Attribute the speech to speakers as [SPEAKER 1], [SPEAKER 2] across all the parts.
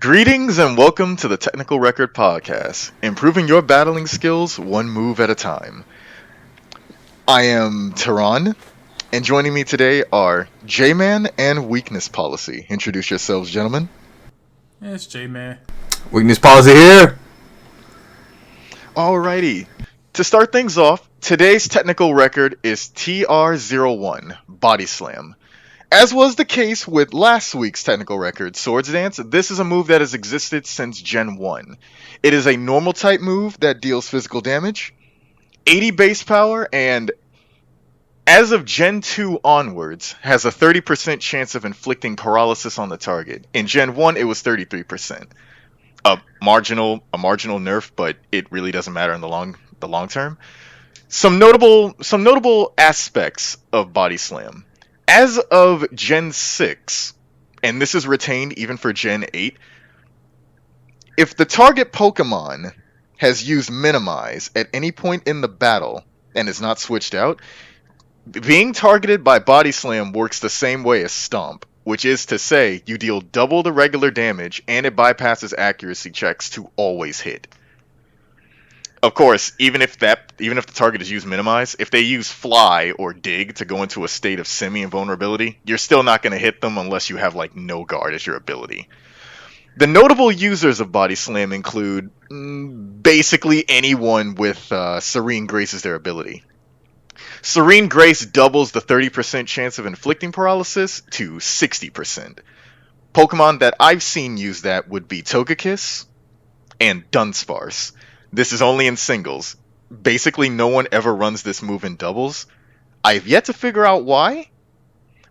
[SPEAKER 1] Greetings and welcome to the Technical Record Podcast, improving your battling skills one move at a time. I am Tehran, and joining me today are J-Man and Weakness Policy. Introduce yourselves, gentlemen.
[SPEAKER 2] Yeah, it's J-Man.
[SPEAKER 3] Weakness policy here.
[SPEAKER 1] Alrighty. To start things off, today's technical record is TR01, Body Slam. As was the case with last week's technical record, Swords Dance, this is a move that has existed since Gen 1. It is a normal type move that deals physical damage, 80 base power, and as of Gen 2 onwards, has a 30% chance of inflicting paralysis on the target. In Gen 1, it was 33%. A marginal nerf, but it really doesn't matter in the long term. Some notable aspects of Body Slam. As of Gen 6, and this is retained even for Gen 8, if the target Pokemon has used Minimize at any point in the battle and is not switched out, being targeted by Body Slam works the same way as Stomp, which is to say you deal double the regular damage and it bypasses accuracy checks to always hit. Of course, even if the target is used Minimize, if they use Fly or Dig to go into a state of semi-invulnerability, you're still not going to hit them unless you have no guard as your ability. The notable users of Body Slam include basically anyone with Serene Grace as their ability. Serene Grace doubles the 30% chance of inflicting paralysis to 60%. Pokemon that I've seen use that would be Togekiss and Dunsparce. This is only in singles. Basically, no one ever runs this move in doubles. I've yet to figure out why,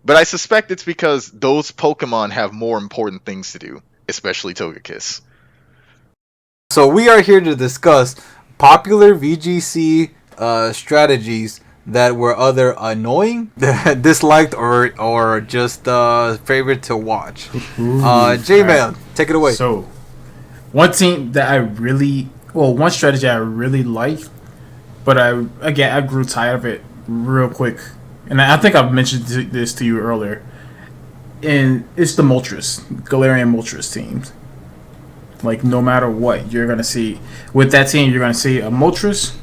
[SPEAKER 1] but I suspect it's because those Pokemon have more important things to do, especially Togekiss.
[SPEAKER 3] So we are here to discuss popular VGC strategies that were either annoying, disliked, or just favorite to watch. J-Man, take it away.
[SPEAKER 2] So, one strategy I really like, but I grew tired of it real quick. And I think I've mentioned this to you earlier. And it's the Galarian Moltres teams. No matter what, you're going to see, with that team, you're going to see a Moltres.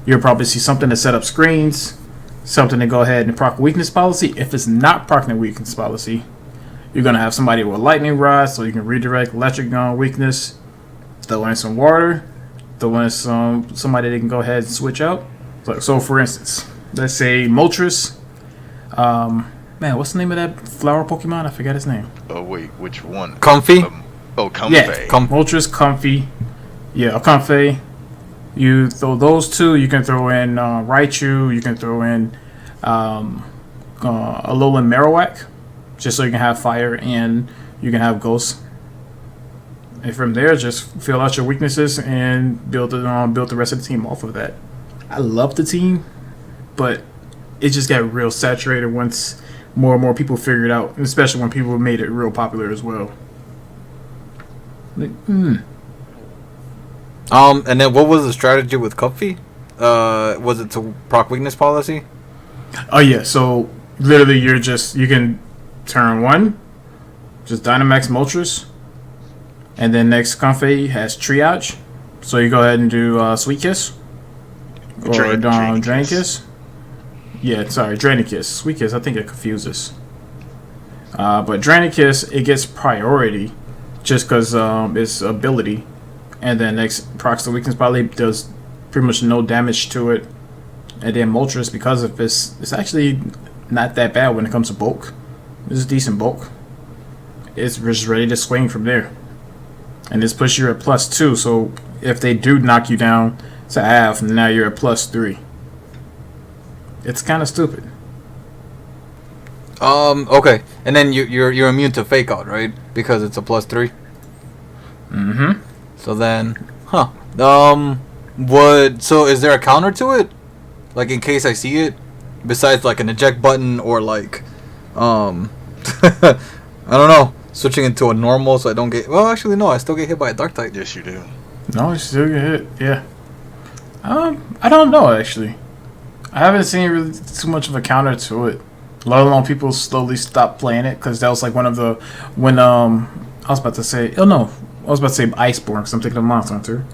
[SPEAKER 2] You'll probably see something to set up screens, something to go ahead and proc weakness policy. If it's not procking weakness policy, you're going to have somebody with lightning rod, so you can redirect electric gun weakness, throw in some water, throw in somebody that can go ahead and switch out. So for instance, let's say Moltres. What's the name of that flower Pokemon? I forgot his name.
[SPEAKER 1] Oh wait, which one?
[SPEAKER 3] Comfey?
[SPEAKER 1] Comfey.
[SPEAKER 2] Yeah, Moltres, Comfey. Yeah, Comfey. You throw those two. You can throw in Raichu. You can throw in Alolan Marowak, just so you can have fire and you can have ghosts. And from there, just fill out your weaknesses and build the rest of the team off of that. I love the team, but it just got real saturated once more and more people figured it out, especially when people made it real popular as well.
[SPEAKER 3] And then what was the strategy with Comfey? Was it to proc weakness policy?
[SPEAKER 2] Oh yeah, so literally you can turn one, just Dynamax Moltres, and then next Comfey has Triage, so you go ahead and do Sweet Kiss or Drain Kiss. Yeah, sorry, Drainikiss. Sweet Kiss, I think it confuses. But Drainikiss, it gets priority just because it's ability. And then next procs the weakness probably does pretty much no damage to it. And then Moltres, because of this, it's actually not that bad when it comes to bulk. It's a decent bulk. It's just ready to swing from there. And this puts you at +2, so if they do knock you down to half, now you're at +3. It's kind of stupid.
[SPEAKER 3] Okay. And then you're immune to fake out, right? Because it's a +3.
[SPEAKER 2] Mm-hmm.
[SPEAKER 3] So then, so is there a counter to it? In case I see it, besides an eject button or I don't know, switching into a normal so I don't get. Well, actually no, I still get hit by a dark type.
[SPEAKER 1] Yes, you do.
[SPEAKER 2] No, you still get hit. Yeah. I don't know actually. I haven't seen really too much of a counter to it. A lot of people slowly stopped playing it because that was one of the when was about to say. Oh no, I was about to say Iceborne because I'm thinking of Monster Hunter.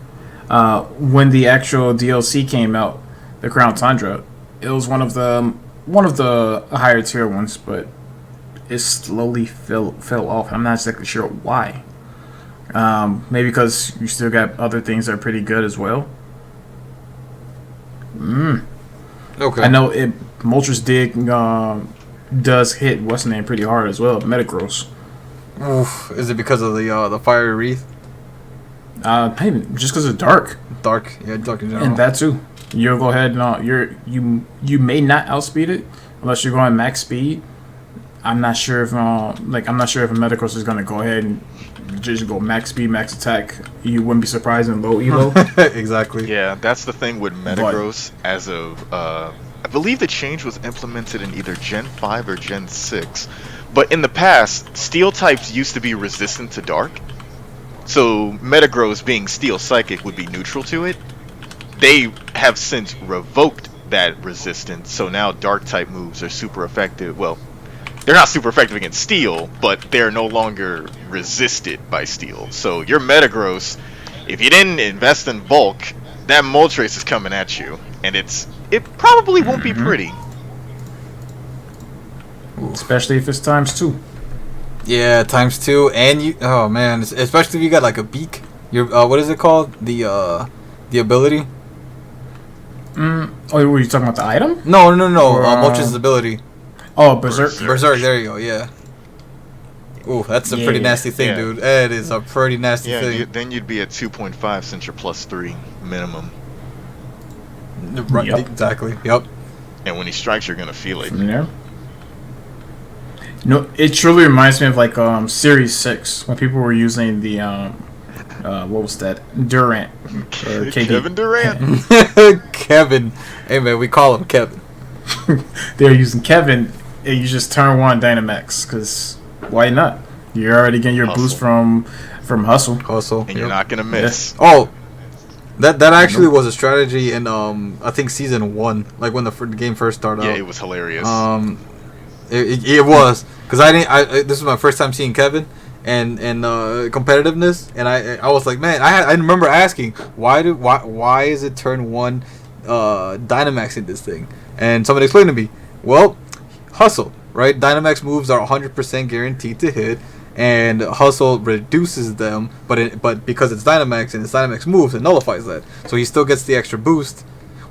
[SPEAKER 2] When the actual DLC came out, the Crown Tundra, it was one of the higher tier ones, but it slowly fell off. I'm not exactly sure why. Maybe because you still got other things that are pretty good as well.
[SPEAKER 3] Okay.
[SPEAKER 2] I know Moltres does hit what's the name pretty hard as well. Metagross.
[SPEAKER 3] Oof. Is it because of the fiery wreath?
[SPEAKER 2] Maybe just because it's dark.
[SPEAKER 3] Dark in general.
[SPEAKER 2] And that too. You'll go ahead and you may not outspeed it unless you're going max speed. I'm not sure if a Metagross is gonna go ahead and just go max speed, max attack. You wouldn't be surprised in low elo.
[SPEAKER 3] Exactly.
[SPEAKER 1] Yeah, that's the thing with Metagross. As of I believe the change was implemented in either Gen 5 or Gen 6. But in the past, steel types used to be resistant to dark. So Metagross being steel psychic would be neutral to it. They have since revoked that resistance, so now dark type moves are super effective. Well, they're not super effective against steel, but they're no longer resisted by steel. So your Metagross, if you didn't invest in bulk, that Moltres is coming at you, and it probably won't be pretty.
[SPEAKER 2] Especially if it's ×2.
[SPEAKER 3] Yeah, ×2, and you. Oh man, especially if you got like a beak. Your what is it called? The ability.
[SPEAKER 2] Oh, were you talking about the item?
[SPEAKER 3] No. Moltres' ability.
[SPEAKER 2] Oh, Berserk.
[SPEAKER 3] Berserk. There you go. Yeah. Ooh, that's a pretty nasty thing, dude. That is a pretty nasty thing.
[SPEAKER 1] Then you'd be at 2.5 since you're +3 minimum.
[SPEAKER 3] Right.
[SPEAKER 2] Yep.
[SPEAKER 3] Exactly. Yep.
[SPEAKER 1] And when he strikes, you're gonna feel it.
[SPEAKER 2] From there. No, it truly reminds me of like Series 6 when people were using the what was that? Durant.
[SPEAKER 1] Kevin Durant.
[SPEAKER 3] Kevin. Hey man, we call him Kevin.
[SPEAKER 2] They're using Kevin, and you just turn 1 Dynamax because why not? You're already getting your boost from Hustle.
[SPEAKER 1] And you're not gonna miss.
[SPEAKER 3] Yeah. Oh, that actually was a strategy in I think season 1, like when the game first started.
[SPEAKER 1] Yeah,
[SPEAKER 3] out.
[SPEAKER 1] it was hilarious.
[SPEAKER 3] It was because this was my first time seeing Kevin and competitiveness, and I was like, man, I remember asking why is it turn 1 Dynamax in this thing, and somebody explained to me, well, Hustle, right? Dynamax moves are 100% guaranteed to hit, and Hustle reduces them, but because it's Dynamax and it's Dynamax moves, it nullifies that, so he still gets the extra boost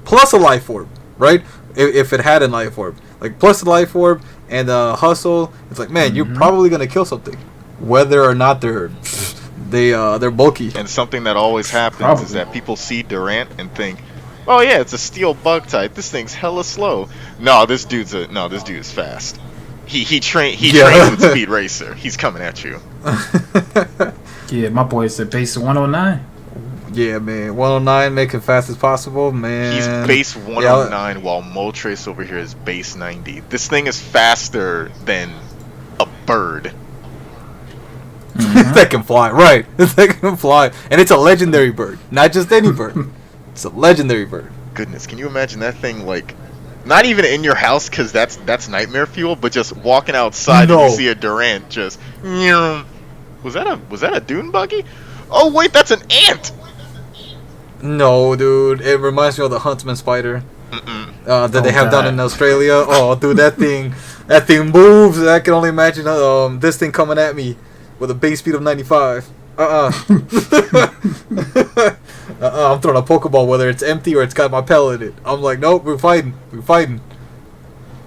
[SPEAKER 3] plus a Life Orb, right? If it had a Life Orb, like plus a Life Orb and Hustle, it's like, man, you're probably gonna kill something, whether or not they're bulky.
[SPEAKER 1] And something that always happens is that people see Durant and think, oh yeah, it's a steel bug type. This thing's hella slow. No, this dude is fast. He trains with Speed Racer. He's coming at you.
[SPEAKER 2] Yeah, my boy's at base 109.
[SPEAKER 3] Yeah, man, 109, make it fast as possible, man.
[SPEAKER 1] He's base 109 while Moltres over here is base 90. This thing is faster than a bird.
[SPEAKER 3] That can fly, right? That can fly, and it's a legendary bird, not just any bird. It's a legendary bird.
[SPEAKER 1] Goodness, can you imagine that thing, like, not even in your house because that's nightmare fuel, but just walking outside and you see a Durant just. Was that a dune buggy? Oh wait, that's an ant.
[SPEAKER 3] No, dude, it reminds me of the Huntsman spider that they have down in Australia. Oh, dude, that thing moves. I can only imagine this thing coming at me with a base speed of 95. I'm throwing a Pokeball whether it's empty or it's got my pellet in it. I'm like, nope, we're fighting.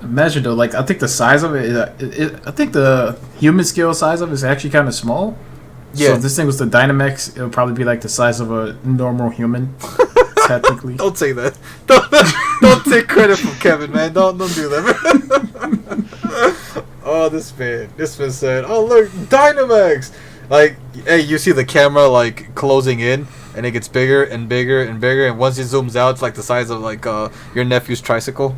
[SPEAKER 2] Imagine though, like I think the size of it, I think the human scale size of it is actually kind of small. Yeah. So if this thing was the Dynamax, it would probably be like the size of a normal human, technically.
[SPEAKER 3] Don't say that. Don't take credit from Kevin, man. Don't do that. Oh, this man said, "Oh look, Dynamax!" Like, hey, you see the camera like closing in, and it gets bigger and bigger and bigger, and once it zooms out, it's like the size of like your nephew's tricycle.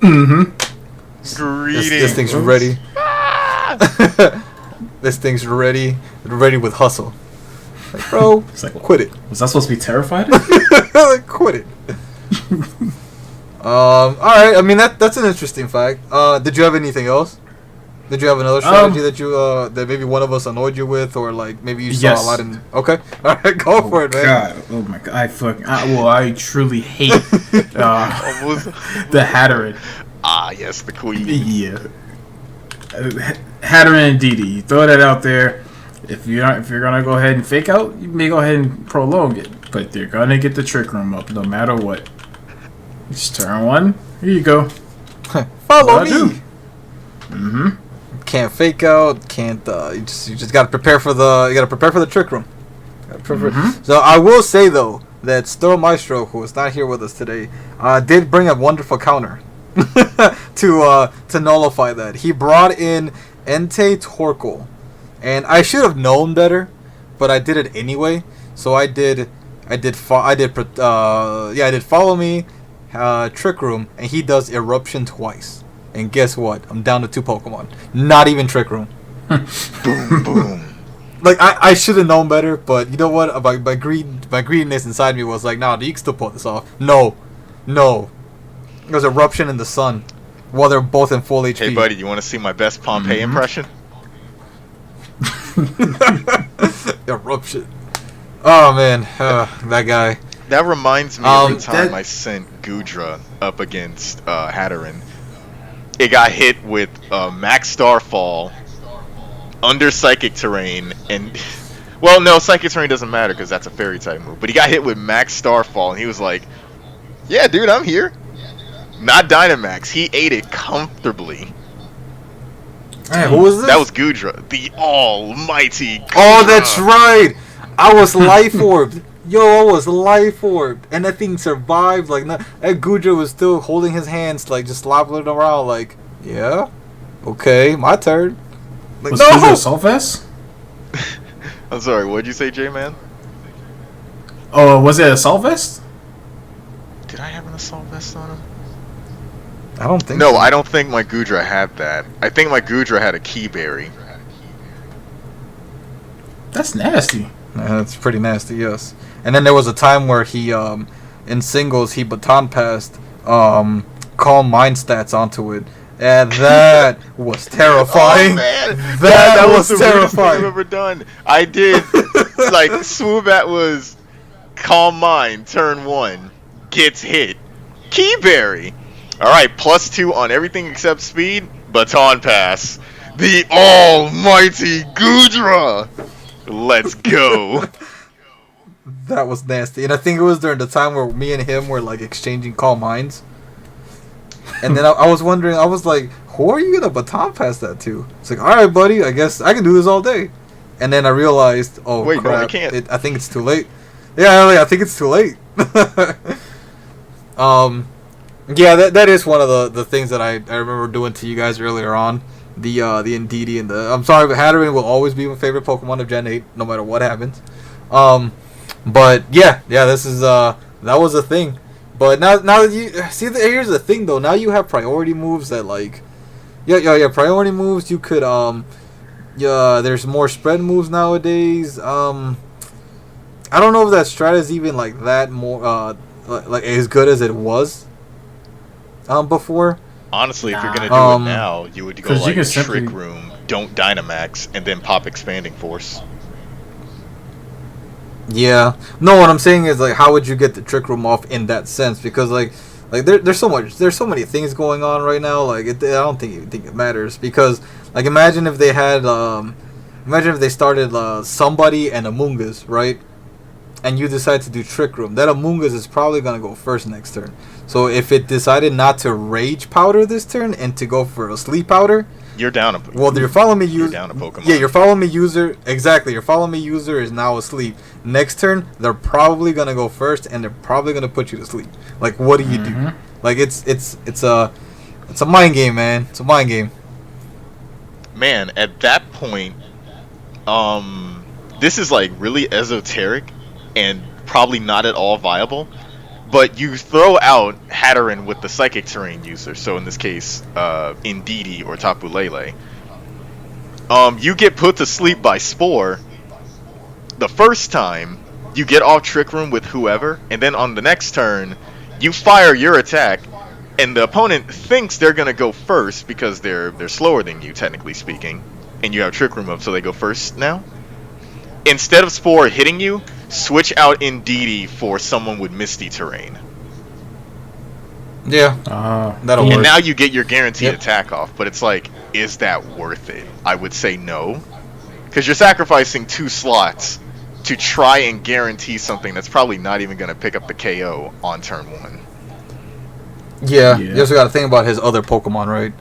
[SPEAKER 1] Greetings.
[SPEAKER 3] This thing's ready. This thing's ready with Hustle. Like, bro,
[SPEAKER 2] it's like,
[SPEAKER 3] quit it.
[SPEAKER 2] Was I supposed to be terrified?
[SPEAKER 3] Like, quit it. All right. I mean, that's an interesting fact. Did you have anything else? Did you have another strategy that you that maybe one of us annoyed you with, or like maybe you saw a lot in? Okay, all right, go for it, man.
[SPEAKER 2] God, oh my god, I truly hate the Hatterin.
[SPEAKER 1] Ah, yes, the queen.
[SPEAKER 2] Yeah, Hatterin and Didi. You throw that out there. If you're gonna go ahead and fake out, you may go ahead and prolong it, but they're gonna get the trick room up no matter what. Just turn 1. Here you go.
[SPEAKER 3] Follow me.
[SPEAKER 2] Mm-hmm.
[SPEAKER 3] Can't fake out. Can't. You just gotta prepare for the trick room. So I will say though that Storo Maestro, who is not here with us today, did bring a wonderful counter to nullify that. He brought in Entei Torkoal, and I should have known better, but I did it anyway. So I did follow me, trick room, and he does eruption twice. And guess what? I'm down to 2 Pokemon. Not even trick room.
[SPEAKER 1] Boom, boom.
[SPEAKER 3] Like I should have known better, but you know what? My greediness inside me was like, nah, you can still pull this off. No. There's eruption in the sun while they're both in full HP.
[SPEAKER 1] Hey, buddy, you want to see my best Pompeii impression?
[SPEAKER 3] Eruption. Oh man, that guy.
[SPEAKER 1] That reminds me of the time I sent Gudra up against Hatterin. It got hit with Max Starfall, under Psychic Terrain, and... Well, no, Psychic Terrain doesn't matter because that's a Fairy type move. But he got hit with Max Starfall, and he was like, yeah, dude, I'm here. Not Dynamax. He ate it comfortably.
[SPEAKER 3] Hey, who was this?
[SPEAKER 1] That was Gudra, the almighty Gudra.
[SPEAKER 3] Oh, that's right! I was Life Orbed. Yo, I was Life Orbed. And that thing survived. Like, that Gudra was still holding his hands, like, just slobbering around, like, yeah? Okay, my turn. Like,
[SPEAKER 2] was
[SPEAKER 3] no!
[SPEAKER 2] Gudra Assault Vest?
[SPEAKER 1] I'm sorry, what'd you say, J-Man?
[SPEAKER 2] Oh, was it Assault Vest?
[SPEAKER 1] Did I have an Assault Vest on him?
[SPEAKER 3] I don't think
[SPEAKER 1] No,
[SPEAKER 3] so.
[SPEAKER 1] I don't think my Gudra had that. I think my Gudra had a Key Berry.
[SPEAKER 2] That's nasty.
[SPEAKER 3] That's pretty nasty, yes. And then there was a time where he, in singles, he baton passed, Calm Mind stats onto it. And that was terrifying.
[SPEAKER 1] Oh, man.
[SPEAKER 3] That was
[SPEAKER 1] the weirdest thing I've
[SPEAKER 3] terrifying.
[SPEAKER 1] ever done. I did, like, Swoobat was Calm Mind, turn 1, gets hit. Key Berry. Alright, +2 on everything except speed, baton pass. The almighty Gudra! Let's go.
[SPEAKER 3] That was nasty. And I think it was during the time where me and him were, like, exchanging Calm Minds. And then I was wondering, I was like, who are you going to baton pass that to? It's like, alright, buddy, I guess I can do this all day. And then I realized, oh,
[SPEAKER 1] wait,
[SPEAKER 3] crap,
[SPEAKER 1] no, I can't.
[SPEAKER 3] I think it's too late. Yeah, like, I think it's too late. Yeah, that is one of the things that I remember doing to you guys earlier on. The Indeedee and the... I'm sorry, but Hatterin will always be my favorite Pokemon of Gen 8, no matter what happens. But, yeah, this is... that was a thing. But now that you... See, here's the thing, though. Now you have priority moves that, like... Yeah, priority moves, you could, Yeah, there's more spread moves nowadays. I don't know if that strat is even, like, that more... like as good as it was before.
[SPEAKER 1] Honestly, if you're gonna do it now, you would go
[SPEAKER 2] you
[SPEAKER 1] like
[SPEAKER 2] can
[SPEAKER 1] Trick
[SPEAKER 2] simply...
[SPEAKER 1] Room, don't Dynamax, and then pop Expanding Force.
[SPEAKER 3] Yeah. No, what I'm saying is, like, how would you get the Trick Room off in that sense? Because like there's so many things going on right now. Like, I don't think it matters. Because, like, imagine if they started somebody and Amoonguss, right? And you decide to do Trick Room. That Amoonguss is probably gonna go first next turn. So if it decided not to Rage Powder this turn and to go for a Sleep Powder,
[SPEAKER 1] You're down a
[SPEAKER 3] your Follow Me user.
[SPEAKER 1] You're down a Pokemon.
[SPEAKER 3] Yeah, your Follow Me user. Exactly, your Follow Me user is now asleep. Next turn, they're probably gonna go first, and they're probably gonna put you to sleep. Like, what do you do? Like, it's a mind game, man. It's a mind game.
[SPEAKER 1] Man, at that point, this is like really esoteric and probably not at all viable. But you throw out Hatterin with the Psychic Terrain user, so in this case, Indeedee or Tapu Lele. You get put to sleep by Spore. The first time, you get off Trick Room with whoever, and then on the next turn, you fire your attack, and the opponent thinks they're gonna go first because they're slower than you, technically speaking, and you have Trick Room up, so they go first now. Instead of Spore hitting you, switch out Indeedee for someone with Misty Terrain.
[SPEAKER 3] Yeah, that'll
[SPEAKER 1] And
[SPEAKER 3] work.
[SPEAKER 1] now you get your guaranteed attack off, but it's like, is that worth it? I would say no. Because you're sacrificing 2 slots to try and guarantee something that's probably not even going to pick up the KO on turn 1.
[SPEAKER 3] Yeah, you also got to think about his other Pokemon, right?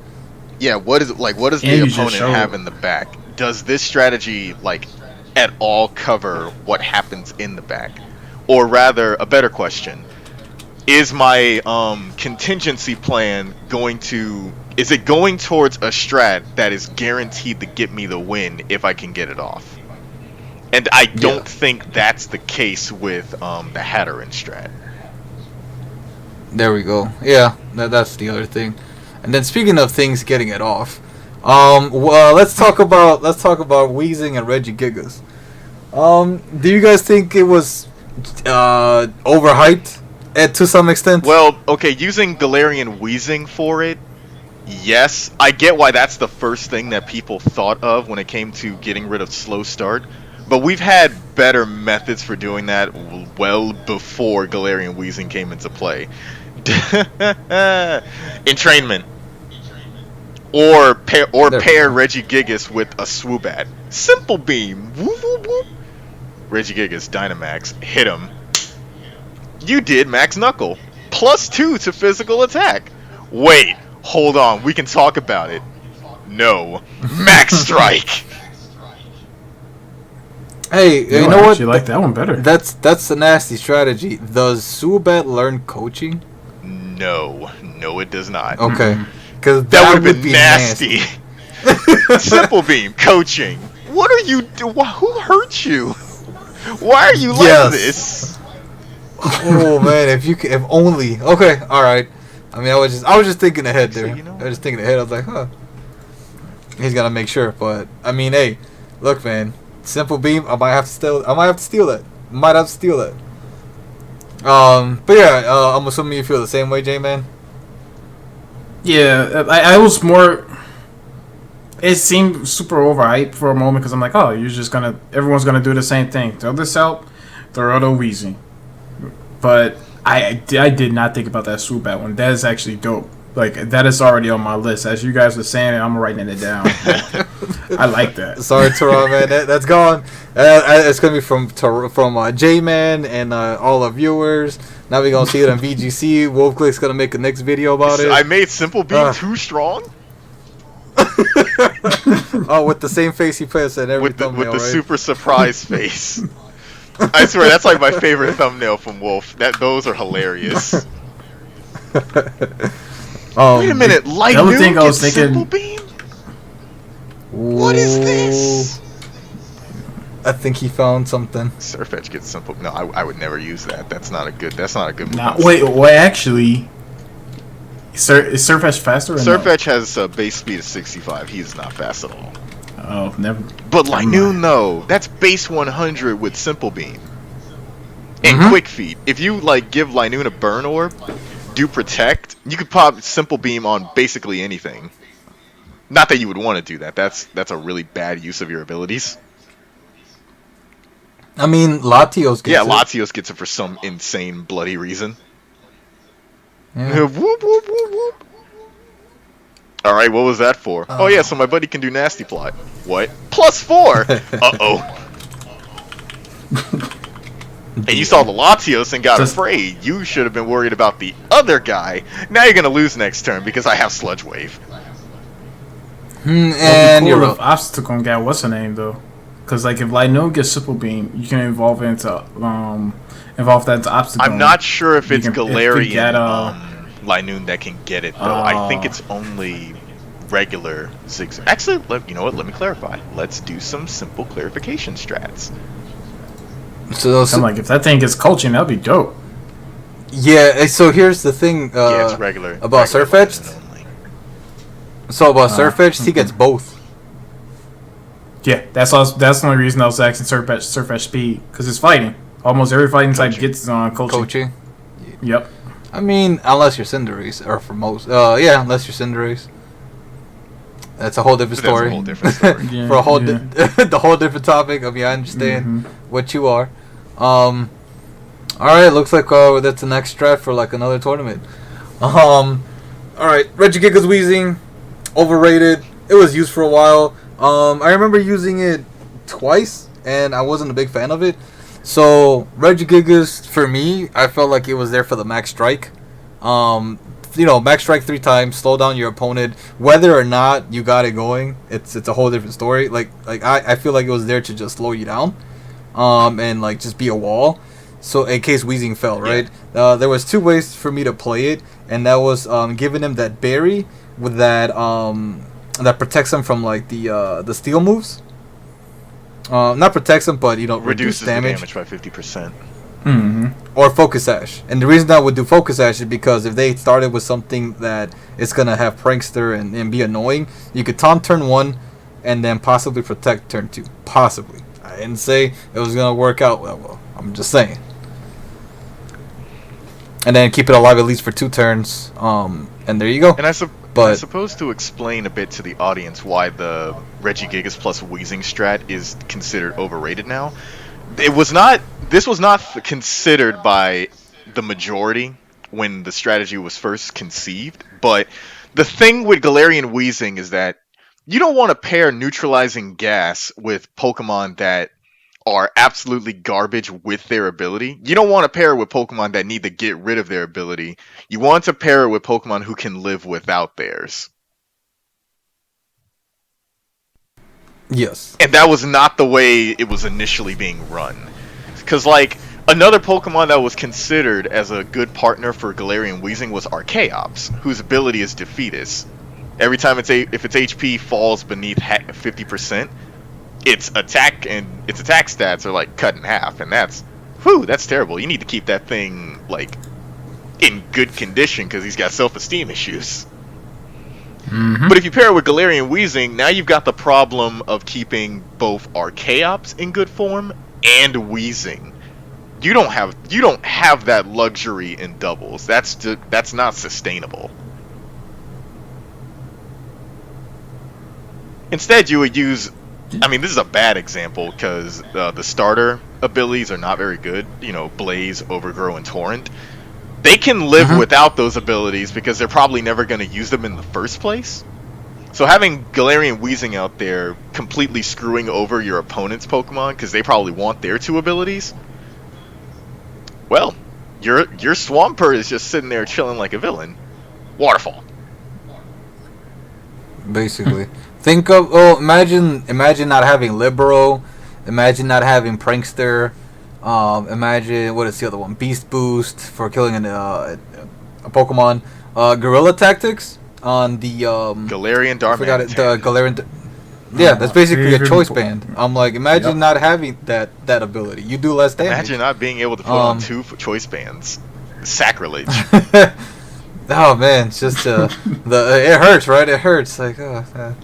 [SPEAKER 1] Yeah, what does the opponent have in the back? Does this strategy, like, at all cover what happens in the back? Or rather, a better question, is my contingency plan going towards a strat that is guaranteed to get me the win if I can get it off? And I don't think that's the case with the Hatteran strat.
[SPEAKER 3] There we go. Yeah, that's the other thing. And then speaking of things getting it off, well, let's talk about Weezing and Regigigas. Do you guys think it was overhyped to some extent?
[SPEAKER 1] Well, okay, using Galarian Weezing for it, yes. I get why that's the first thing that people thought of when it came to getting rid of Slow Start. But we've had better methods for doing that well before Galarian Weezing came into play. Entrainment. Or pair Regigigas with a Swoobat. Simple Beam. Whoop, whoop, whoop. Regigigas, Dynamax. Hit him. You did Max Knuckle. +2 to physical attack. Wait, hold on. We can talk about it. No. Max Strike.
[SPEAKER 3] Hey, you know
[SPEAKER 2] I
[SPEAKER 3] what?
[SPEAKER 2] actually like that one better.
[SPEAKER 3] That's a nasty strategy. Does Swoobat learn coaching?
[SPEAKER 1] No, it does not.
[SPEAKER 3] Okay, because
[SPEAKER 1] That would have been nasty. Simple Beam, coaching. What are you doing? Who hurt you? Why are you like this?
[SPEAKER 3] Oh man, if only. Okay, all right. I mean, I was just thinking ahead there. I was just thinking ahead. I was like, huh. He's gotta make sure, but I mean, hey, look, man. Simple Beam. I might have to steal that. Might have to steal that. But yeah, I'm assuming you feel the same way, J-Man.
[SPEAKER 2] Yeah, I was more. It seemed super overhyped for a moment because I'm like, oh, everyone's gonna do the same thing. Throw this out, throw out a Weezing. But I did not think about that Swoobat one. That is actually dope. Like, that is already on my list. As you guys were saying it, I'm writing it down. I like that.
[SPEAKER 3] Sorry, Tara, man. That's gone. It's going to be from J-Man and all our viewers. Now we're going to see it on VGC. Wolfclick's going to make a next video about it.
[SPEAKER 1] I made Simple Beam too strong?
[SPEAKER 3] Oh, with the same face he puts in every thumbnail,
[SPEAKER 1] with the
[SPEAKER 3] right?
[SPEAKER 1] super surprise face. I swear, that's like my favorite thumbnail from Wolf. Those are hilarious. Wait a minute, Lightning gets Simple Beam? What is this?
[SPEAKER 3] I think he found something.
[SPEAKER 1] Surfetch gets Simple. No, I would never use that. That's not a good move.
[SPEAKER 2] Nah, wait, actually, is Surfetch faster? Or
[SPEAKER 1] Surfetch has a base speed of 65. He is not fast at all.
[SPEAKER 2] Oh, never.
[SPEAKER 1] But Linoon, though, that's base 100 with Simple Beam and Quick Feet. If you give Linoon a Burn Orb, do Protect, you could pop Simple Beam on basically anything. Not that you would want to do that. That's a really bad use of your abilities.
[SPEAKER 3] I mean, Latios gets it.
[SPEAKER 1] Latios gets it for some insane bloody reason.
[SPEAKER 3] Yeah.
[SPEAKER 1] Whoop, whoop, whoop, whoop. Alright, what was that for? Oh yeah, so my buddy can do Nasty Plot. What? +4! Uh-oh. And you saw the Latios and got afraid. You should have been worried about the other guy. Now you're going to lose next turn because I have Sludge Wave.
[SPEAKER 3] And
[SPEAKER 2] you're cool if Obstacle got what's her name though, because if Linoon gets Simple Beam, you can evolve that into Obstacle.
[SPEAKER 1] I'm not sure if it's Galarian Linoon that can get it though. I think it's only regular Zigzag. Actually, you know what? Let me clarify. Let's do some simple clarification strats.
[SPEAKER 3] So
[SPEAKER 2] I'm if that thing gets coaching, that'd be dope.
[SPEAKER 3] Yeah. So here's the thing.
[SPEAKER 1] It's regular
[SPEAKER 3] about Surfetch'd. So about Surfetch'd, he gets both.
[SPEAKER 2] Yeah, that's the only reason I was asking Surfetch speed, because it's fighting. Almost every fighting type gets on coaching.
[SPEAKER 3] Coaching.
[SPEAKER 2] Yep.
[SPEAKER 3] I mean, unless you're Cinderace, or for most, yeah, unless you're Cinderace. That's a whole different story.
[SPEAKER 1] That's a whole different story.
[SPEAKER 2] Yeah,
[SPEAKER 3] For a whole
[SPEAKER 2] yeah.
[SPEAKER 3] the whole different topic. I mean, I understand
[SPEAKER 2] Mhm.
[SPEAKER 3] what you are. All right, looks like that's the next strat for like another tournament. All right, Regigiga's Wheezing, overrated. It was used for a while. I remember using it twice, and I wasn't a big fan of it. So Regigigas, for me, I felt like it was there for the max strike. Max strike 3 times, slow down your opponent. Whether or not you got it going, it's a whole different story. I feel like it was there to just slow you down, and like just be a wall. So in case Weezing fell, right? Yeah. There was 2 ways for me to play it, and that was giving him that berry with that protects him from like the steel moves. Not protects him, but reduce
[SPEAKER 1] Reduces
[SPEAKER 3] damage.
[SPEAKER 1] the damage by 50%.
[SPEAKER 2] Mm-hmm.
[SPEAKER 3] Or Focus Sash. And the reason I would do Focus Sash is because if they started with something that is going to have Prankster and be annoying, you could taunt turn 1 and then possibly protect turn 2. Possibly. I didn't say it was going to work out well. I'm just saying. And then keep it alive at least for 2 turns. And there you go.
[SPEAKER 1] And I suppose to explain a bit to the audience why the Regigigas plus Weezing strat is considered overrated now. This was not considered by the majority when the strategy was first conceived, but the thing with Galarian Weezing is that you don't want to pair neutralizing gas with Pokemon that are absolutely garbage with their ability. You don't want to pair it with Pokemon that need to get rid of their ability. You want to pair it with Pokemon who can live without theirs.
[SPEAKER 3] Yes.
[SPEAKER 1] And that was not the way it was initially being run. Because, like, another Pokemon that was considered as a good partner for Galarian Weezing was Archaeops, whose ability is Defeatus. Every time if its HP falls beneath 50%, its attack stats are, like, cut in half. And that's terrible. You need to keep that thing, like, in good condition because he's got self-esteem issues.
[SPEAKER 2] Mm-hmm.
[SPEAKER 1] But if you pair it with Galarian Weezing, now you've got the problem of keeping both Archaeops in good form and Weezing. You don't have that luxury in doubles. That's not sustainable. Instead, you would use. I mean, this is a bad example because the starter abilities are not very good. Blaze, Overgrow, and Torrent. They can live without those abilities because they're probably never going to use them in the first place. So having Galarian Weezing out there completely screwing over your opponent's Pokemon because they probably want their 2 abilities, well, your Swampert is just sitting there chilling like a villain. Waterfall.
[SPEAKER 3] Basically. Imagine not having Libero, imagine not having Prankster, imagine, what is the other one? Beast Boost for killing a Pokemon. Guerrilla Tactics on the
[SPEAKER 1] Galarian Darmanitan.
[SPEAKER 3] I forgot it. The Galarian. Yeah, that's basically a choice band. I'm like, imagine not having that ability. You do less damage.
[SPEAKER 1] Imagine not being able to put on 2 choice bands. Sacrilege.
[SPEAKER 3] Oh man, it's just it hurts, right? It hurts. Like, yeah,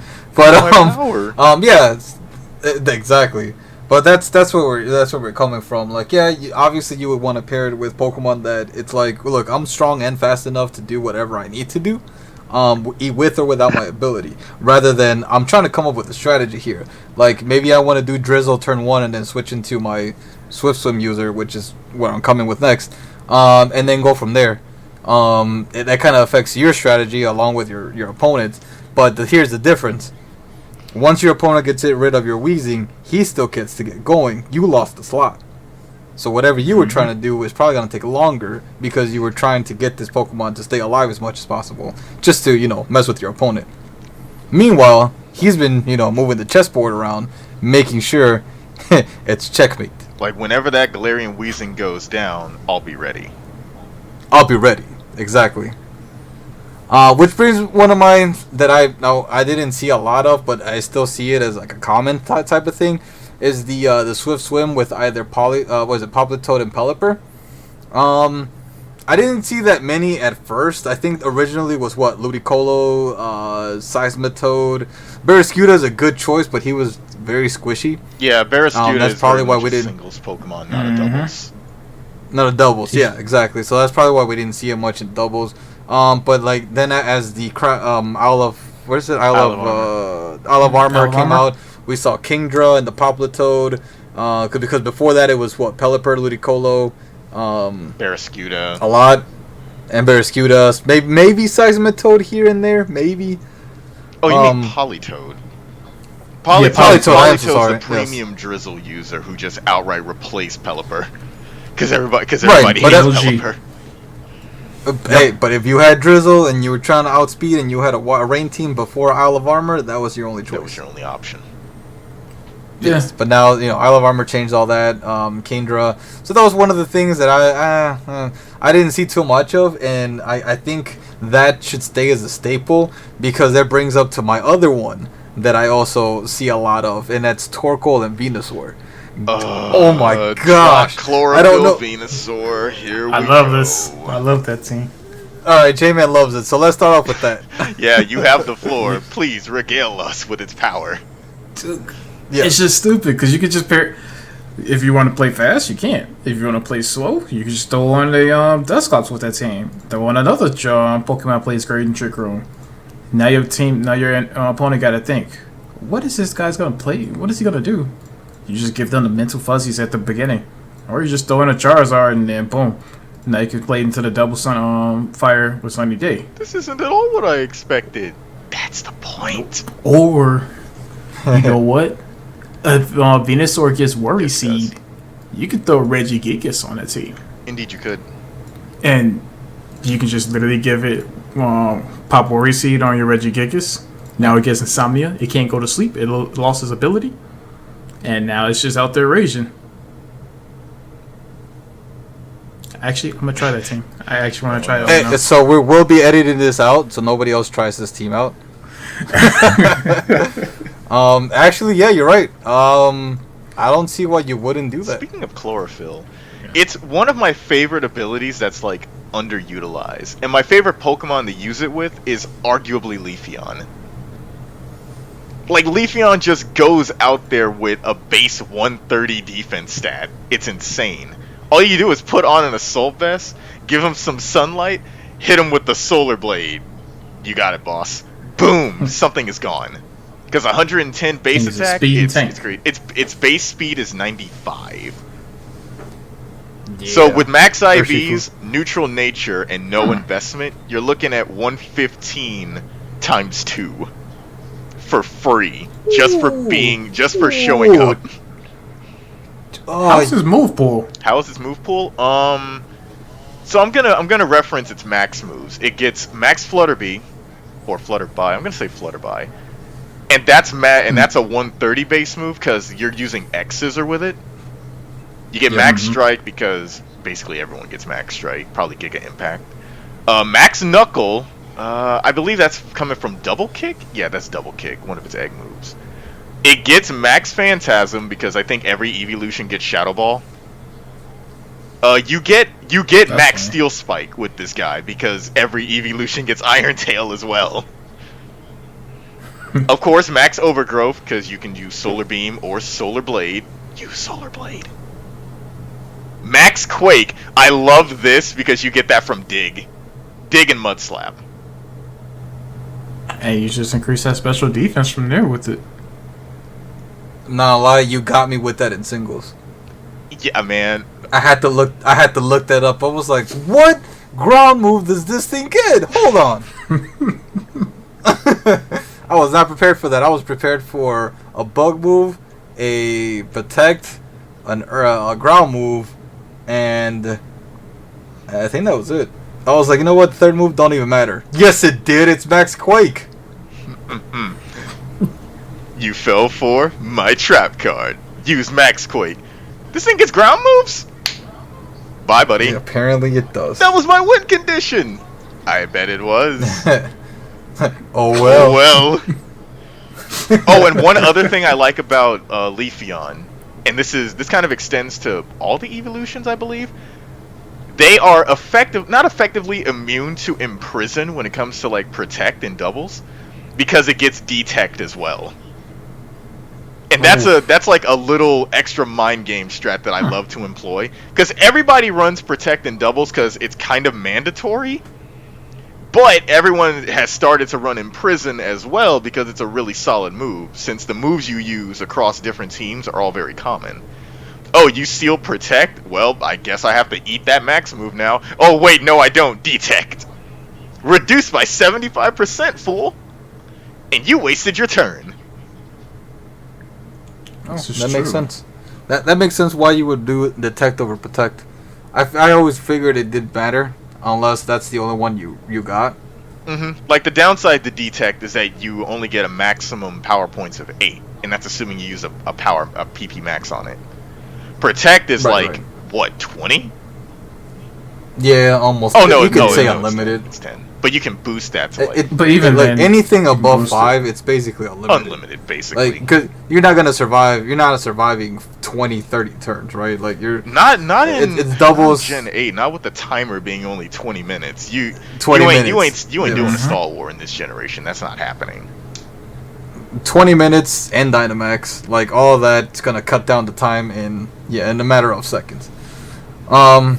[SPEAKER 3] exactly. But that's where we're coming from. Like, yeah, obviously you would want to pair it with Pokemon that it's like, look, I'm strong and fast enough to do whatever I need to do, with or without my ability. Rather than I'm trying to come up with a strategy here. Like maybe I want to do Drizzle turn 1 and then switch into my Swift Swim user, which is where I'm coming with next, and then go from there. That kind of affects your strategy along with your opponent's. But here's the difference. Once your opponent gets rid of your Weezing, he still gets to get going. You lost the slot. So whatever you were trying to do is probably going to take longer because you were trying to get this Pokemon to stay alive as much as possible. Just to, mess with your opponent. Meanwhile, he's been, moving the chessboard around, making sure it's checkmate.
[SPEAKER 1] Like, whenever that Galarian Weezing goes down, I'll be ready.
[SPEAKER 3] I'll be ready. Exactly. Which brings one of mine that I didn't see a lot of, but I still see it as like a common type of thing, is the Swift Swim with either Politoed and Pelipper. I didn't see that many at first. I think originally was Ludicolo, Seismitoad. Barraskewda is a good choice, but he was very squishy.
[SPEAKER 1] Yeah, Barraskewda
[SPEAKER 3] that's
[SPEAKER 1] is
[SPEAKER 3] probably
[SPEAKER 1] very
[SPEAKER 3] why
[SPEAKER 1] much
[SPEAKER 3] we
[SPEAKER 1] a
[SPEAKER 3] didn't.
[SPEAKER 1] singles Pokemon, not a doubles.
[SPEAKER 3] No, the doubles. Yeah, exactly. So that's probably why we didn't see him much in doubles. But like then as the Isle of what is it? Isle of Armor came out. We saw Kingdra and the Poplitoad. Because before that it was what Pelipper, Ludicolo,
[SPEAKER 1] Barraskewda.
[SPEAKER 3] a lot, and Barraskewda. Maybe Seismitoad here and there. Maybe.
[SPEAKER 1] Oh, you mean Politoad?
[SPEAKER 3] Politoad.
[SPEAKER 1] Politoad's the premium drizzle user who just outright replaced Pelipper. Because everybody hates Pelipper.
[SPEAKER 3] Hey, but if you had Drizzle and you were trying to outspeed and you had a rain team before Isle of Armor, that was your only choice.
[SPEAKER 1] That was your only option.
[SPEAKER 3] Yes, but now Isle of Armor changed all that. Kingdra, so that was one of the things that I didn't see too much of, and I think that should stay as a staple because that brings up to my other one that I also see a lot of, and that's Torkoal and Venusaur. Oh my gosh!
[SPEAKER 1] I don't know. Venusaur, here we go.
[SPEAKER 2] I love this. I love that team.
[SPEAKER 3] Alright, J-Man loves it, so let's start off with that.
[SPEAKER 1] Yeah, you have the floor. Please regale us with its power.
[SPEAKER 2] Yeah. It's just stupid because you could just pair. If you want to play fast, you can't. If you want to play slow, you can just throw on the Dusclops with that team. Throw on another Pokemon plays great in Trick Room. Now your team, your opponent got to think, what is this guy's gonna play? What is he gonna do? You just give them the mental fuzzies at the beginning, or you just throw in a Charizard and then boom. Now you can play into the double sun fire with Sunny Day.
[SPEAKER 1] This isn't at all what I expected. That's the point.
[SPEAKER 2] Or you know what? If Venusaur gets Worry Seed, you could throw Regigigas on that team.
[SPEAKER 1] Indeed, you could.
[SPEAKER 2] And you can just literally give it pop Worry Seed on your Regigigas. Now it gets Insomnia. It can't go to sleep. It lost its ability. And now it's just out there raging. Actually, I'm going to try that team. I actually want to try that.
[SPEAKER 3] Hey, so we'll be editing this out so nobody else tries this team out. Actually, yeah, you're right. I don't see why you wouldn't do that.
[SPEAKER 1] Speaking of Chlorophyll, it's one of my favorite abilities that's like underutilized. And my favorite Pokemon to use it with is arguably Leafeon. Like, Leafeon just goes out there with a base 130 defense stat. It's insane. All you do is put on an Assault Vest, give him some sunlight, hit him with the Solar Blade. You got it, boss. Boom! Something is gone. Because 110 base attack, it's great. Its base speed is 95. Yeah. So with max IVs, neutral nature, and no investment, you're looking at 115 times 2. For free, just for showing up.
[SPEAKER 2] How's his move pool?
[SPEAKER 1] How is his move pool? So I'm gonna reference its max moves. It gets max Flutterby, or Flutterby. I'm gonna say Flutterby, and that's a 130 base move because you're using X Scissor with it. You get max Strike because basically everyone gets max Strike. Probably Giga Impact. Max Knuckle. I believe that's coming from Double Kick? Yeah, that's Double Kick, one of its egg moves. It gets Max Phantasm because I think every evolution gets Shadow Ball. You get Max Steel Spike with this guy because every evolution gets Iron Tail as well. Of course, Max Overgrowth because you can use Solar Beam or Solar Blade. Use Solar Blade. Max Quake. I love this because you get that from Dig. Dig and Mud Slap.
[SPEAKER 2] And you just increase that special defense from there with it.
[SPEAKER 3] Nah, a lot of you got me with that in singles.
[SPEAKER 1] Yeah, man.
[SPEAKER 3] I had to look that up. I was like, what ground move does this thing get? Hold on. I was not prepared for that. I was prepared for a bug move, a protect, a ground move, and I think that was it. I was like, you know what? Third move don't even matter. Yes, it did. It's Max Quake.
[SPEAKER 1] You fell for my trap card. Use Max Quake. This thing gets ground moves? Bye, buddy.
[SPEAKER 3] Yeah, apparently it does.
[SPEAKER 1] That was my win condition. I bet it was.
[SPEAKER 3] Oh well.
[SPEAKER 1] Oh well. Oh, and one other thing I like about Leafeon, and this kind of extends to all the evolutions, I believe. They are not effectively immune to Imprison when it comes to like Protect and doubles, because it gets Detect as well. And that's like a little extra mind game strat that I love to employ, because everybody runs protect in doubles because it's kind of mandatory, but everyone has started to run imprison as well because it's a really solid move, since the moves you use across different teams are all very common. Oh, you seal protect? Well, I guess I have to eat that max move now. Oh wait, no I don't. Detect. Reduced by 75%, fool. And you wasted your turn.
[SPEAKER 3] Oh, that makes sense. That makes sense why you would do detect over protect. I always figured it did matter, unless that's the only one you got.
[SPEAKER 1] Like the downside to detect is that you only get a maximum power points of 8, and that's assuming you use a PP max on it. Protect is what, 20?
[SPEAKER 3] Yeah, almost.
[SPEAKER 1] Oh no,
[SPEAKER 3] you can say unlimited.
[SPEAKER 1] It's 10. But you can boost that to like.
[SPEAKER 2] But even
[SPEAKER 3] like
[SPEAKER 2] then,
[SPEAKER 3] anything above 5, it's basically unlimited.
[SPEAKER 1] Unlimited, basically.
[SPEAKER 3] Like, cause you're not gonna survive. You're not surviving 20, 30 turns, right? Like you're
[SPEAKER 1] not in
[SPEAKER 3] it's doubles.
[SPEAKER 1] Gen 8. Not with the timer being only 20 minutes. You ain't doing a stall war in this generation. That's not happening.
[SPEAKER 3] 20 minutes and Dynamax, like all of that's gonna cut down the time in a matter of seconds. All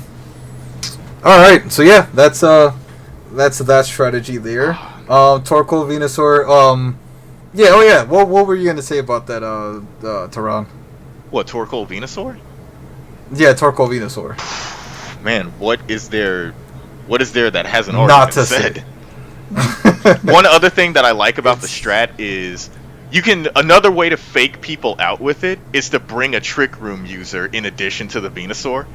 [SPEAKER 3] right, so yeah, that's that strategy there. Torkoal, Venusaur. What were you gonna say about that, Tehran?
[SPEAKER 1] What, Torkoal, Venusaur?
[SPEAKER 3] Yeah, Torkoal, Venusaur.
[SPEAKER 1] Man, what is there that hasn't already been said? One other thing that I like about the strat is another way to fake people out with it is to bring a Trick Room user in addition to the Venusaur.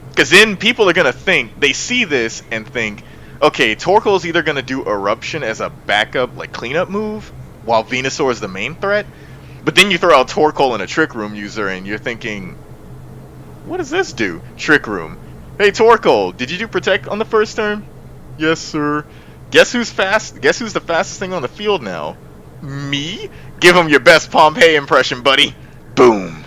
[SPEAKER 1] Because then people are going to they see this and think, okay, Torkoal is either going to do Eruption as a backup, like cleanup move, while Venusaur is the main threat. But then you throw out Torkoal and a Trick Room user and you're thinking, what does this do? Trick Room. Hey Torkoal, did you do Protect on the first turn? Yes, sir. Guess who's fast? Guess who's the fastest thing on the field now? Me? Give him your best Pompeii impression, buddy. Boom.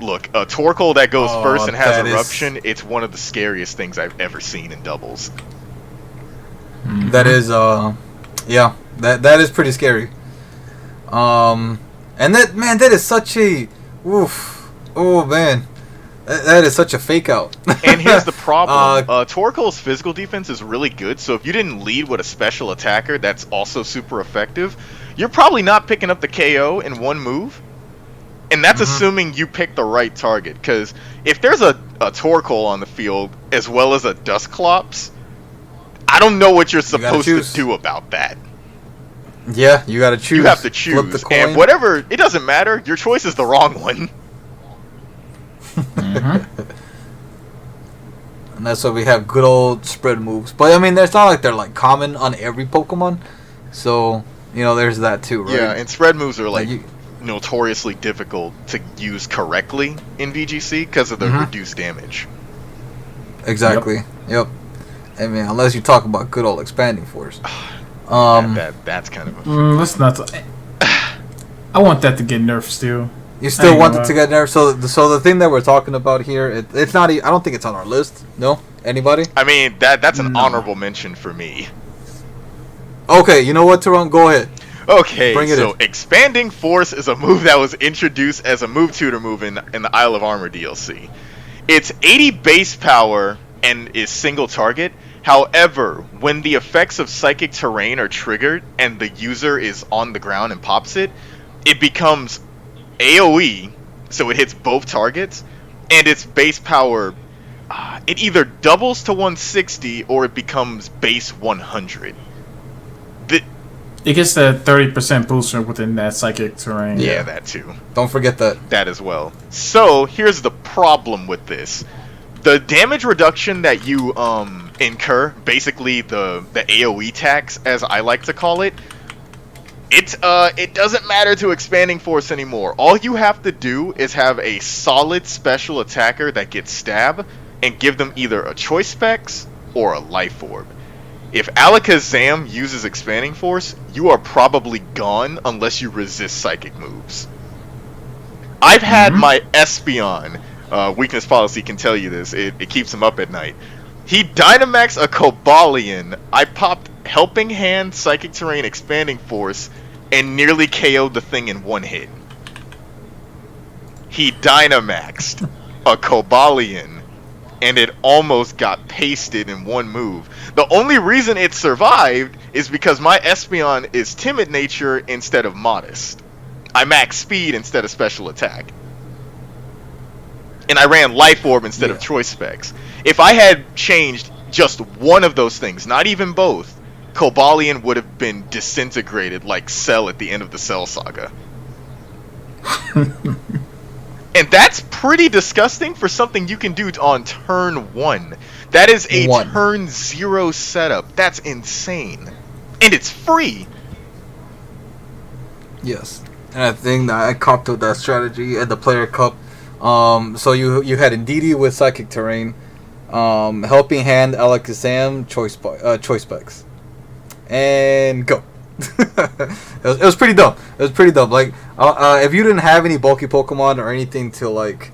[SPEAKER 1] Look, a Torkoal that goes first and has Eruption, it's one of the scariest things I've ever seen in doubles.
[SPEAKER 3] That is, that is pretty scary. And that is such a, oh man, that is such a fake out.
[SPEAKER 1] And here's the problem, Torkoal's physical defense is really good, so if you didn't lead with a special attacker that's also super effective, you're probably not picking up the KO in one move. And that's assuming you pick the right target, because if there's a Torkoal on the field as well as a Dusclops, I don't know what you're supposed to do about that.
[SPEAKER 3] Yeah, you gotta choose.
[SPEAKER 1] You have to choose,
[SPEAKER 3] flip the coin.
[SPEAKER 1] And whatever, it doesn't matter. Your choice is the wrong one.
[SPEAKER 3] And that's why we have good old spread moves. But I mean, it's not like they're like common on every Pokemon, so there's that too, right?
[SPEAKER 1] Yeah, and spread moves are like notoriously difficult to use correctly in VGC because of the reduced damage.
[SPEAKER 3] Exactly. Yep. I mean, unless you talk about good old expanding force.
[SPEAKER 1] That's kind of
[SPEAKER 2] let's not. I want that to get nerfed still.
[SPEAKER 3] You still want it to get nerfed? So the thing that we're talking about here, it's not. I don't think it's on our list. No, anybody?
[SPEAKER 1] I mean, that's an honorable mention for me.
[SPEAKER 3] Okay, you know what, Tehran? Go ahead.
[SPEAKER 1] Okay, so Expanding Force is a move that was introduced as a move tutor move in the Isle of Armor DLC. It's 80 base power and is single target. However, when the effects of Psychic Terrain are triggered and the user is on the ground and pops it, it becomes AoE, so it hits both targets, and its base power, it either doubles to 160 or it becomes base 100.
[SPEAKER 2] It gets that 30% booster within that Psychic Terrain.
[SPEAKER 1] Yeah, that too.
[SPEAKER 3] Don't forget that.
[SPEAKER 1] That as well. So, here's the problem with this. The damage reduction that you incur, basically the AoE tax, as I like to call it, it doesn't matter to Expanding Force anymore. All you have to do is have a solid special attacker that gets stab, and give them either a Choice Specs or a Life Orb. If Alakazam uses Expanding Force, you are probably gone unless you resist Psychic moves. I've had my Espeon, weakness policy can tell you this, it keeps him up at night. He Dynamaxed a Cobalion, I popped Helping Hand, Psychic Terrain, Expanding Force, and nearly KO'd the thing in one hit. He Dynamaxed a Cobalion, and it almost got pasted in one move. The only reason it survived is because my Espeon is timid nature instead of modest. I max speed instead of special attack. And I ran Life Orb instead of Choice Specs. If I had changed just one of those things, not even both, Cobalion would have been disintegrated like Cell at the end of the Cell Saga. And that's pretty disgusting for something you can do on turn 1. That is a turn 0 setup. That's insane. And it's free.
[SPEAKER 3] Yes. And I think that I copped with that strategy at the Player Cup. So you had Indeedee with Psychic Terrain, Helping Hand, Alakazam, Choice Specs. And go. it was pretty dumb. It was pretty dumb. Like, if you didn't have any bulky Pokemon or anything to like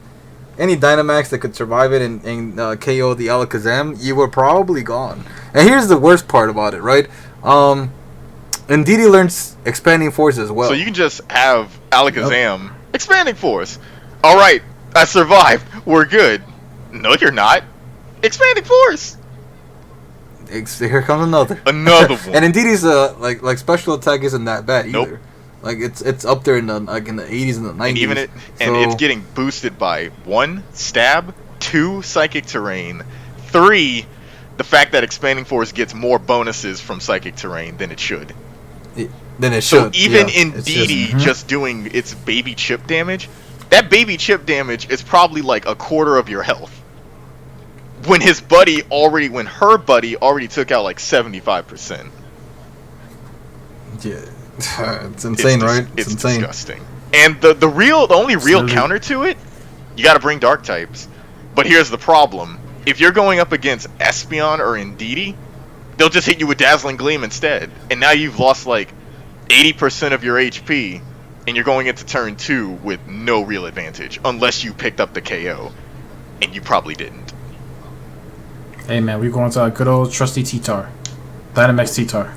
[SPEAKER 3] any Dynamax that could survive it and KO the Alakazam, you were probably gone. And here's the worst part about it, right? Indeedee learns Expanding Force as well.
[SPEAKER 1] So you can just have Alakazam Expanding Force. All right, I survived. We're good. No, you're not. Expanding Force.
[SPEAKER 3] Here comes another.
[SPEAKER 1] Another one.
[SPEAKER 3] And Indeedee's like special attack isn't that bad either.
[SPEAKER 1] Nope.
[SPEAKER 3] Like it's up there in the 80s and the 90s.
[SPEAKER 1] And it's getting boosted by 1 Stab, 2 Psychic Terrain, 3 the fact that Expanding Force gets more bonuses from Psychic Terrain than it should. So even Indeedee just doing its baby chip damage, that baby chip damage is probably like a quarter of your health. When her buddy already took out like 75%.
[SPEAKER 3] Yeah, it's insane, right?
[SPEAKER 1] It's
[SPEAKER 3] insane.
[SPEAKER 1] Disgusting. And the only real counter to it, you got to bring dark types. But here's the problem: if you're going up against Espeon or Indeedee, they'll just hit you with Dazzling Gleam instead, and now you've lost like 80% of your HP, and you're going into turn 2 with no real advantage, unless you picked up the KO, and you probably didn't.
[SPEAKER 2] Hey man, we're going to a good old trusty T-Tar. Dynamax T-Tar.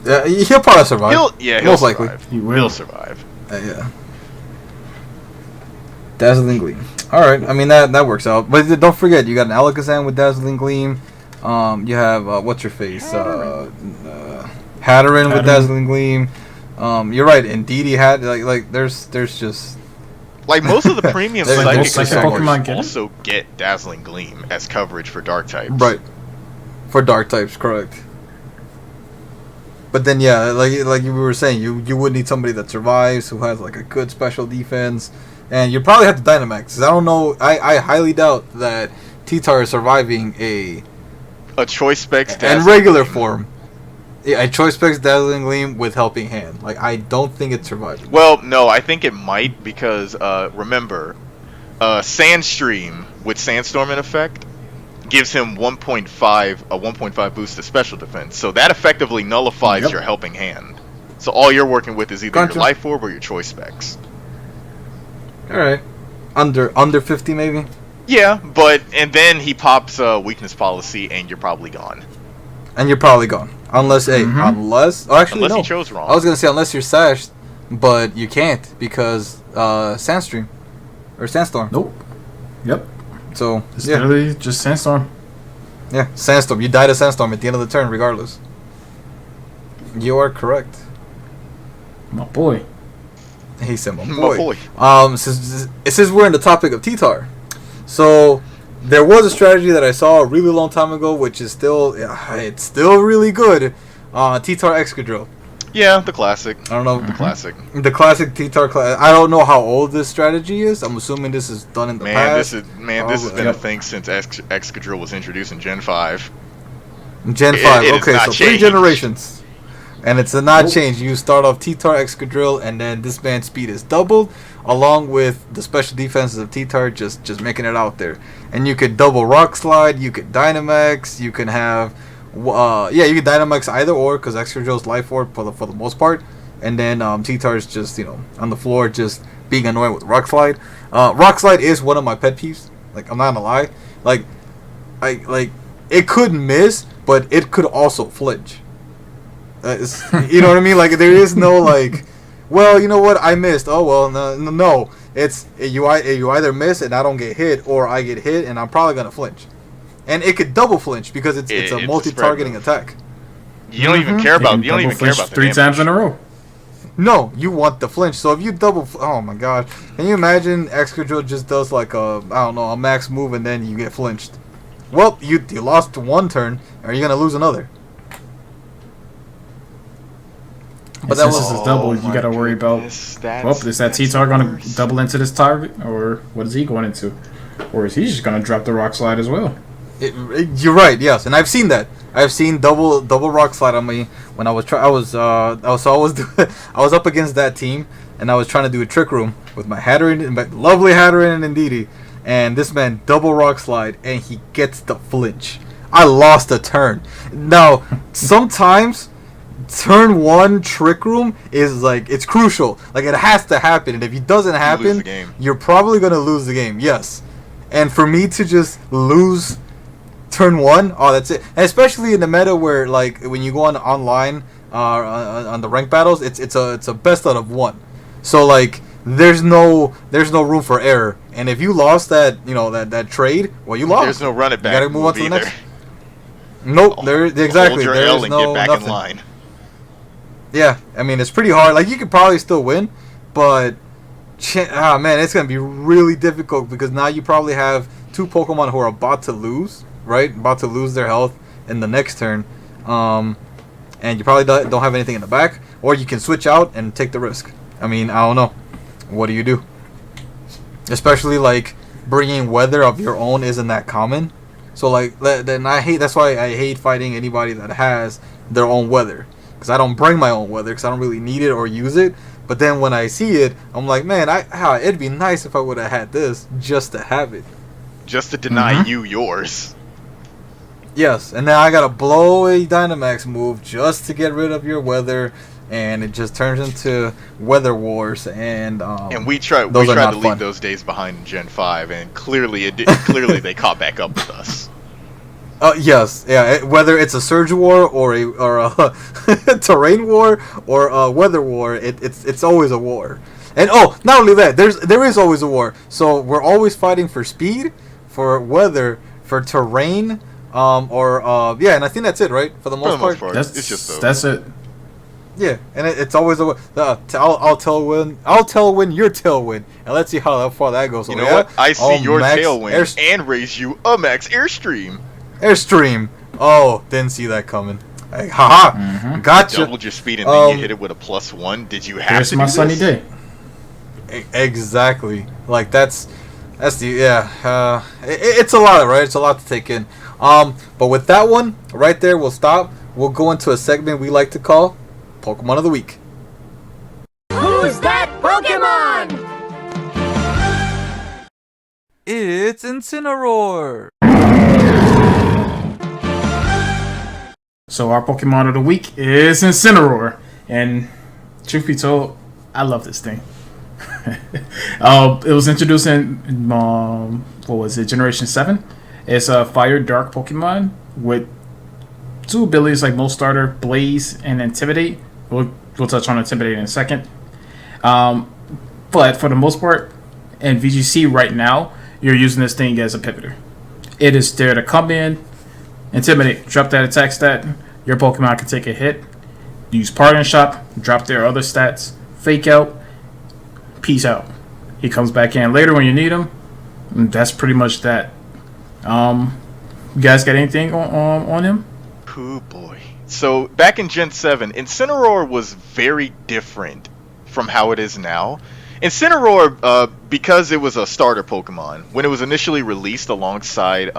[SPEAKER 3] He'll probably survive.
[SPEAKER 1] He'll
[SPEAKER 3] most
[SPEAKER 1] survive.
[SPEAKER 3] likely.
[SPEAKER 2] He will
[SPEAKER 1] survive.
[SPEAKER 3] Yeah. Dazzling Gleam. Alright, I mean that works out. But don't forget, you got an Alakazam with Dazzling Gleam. You have, what's your face? Hatterene with Dazzling Gleam. You're right, Indeedee had, like there's just...
[SPEAKER 1] Like, most of the premium psychic
[SPEAKER 2] Pokemon
[SPEAKER 1] also get Dazzling Gleam as coverage for dark types.
[SPEAKER 3] Right. For dark types, correct. But then, yeah, like you were saying, you would need somebody that survives, who has, like, a good special defense. And you probably have to Dynamax. 'Cause I don't know, I highly doubt that T-Tar is surviving a
[SPEAKER 1] Choice Specs
[SPEAKER 3] and regular form. Yeah, a Choice Specs Dazzling Gleam with Helping Hand. Like, I don't think it's surviving.
[SPEAKER 1] Well, no, I think it might because, remember, Sandstream with Sandstorm in effect gives him a 1.5 boost to special defense. So that effectively nullifies your Helping Hand. So all you're working with is either your Life Orb or your Choice Specs.
[SPEAKER 3] Alright. Under 50 maybe?
[SPEAKER 1] Yeah, and then he pops Weakness Policy and you're probably gone.
[SPEAKER 3] And you're probably gone. Unless he
[SPEAKER 1] chose wrong.
[SPEAKER 3] I was gonna say unless you're sashed, but you can't because Sandstream or Sandstorm.
[SPEAKER 2] Nope. Yep.
[SPEAKER 3] So
[SPEAKER 2] it's literally just Sandstorm.
[SPEAKER 3] Yeah, Sandstorm. You die to Sandstorm at the end of the turn, regardless. You are correct.
[SPEAKER 2] My boy.
[SPEAKER 3] He said, "My boy."
[SPEAKER 1] My boy.
[SPEAKER 3] Since we're in the topic of T-Tar, so. There was a strategy that I saw a really long time ago, which is it's still really good. T-Tar Excadrill.
[SPEAKER 1] Yeah, the classic.
[SPEAKER 3] I don't know.
[SPEAKER 1] The classic.
[SPEAKER 3] The classic T-Tar class. I don't know how old this strategy is. I'm assuming this is done in the past.
[SPEAKER 1] This has been a thing since Excadrill was introduced in Gen 5.
[SPEAKER 3] Gen 5, okay, so
[SPEAKER 1] changed.
[SPEAKER 3] 3 generations. And it's a not change. You start off T-Tar Excadrill, and then this man's speed is doubled, along with the special defenses of T-Tar, just making it out there. And you could double Rock Slide, you could Dynamax, you can have, you can Dynamax either or, because Excadrill's Life Orb for the most part. And then T-Tar's just, on the floor, just being annoying with Rock Slide. Rock Slide is one of my pet peeves. Like, I'm not gonna lie. Like, it could miss, but it could also flinch. You know what I mean? Like there is no like, well, you know what? I missed. Oh well, no. It's you either miss and I don't get hit, or I get hit and I'm probably gonna flinch, and it could double flinch because it's a multi-targeting attack.
[SPEAKER 1] You don't even care about the
[SPEAKER 2] three times in a row.
[SPEAKER 3] No, you want the flinch. So if you oh my god, can you imagine Excadrill just does like a max move and then you get flinched? Well, you lost one turn. Are you gonna lose another?
[SPEAKER 2] But since this is double, you got to worry about. Is that T-Tar going to double into this target, or what is he going into, or is he just going to drop the rock slide as well?
[SPEAKER 3] You're right. Yes, and I've seen that. I've seen double rock slide on me when I was I was up against that team, and I was trying to do a trick room with my Hatterene, my lovely Hatterene and Indeedee, and this man double rock slide, and he gets the flinch. I lost a turn. Now sometimes. Turn 1 trick room is like it's crucial. Like it has to happen, and if it doesn't happen, you're probably gonna lose the game. Yes, and for me to just lose turn 1, oh that's it. And especially in the meta where like when you go on online on the rank battles, it's a best out of 1. So like there's no room for error. And if you lost that that trade, well you lost.
[SPEAKER 1] There's no run it back.
[SPEAKER 3] You gotta move on to the next. Nope, there exactly.
[SPEAKER 1] Hold your
[SPEAKER 3] There's
[SPEAKER 1] L and
[SPEAKER 3] no
[SPEAKER 1] get back
[SPEAKER 3] nothing.
[SPEAKER 1] in line.
[SPEAKER 3] Yeah, I mean it's pretty hard. Like you could probably still win, but man, it's gonna be really difficult because now you probably have 2 Pokemon who are about to lose, right? About to lose their health in the next turn, and you probably don't have anything in the back, or you can switch out and take the risk. I mean, I don't know. What do you do? Especially like bringing weather of your own isn't that common, so like then that's why I hate fighting anybody that has their own weather. Because I don't bring my own weather because I don't really need it or use it. But then when I see it, I'm like, man, it'd be nice if I would have had this just to have it.
[SPEAKER 1] Just to deny you yours.
[SPEAKER 3] Yes, and now I gotta blow a Dynamax move just to get rid of your weather, and it just turns into Weather Wars. And
[SPEAKER 1] we tried to leave those days behind in Gen 5, and clearly clearly they caught back up with us.
[SPEAKER 3] Yes, yeah. Whether it's a Surge War or a Terrain War or a Weather War, it's always a war. And not only that, there is always a war. So we're always fighting for speed, for weather, for terrain, and I think that's it, right? For the most part.
[SPEAKER 2] That's it.
[SPEAKER 3] Yeah, and it's always a I'll tailwind your tailwind, and let's see how far that goes.
[SPEAKER 1] You know what? I see your tailwind and raise you a max airstream.
[SPEAKER 3] Airstream. Oh, didn't see that coming. Like, haha, gotcha.
[SPEAKER 1] Doubled your speed and then you hit it with a +1. Did you have to do this?
[SPEAKER 2] Sunny day.
[SPEAKER 3] Exactly. Like that's the it's a lot, right? It's a lot to take in. But with that one right there, we'll stop. We'll go into a segment we like to call Pokemon of the Week.
[SPEAKER 4] Who's that Pokemon?
[SPEAKER 3] It's Incineroar.
[SPEAKER 2] So our Pokemon of the week is Incineroar, and truth be told, I love this thing. It was introduced in Generation 7. It's a Fire Dark Pokemon with 2 abilities like Most Starter, Blaze, and Intimidate. We'll touch on Intimidate in a second. But for the most part, in VGC right now, you're using this thing as a pivoter. It is there to come in, Intimidate, drop that attack stat. Your Pokemon can take a hit. Use Parting Shot, drop their other stats. Fake Out, peace out. He comes back in later when you need him. And that's pretty much that. You guys got anything on him?
[SPEAKER 1] Oh boy. So back in Gen 7, Incineroar was very different from how it is now. Incineroar, because it was a starter Pokemon, when it was initially released alongside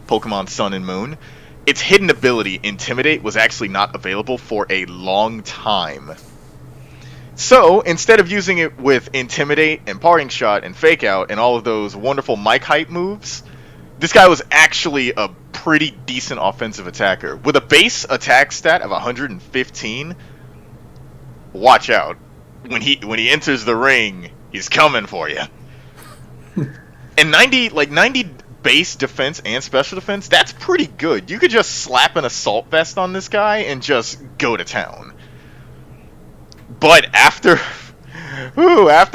[SPEAKER 1] Pokemon Sun and Moon, its hidden ability, Intimidate, was actually not available for a long time. So, instead of using it with Intimidate and Parting Shot and Fake Out and all of those wonderful mic height moves, this guy was actually a pretty decent offensive attacker. With a base attack stat of 115, watch out. When he enters the ring, he's coming for you. And 90 base defense and special defense, that's pretty good. You could just slap an assault vest on this guy and just go to town. But after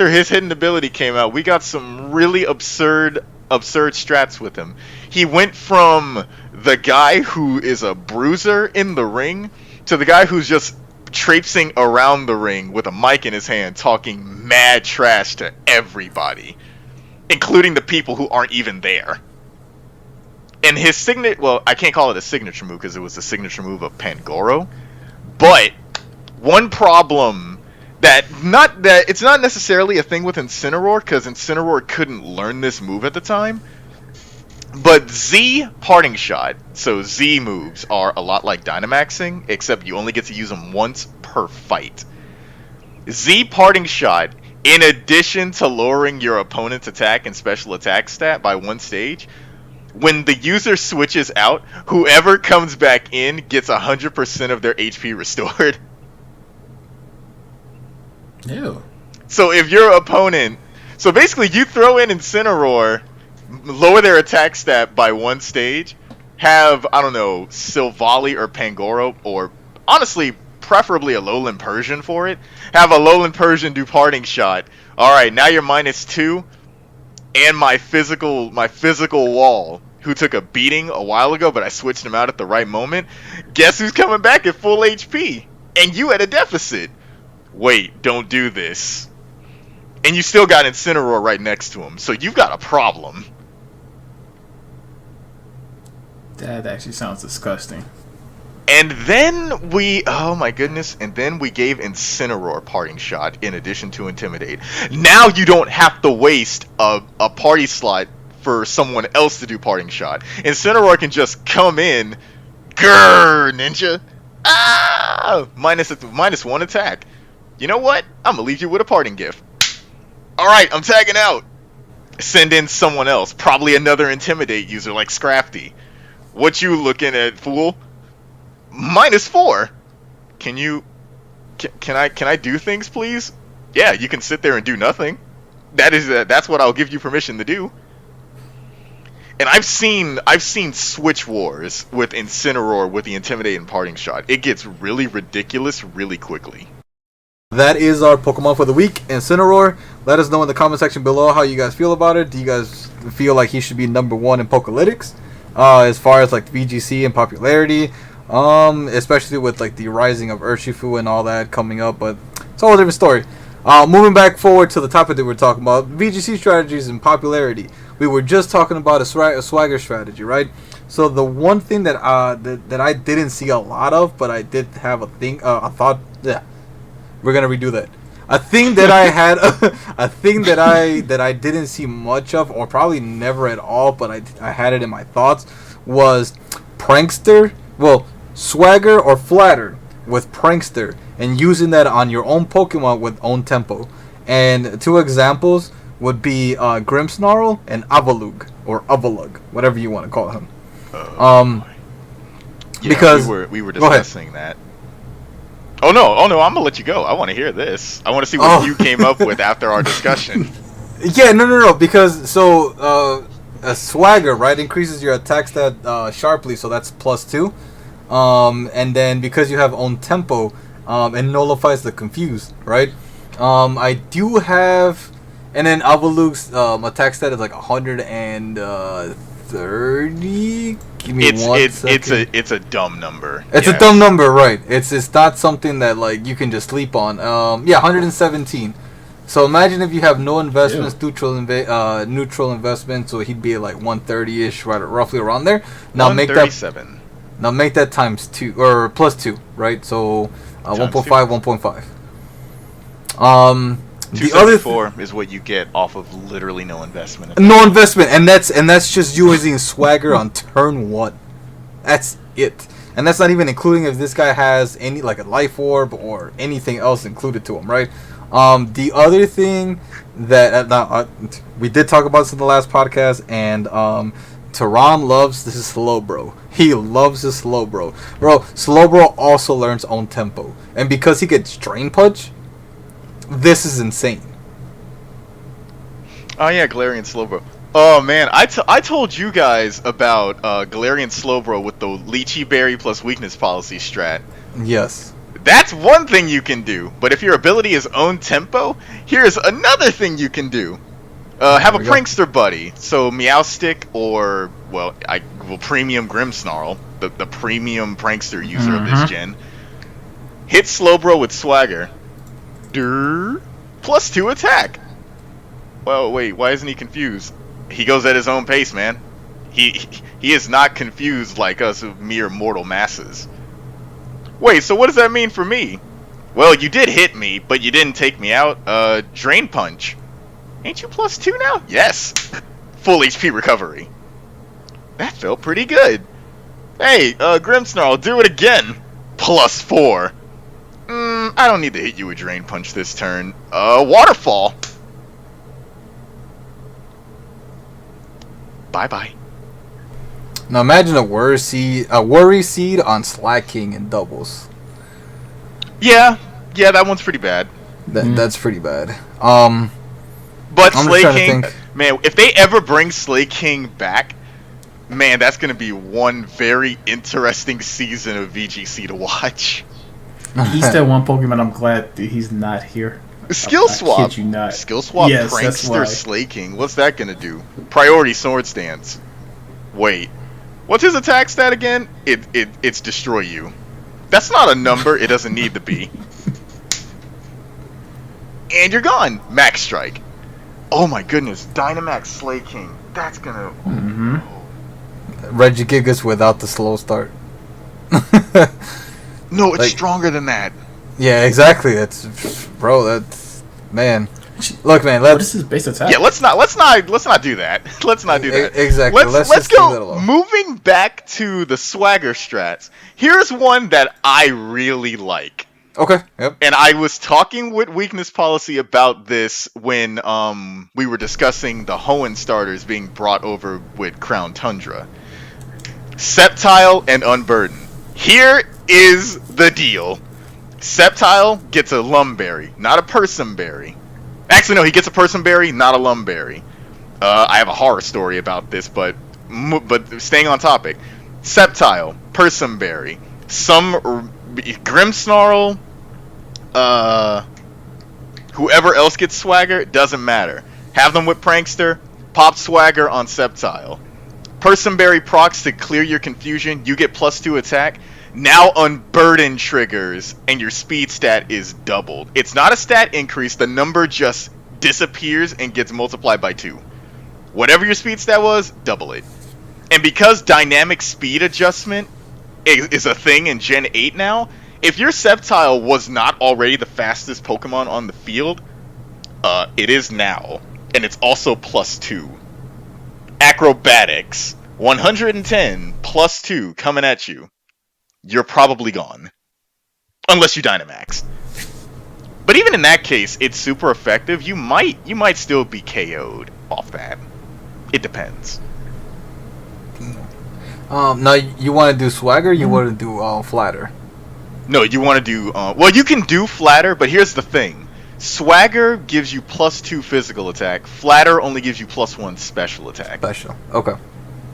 [SPEAKER 1] his hidden ability came out, we got some really absurd strats with him. He went from the guy who is a bruiser in the ring to the guy who's just traipsing around the ring with a mic in his hand talking mad trash to everybody, including the people who aren't even there. And his signature, well, I can't call it a signature move because it was the signature move of Pangoro, but one problem it's not necessarily a thing with Incineroar, because Incineroar couldn't learn this move at the time, but Z Parting Shot, so Z moves are a lot like Dynamaxing, except you only get to use them once per fight. Z Parting Shot, in addition to lowering your opponent's attack and special attack stat by one stage, when the user switches out, whoever comes back in gets 100% of their HP restored.
[SPEAKER 2] Ew.
[SPEAKER 1] So if your opponent... So basically, you throw in Incineroar, lower their attack stat by one stage, have, I don't know, Silvally or Pangoro, or honestly, preferably a Lowland Persian for it. Have a Lowland Persian do Parting Shot. Alright, now you're -2, and my physical wall, who took a beating a while ago, but I switched him out at the right moment. Guess who's coming back at full HP? And you at a deficit. Wait, don't do this. And you still got Incineroar right next to him, so you've got a problem.
[SPEAKER 2] That actually sounds disgusting.
[SPEAKER 1] And then oh my goodness, and then we gave Incineroar Parting Shot in addition to Intimidate. Now you don't have to waste a party slot for someone else to do Parting Shot. Incineroar can just come in, grrr, ninja, -1 attack. You know what? I'm gonna leave you with a parting gift. Alright, I'm tagging out. Send in someone else, probably another Intimidate user like Scrafty. What you looking at, fool? -4. Can I do things, please? Yeah, you can sit there and do nothing. That's what I'll give you permission to do. And I've seen Switch Wars with Incineroar with the Intimidate and Parting Shot. It gets really ridiculous really quickly.
[SPEAKER 3] That is our Pokemon for the week, Incineroar. Let us know in the comment section below how you guys feel about it. Do you guys feel like he should be #1 in Pokélytics? As far as like VGC and popularity, especially with like the rising of Urshifu and all that coming up, but it's all a different story. Moving back forward to the topic that we're talking about, VGC strategies and popularity. We were just talking about a swagger strategy, right? So the one thing that that I didn't see a lot of, but I did have a thought. Yeah, we're gonna redo that. A thing that I had, a thing that I didn't see much of, or probably never at all, but I had it in my thoughts, was Prankster. Well, Swagger or Flatter with Prankster, and using that on your own Pokemon with own tempo. And two examples would be Grimmsnarl and Avalug, or Avalug, whatever you want to call him.
[SPEAKER 1] Yeah,
[SPEAKER 3] because
[SPEAKER 1] we were discussing that. Oh no, I'm gonna let you go. I want to hear this. I want to see what you came up with after our discussion.
[SPEAKER 3] Yeah, no, because so a Swagger, right, increases your attack stat sharply, so that's +2. And then because you have own tempo, it nullifies the Confuse, right? I do have, and then Avalug's attack stat is like 130. Give me one second.
[SPEAKER 1] It's a dumb number.
[SPEAKER 3] It's a dumb number, right? It's not something that like you can just sleep on. Yeah, 117. So imagine if you have no investments, neutral investment, so he'd be at like 130ish, right, roughly around there. Now make that times 2 or +2, right? So 1.5, 1.5. The other
[SPEAKER 1] 4 is what you get off of literally no investment.
[SPEAKER 3] No investment, and that's just using Swagger on turn 1. That's it, and that's not even including if this guy has any like a Life Orb or anything else included to him, right? The other thing that we did talk about this in the last podcast, and Tehran loves his Slowbro. He loves his Slowbro. Bro, Slowbro also learns own tempo, and because he gets Drain Punch, this is insane.
[SPEAKER 1] Oh yeah, Galarian Slowbro. Oh man, I told you guys about Galarian Slowbro with the Lychee Berry plus Weakness policy strat.
[SPEAKER 3] Yes.
[SPEAKER 1] That's one thing you can do, but if your ability is own tempo, here's another thing you can do. Have a
[SPEAKER 3] we go.
[SPEAKER 1] prankster buddy, so Meowstick or, Premium Grimmsnarl, the premium prankster user of this gen. Hit Slowbro with Swagger. Durr, +2 attack. Well, wait, why isn't he confused? He goes at his own pace, man. He is not confused like us mere mortal masses. Wait, so what does that mean for me? Well, you did hit me, but you didn't take me out. Drain Punch. Ain't you +2 now? Yes. Full HP recovery. That felt pretty good. Hey, Grimmsnarl, do it again. +4. I don't need to hit you with Drain Punch this turn. Waterfall. Bye-bye.
[SPEAKER 3] Now imagine a worry seed on Slack King in doubles.
[SPEAKER 1] Yeah, that one's pretty bad.
[SPEAKER 3] That's pretty bad.
[SPEAKER 1] But
[SPEAKER 3] I'm
[SPEAKER 1] Slay
[SPEAKER 3] just trying to
[SPEAKER 1] King,
[SPEAKER 3] think.
[SPEAKER 1] man, if they ever bring Slay King back, man, that's gonna be one very interesting season of VGC to watch.
[SPEAKER 2] He's that one Pokemon I'm glad that he's not here.
[SPEAKER 1] Skill
[SPEAKER 2] I
[SPEAKER 1] swap.
[SPEAKER 2] kid you not.
[SPEAKER 1] Skill swap
[SPEAKER 2] Yes, that's why.
[SPEAKER 1] Prankster Slay King. What's that gonna do? Priority Sword Stance. Wait. What's his attack stat again? It's Destroy You. That's not a number, it doesn't need to be. And you're gone. Max Strike. Oh my goodness, Dynamax Slay King. That's gonna...
[SPEAKER 3] Regigigas without the slow start.
[SPEAKER 1] No, it's
[SPEAKER 3] Like-
[SPEAKER 1] stronger than that.
[SPEAKER 3] Yeah, exactly. That's man. Look, man.
[SPEAKER 2] What is his base attack?
[SPEAKER 1] Yeah, let's not do that. Let's not do that.
[SPEAKER 3] Exactly. Let's
[SPEAKER 1] Let's
[SPEAKER 3] just leave that
[SPEAKER 1] go.
[SPEAKER 3] alone.
[SPEAKER 1] Moving back to the Swagger strats. Here's one that I really like.
[SPEAKER 3] Okay. Yep.
[SPEAKER 1] And I was talking with Weakness Policy about this when we were discussing the Hoenn starters being brought over with Crown Tundra. Sceptile and Unburden. Here is the deal. Sceptile gets a Lumberry, not a Personberry. Actually, no, he gets a Personberry, not a Lumberry. I have a horror story about this, but staying on topic. Sceptile, Personberry, some Grimmsnarl, whoever else gets Swagger, doesn't matter. Have them with Prankster, pop Swagger on Sceptile. Personberry procs to clear your confusion, you get +2 attack. Now Unburden triggers, and your speed stat is doubled. It's not a stat increase, the number just disappears and gets multiplied by 2. Whatever your speed stat was, double it. And because dynamic speed adjustment is a thing in Gen 8 now, if your Sceptile was not already the fastest Pokemon on the field, it is now. And it's also +2. Acrobatics, 110 +2 coming at you. You're probably gone. Unless you Dynamax. But even in that case, it's super effective. You might still be KO'd off that. It depends.
[SPEAKER 3] Now you want to do Swagger? You want to do Flatter?
[SPEAKER 1] No, you want to do... well, you can do Flatter, but here's the thing. Swagger gives you +2 physical attack. Flatter only gives you +1 special attack.
[SPEAKER 3] Special. Okay.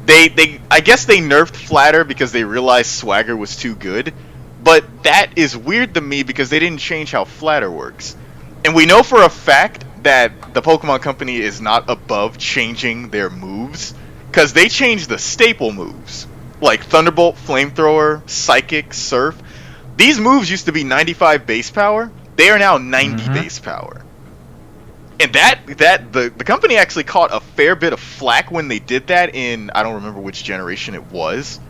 [SPEAKER 1] I guess they nerfed Flatter because they realized Swagger was too good, but that is weird to me because they didn't change how Flatter works. And we know for a fact that the Pokemon Company is not above changing their moves, because they changed the staple moves, like Thunderbolt, Flamethrower, Psychic, Surf. These moves used to be 95 base power, they are now 90 base power. And the company actually caught a fair bit of flack when they did that in, I don't remember which generation it was.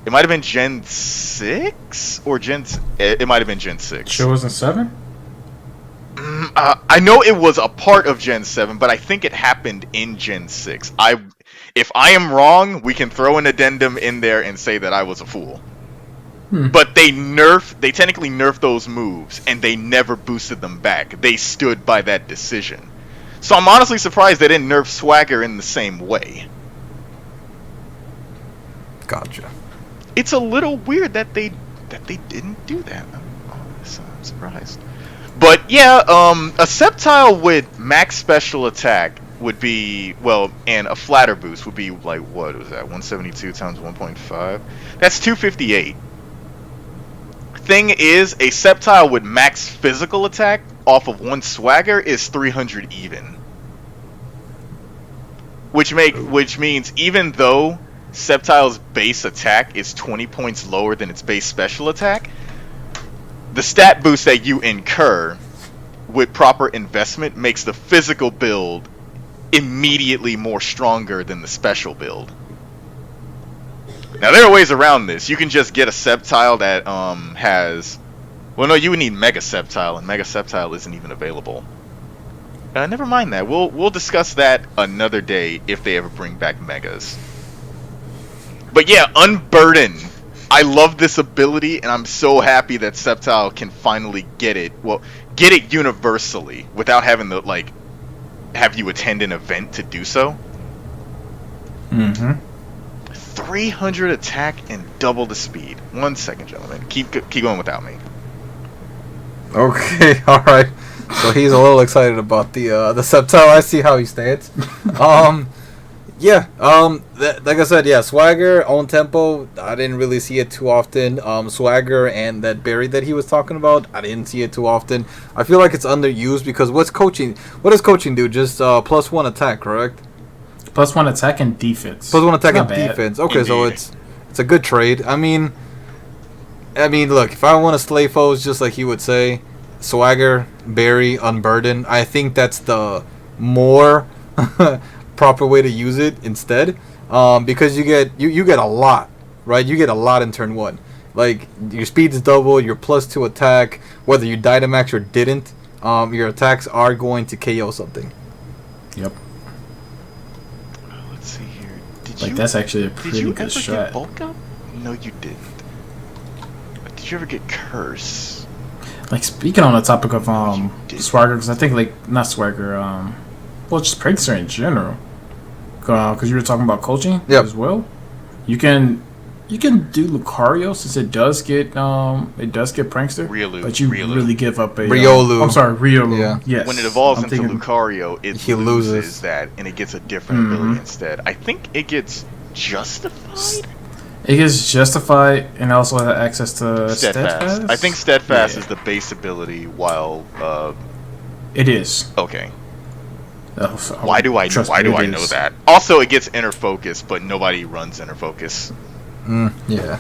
[SPEAKER 1] It might have been Gen 6 or it might have been Gen 6.
[SPEAKER 2] Sure wasn't 7?
[SPEAKER 1] I know it was a part of Gen 7, but I think it happened in Gen 6. If I am wrong, we can throw an addendum in there and say that I was a fool. But they technically nerfed those moves, and they never boosted them back. They stood by that decision. So I'm honestly surprised they didn't nerf Swagger in the same way.
[SPEAKER 3] Gotcha.
[SPEAKER 1] It's a little weird that they didn't do that. I'm surprised. But yeah, a Sceptile with max special attack would be, well, and a flatter boost would be like, what was that? 172 times 1.5. That's 258. Thing is, a Sceptile with max physical attack off of one swagger is 300 even. Which means even though Sceptile's base attack is 20 points lower than its base special attack, the stat boost that you incur with proper investment makes the physical build immediately more stronger than the special build. Now there are ways around this. You can just get a Sceptile that has, well, no, you would need Mega Sceptile, and Mega Sceptile isn't even available. Never mind that. We'll discuss that another day if they ever bring back Megas. But yeah, Unburden. I love this ability, and I'm so happy that Sceptile can finally get it. Well, get it universally without having to have you attend an event to do so. 300 attack and double the speed. 1 second, gentlemen. Keep going without me.
[SPEAKER 3] Okay, all right. So he's a little excited about the Sceptile. I see how he stands. Yeah. Like I said, yeah. Swagger, own tempo. I didn't really see it too often. Swagger and that berry that he was talking about. I didn't see it too often. I feel like it's underused because what does coaching do? Just +1 attack, correct?
[SPEAKER 2] +1 attack and defense.
[SPEAKER 3] +1 attack and
[SPEAKER 2] bad.
[SPEAKER 3] defense. Okay,
[SPEAKER 1] Indeed.
[SPEAKER 3] so it's a good trade. I mean, look, if I want to slay foes, just like he would say, Swagger, Berry, Unburden. I think that's the more proper way to use it instead, because you get a lot, right? You get a lot in turn 1. Like your speed is double, your +2 attack, whether you Dynamax or didn't, your attacks are going to KO something.
[SPEAKER 2] Yep.
[SPEAKER 1] Let's see here.
[SPEAKER 2] That's actually a
[SPEAKER 1] Did
[SPEAKER 2] pretty
[SPEAKER 1] you
[SPEAKER 2] good
[SPEAKER 1] ever
[SPEAKER 2] strat.
[SPEAKER 1] get Bulk Up? No, you didn't. Did you ever get Curse?
[SPEAKER 2] Like, speaking on the topic of
[SPEAKER 1] did.
[SPEAKER 2] Swagger, because I think, like, not Swagger, well, just Prankster in general, because you were talking about coaching as well. You can do Lucario since it does get Prankster,
[SPEAKER 1] Riolu.
[SPEAKER 2] but you really give up a
[SPEAKER 3] Riolu.
[SPEAKER 2] I'm sorry, Riolu.
[SPEAKER 3] Yeah.
[SPEAKER 2] Yes.
[SPEAKER 1] When it evolves
[SPEAKER 2] I'm
[SPEAKER 1] into
[SPEAKER 2] thinking-
[SPEAKER 1] Lucario,
[SPEAKER 3] He loses
[SPEAKER 1] that, and it gets a different ability instead. I think it gets Justified?
[SPEAKER 2] It gets Justified and also has access to
[SPEAKER 1] Steadfast.
[SPEAKER 2] Steadfast.
[SPEAKER 1] I think Steadfast
[SPEAKER 2] Yeah.
[SPEAKER 1] is the base ability, while
[SPEAKER 2] It is.
[SPEAKER 1] okay.
[SPEAKER 2] Oh, so-
[SPEAKER 1] Why do I
[SPEAKER 2] trust me, it
[SPEAKER 1] know
[SPEAKER 2] is.
[SPEAKER 1] that? Also, it gets Inner Focus, but nobody runs Inner Focus.
[SPEAKER 3] Yeah.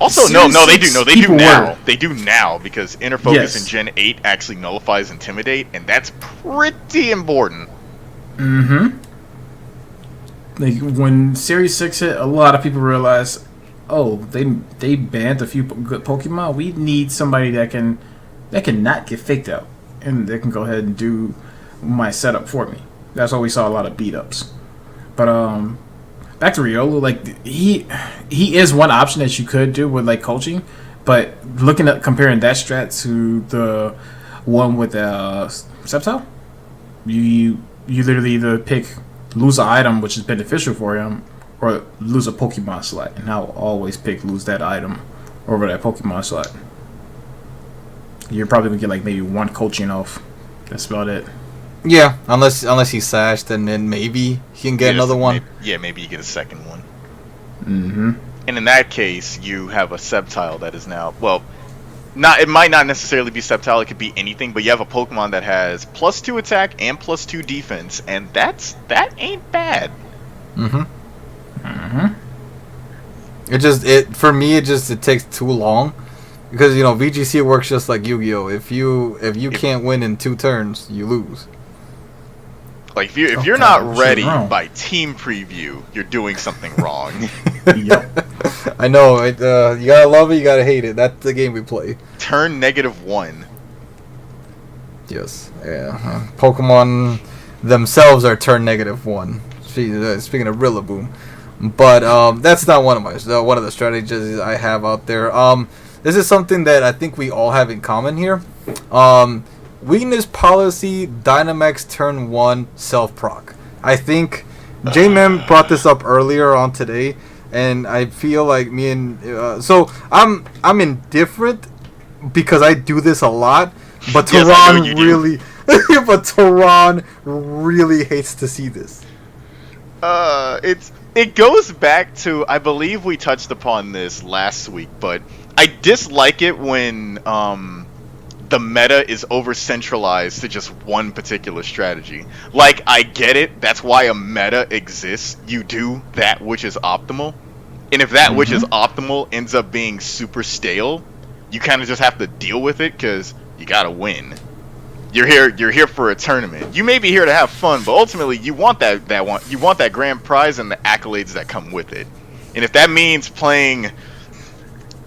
[SPEAKER 1] Also,
[SPEAKER 2] Series
[SPEAKER 1] no, they do.
[SPEAKER 2] six
[SPEAKER 1] No, they do
[SPEAKER 2] people
[SPEAKER 1] now.
[SPEAKER 2] were.
[SPEAKER 1] They do now because Inner Focus
[SPEAKER 2] Yes.
[SPEAKER 1] in Gen 8 actually nullifies Intimidate, and that's pretty important.
[SPEAKER 2] Like when Series 6 hit, a lot of people realized, oh, they banned a few good Pokemon. We need somebody that can not get faked out, and they can go ahead and do my setup for me. That's why we saw a lot of beat ups. But back to Riolu, like he is one option that you could do with like coaching, but looking at comparing that strat to the one with Sceptile, you literally either lose an item which is beneficial for him, or lose a Pokemon slot, and I'll always lose that item over that Pokemon slot. You're probably gonna get like maybe one coaching off. That's about it.
[SPEAKER 3] Yeah, unless he's sashed, and then maybe he can get another one.
[SPEAKER 1] Maybe you get a second one. And in that case, you have a Sceptile that is now, well, it might not necessarily be Sceptile, it could be anything, but you have a Pokemon that has +2 attack and +2 defense, and that ain't bad.
[SPEAKER 3] For me it takes too long, because VGC works just like Yu-Gi-Oh. If you can't win in 2 turns, you lose.
[SPEAKER 1] Like if you're
[SPEAKER 2] God,
[SPEAKER 1] not
[SPEAKER 2] shit
[SPEAKER 1] ready
[SPEAKER 2] wrong.
[SPEAKER 1] by team preview, you're doing something wrong.
[SPEAKER 2] Yep.
[SPEAKER 3] I know. You gotta love it, you gotta hate it. That's the game we play.
[SPEAKER 1] Turn -1.
[SPEAKER 3] Yes. Yeah. Pokemon themselves are turn -1. Speaking of Rillaboom, but that's not one of the strategies I have out there. This is something that I think we all have in common here. Weakness policy, Dynamax turn 1 self proc. I think J-Man brought this up earlier on today, and I feel like so I'm indifferent because I do this a lot. But
[SPEAKER 1] Yes, I know
[SPEAKER 3] Tehran
[SPEAKER 1] you do.
[SPEAKER 3] really, but Tehran really hates to see this.
[SPEAKER 1] It goes back to, I believe we touched upon this last week, but I dislike it when the meta is over centralized to just one particular strategy. Like, I get it, that's why a meta exists. You do that which is optimal. And if that which is optimal ends up being super stale, you kind of just have to deal with it because you gotta win. You're here for a tournament. You may be here to have fun, but ultimately you want that grand prize and the accolades that come with it. And if that means playing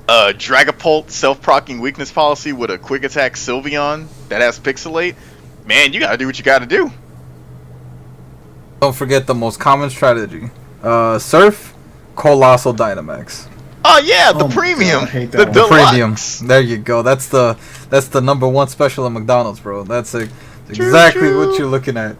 [SPEAKER 1] a Dragapult self-proccing weakness policy with a quick attack Sylveon that has Pixelate, man, you gotta do what you gotta do.
[SPEAKER 3] Don't forget the most common strategy: Surf, Colossal Dynamax.
[SPEAKER 1] Oh yeah, the
[SPEAKER 2] Oh my
[SPEAKER 1] premium,
[SPEAKER 2] God, I hate
[SPEAKER 1] the
[SPEAKER 2] that one.
[SPEAKER 1] deluxe.
[SPEAKER 3] Premium. There you go. That's the number one special at McDonald's, bro. That's exactly what you're looking at.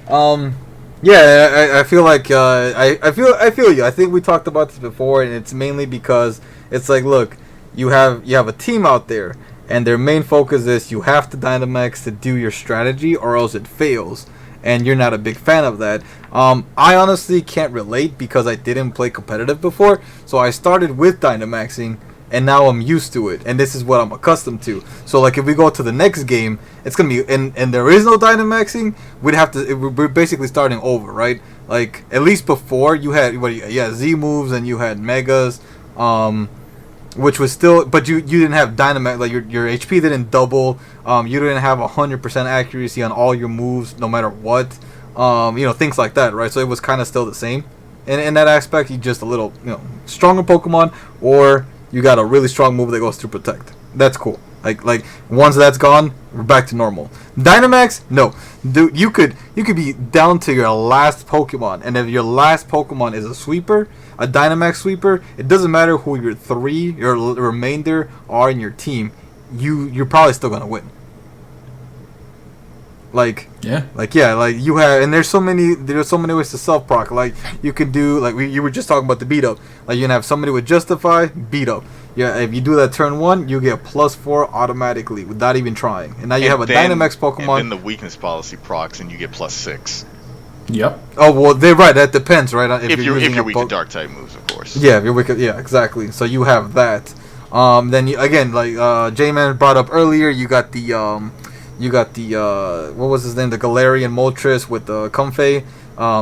[SPEAKER 3] Yeah, I feel like I feel you. I think we talked about this before, and it's mainly because it's like, look, you have a team out there, and their main focus is you have to Dynamax to do your strategy, or else it fails. And you're not a big fan of that. I honestly can't relate because I didn't play competitive before, so I started with Dynamaxing, and now I'm used to it, and this is what I'm accustomed to. So like if we go to the next game, it's gonna be and there is no Dynamaxing, we're basically starting over, right? Like at least before you had Z moves and you had Megas, which was still, but you didn't have Dynamax, like your HP didn't double. You didn't have 100% accuracy on all your moves, no matter what. Things like that, right? So it was kind of still the same. And in that aspect, you just a little, stronger Pokemon, or you got a really strong move that goes through Protect. That's cool. Like once that's gone, we're back to normal. Dynamax, no, dude, you could be down to your last Pokemon, and if your last Pokemon is a sweeper, a Dynamax sweeper, it doesn't matter who your remainder are in your team, you're probably still gonna win. You have, and there's so many ways to self proc. Like you can do, like you were just talking about the beat up. Like you can have somebody with Justify beat up. Yeah, if you do that turn 1, you get +4 automatically without even trying. And now you have a Dynamax Pokemon.
[SPEAKER 1] And then the weakness policy procs, and you get +6.
[SPEAKER 2] Yep.
[SPEAKER 3] Oh well, they're right. That depends, right?
[SPEAKER 1] If you're weak to dark type moves, of course.
[SPEAKER 3] Yeah, if you're weak. Yeah, exactly. So you have that. Then you, again, like J-Man brought up earlier, you got the what was his name? The Galarian Moltres with the Comfey.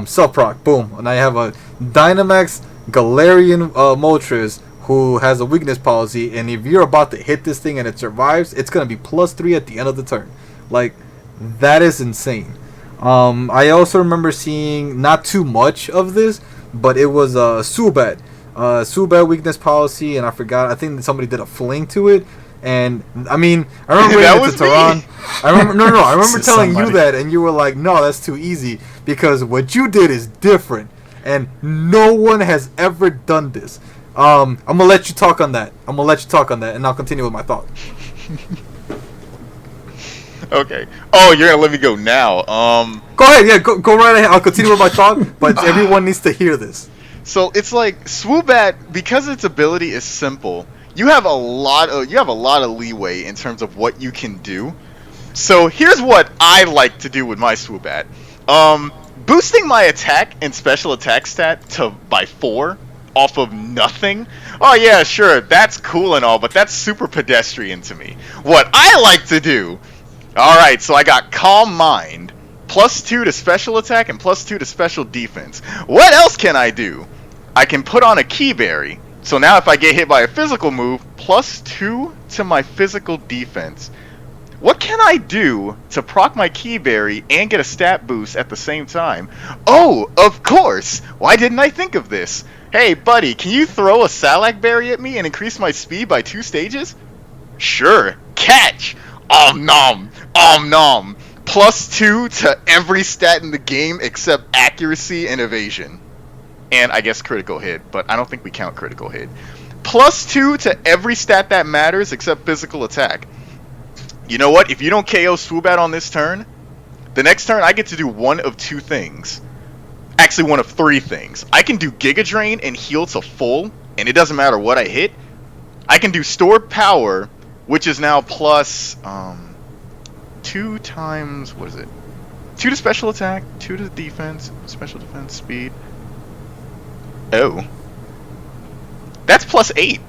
[SPEAKER 3] Self-proc, boom. And I have a Dynamax Galarian Moltres who has a weakness policy, and if you're about to hit this thing and it survives, it's going to be +3 at the end of the turn. Like, that is insane. I also remember seeing not too much of this, but it was Zubat. Zubat weakness policy, and I think somebody did a fling to it. And I mean, I remember
[SPEAKER 1] That
[SPEAKER 3] it
[SPEAKER 1] was
[SPEAKER 3] to Tehran. I remember I remember telling you
[SPEAKER 2] Somebody.
[SPEAKER 3] that, and you were like, "No, that's too easy," because what you did is different, and no one has ever done this. I'm gonna let you talk on that. And I'll continue with my thought.
[SPEAKER 1] Okay. Oh, you're gonna let me go now.
[SPEAKER 3] Go ahead, yeah, go right ahead. I'll continue with my thought, but everyone needs to hear this.
[SPEAKER 1] So it's like Swoobat, because its ability is simple. You have a lot of leeway in terms of what you can do. So here's what I like to do with my Swoobat. Boosting my attack and special attack stat by 4 off of nothing. Oh yeah, sure, that's cool and all, but that's super pedestrian to me. What I like to do. All right, so I got Calm Mind, +2 to special attack and +2 to special defense. What else can I do? I can put on a Keyberry. So now if I get hit by a physical move, +2 to my physical defense. What can I do to proc my Keyberry and get a stat boost at the same time? Oh, of course! Why didn't I think of this? Hey, buddy, can you throw a Salac Berry at me and increase my speed by 2 stages? Sure. Catch! Om nom! Om nom! +2 to every stat in the game except accuracy and evasion. And I guess critical hit, but I don't think we count critical hit. +2 to every stat that matters except physical attack. You know what? If you don't KO Swoobat on this turn, the next turn I get to do one of 2 things. Actually, one of 3 things. I can do Giga Drain and heal to full, and it doesn't matter what I hit. I can do Stored Power, which is now plus 2 times, what is it? 2 to special attack, 2 to defense, special defense, speed. Oh. That's plus 8.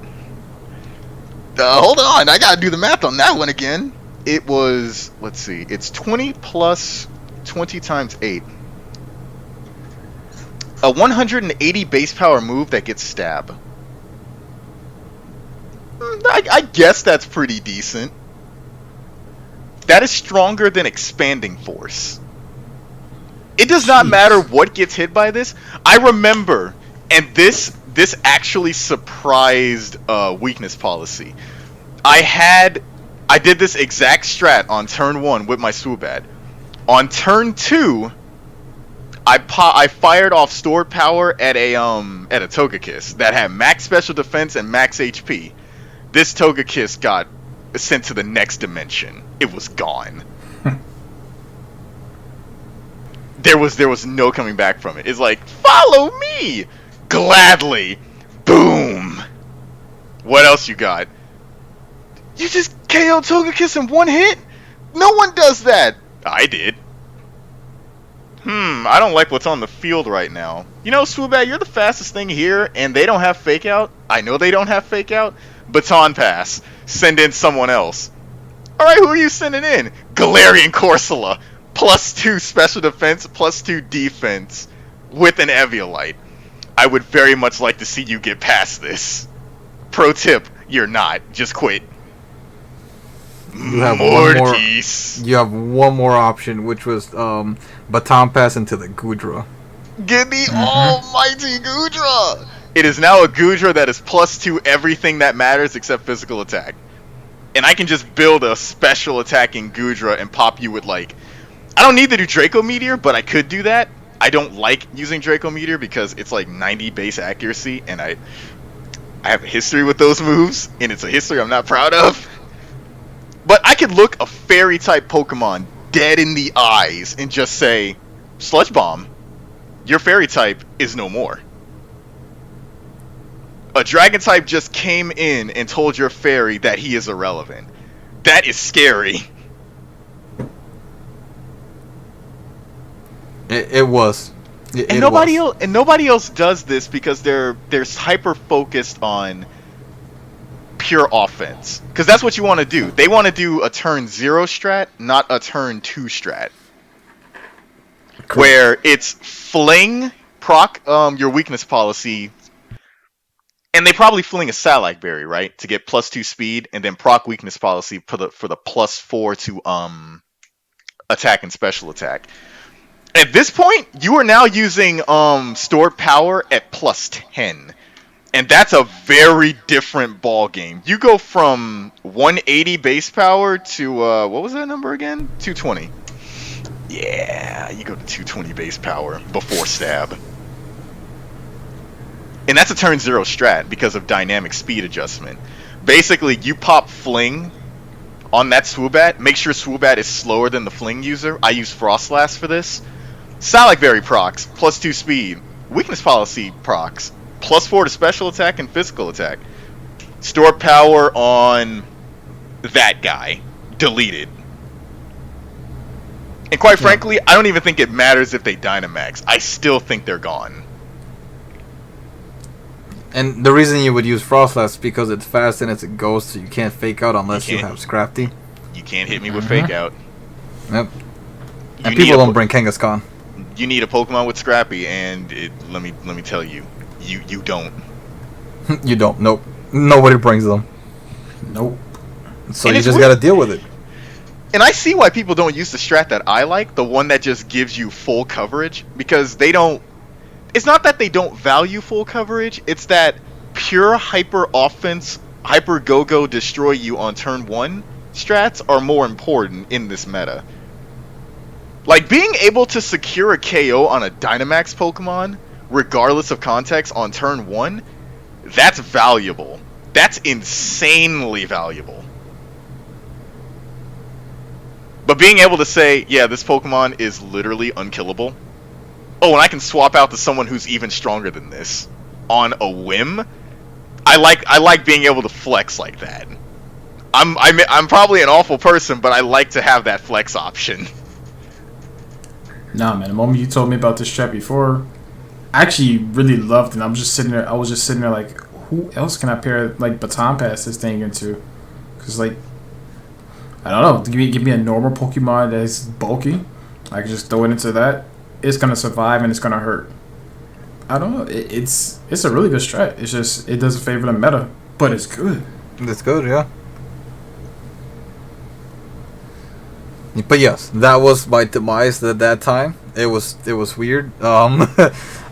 [SPEAKER 1] Hold on, I gotta do the math on that one again. It was, let's see, it's 20 plus 20 times 8. A 180 base power move that gets stab. I guess that's pretty decent. That is stronger than expanding force. It does not matter what gets hit by this. I remember, and this actually surprised weakness policy. I did this exact strat on turn 1 with my Swoobat. On turn 2, I fired off stored power at a Togekiss that had max special defense and max HP. This Togekiss got sent to the next dimension. It was gone. There was no coming back from it. It's like, follow me! Gladly! Boom! What else you got? You just KO Togekiss in one hit? No one does that! I did. I don't like what's on the field right now. You know, Swoobat, you're the fastest thing here, and they don't have Fake Out. I know they don't have Fake Out. Baton Pass. Send in someone else. Alright, who are you sending in? Galarian Corsola. Plus 2 special defense, plus 2 defense. With an Eviolite. I would very much like to see you get past this. Pro tip, you're not. Just quit.
[SPEAKER 3] You have
[SPEAKER 1] Mortis.
[SPEAKER 3] You have one more option, which was Baton Pass into the Goodra.
[SPEAKER 1] Get the almighty Goodra! It is now a Goodra that is plus 2 everything that matters except physical attack. And I can just build a special attacking Goodra and pop you with, like... I don't need to do Draco Meteor, but I could do that. I don't like using Draco Meteor because it's like 90 base accuracy, and I have a history with those moves, and it's a history I'm not proud of. But I could look a Fairy-type Pokemon dead in the eyes and just say, Sludge Bomb, your Fairy-type is no more. A Dragon-type just came in and told your Fairy that he is irrelevant. That is scary.
[SPEAKER 3] It was.
[SPEAKER 1] And nobody else does this because they're hyper focused on pure offense. Because that's what you want to do. They want to do a turn 0 strat, not a turn 2 strat. Cool. Where it's fling, proc your weakness policy, and they probably fling a Salac Berry, right? To get plus 2 speed, and then proc weakness policy for the plus 4 to attack and special attack. At this point, you are now using stored power at plus 10. And that's a very different ball game. You go from 180 base power to, what was that number again? 220. Yeah, you go to 220 base power before stab. And that's a turn 0 strat because of dynamic speed adjustment. Basically, you pop Fling on that Swoobat. Make sure Swoobat is slower than the Fling user. I use Frostlass for this. Salac Berry procs, plus 2 speed. Weakness policy procs, plus 4 to special attack and physical attack. Store power on that guy. Deleted. And quite frankly, I don't even think it matters if they Dynamax. I still think they're gone.
[SPEAKER 3] And the reason you would use Frostlass is because it's fast and it's a ghost, so you can't Fake Out unless you have Scrafty.
[SPEAKER 1] You can't hit me with Fake Out.
[SPEAKER 3] Yep. And people don't bring Kangaskhan.
[SPEAKER 1] You need a Pokemon with Scrappy, and let me tell you, you don't.
[SPEAKER 3] You don't. Nope. Nobody brings them.
[SPEAKER 2] Nope.
[SPEAKER 3] So you just got to deal with it.
[SPEAKER 1] And I see why people don't use the strat that I like, the one that just gives you full coverage, because they don't. It's not that they don't value full coverage. It's that pure hyper offense, hyper go-go destroy you on turn 1 strats are more important in this meta. Like, being able to secure a KO on a Dynamax Pokemon, regardless of context, on turn 1, that's valuable. That's insanely valuable. But being able to say, yeah, this Pokemon is literally unkillable. Oh, and I can swap out to someone who's even stronger than this on a whim. I like being able to flex like that. I'm probably an awful person, but I like to have that flex option.
[SPEAKER 2] Nah, man. The moment you told me about this strat before, I actually really loved it. I was just sitting there like, who else can I pair like baton pass this thing into? Because like, I don't know. Give me a normal Pokemon that's bulky. I can just throw it into that. It's gonna survive and it's gonna hurt. I don't know. It's a really good strat. It's just it doesn't favor the meta, but it's good.
[SPEAKER 3] It's good, yeah. But yes, that was my demise at that time. It was weird. Yeah.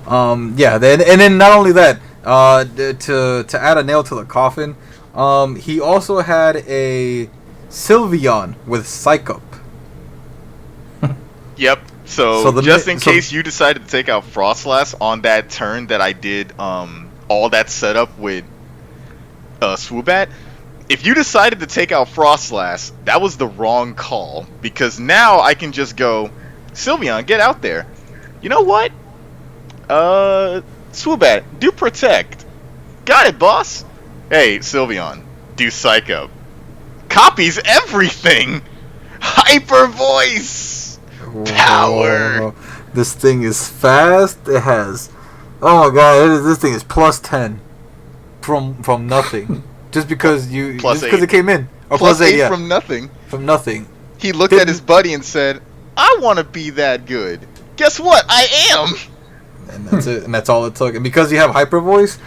[SPEAKER 3] Then not only that, to add a nail to the coffin, he also had a Sylveon with Psych Up.
[SPEAKER 1] Yep. So just in case you decided to take out Frostlass on that turn that I did all that setup with Swoobat, if you decided to take out Frostlass, that was the wrong call, because now I can just go, Sylveon, get out there. You know what? Swoobat, do Protect. Got it, boss. Hey, Sylveon, do Psych Up. Copies everything. Hyper Voice. Power.
[SPEAKER 3] Whoa. This thing is fast. It has, oh my god, this thing is plus 10 from nothing. Just because it came in. Or
[SPEAKER 1] plus 8
[SPEAKER 3] yeah.
[SPEAKER 1] from nothing.
[SPEAKER 3] From nothing.
[SPEAKER 1] He looked at his buddy and said, I want to be that good. Guess what? I am.
[SPEAKER 3] And that's it. And that's all it took. And because you have Hyper Voice,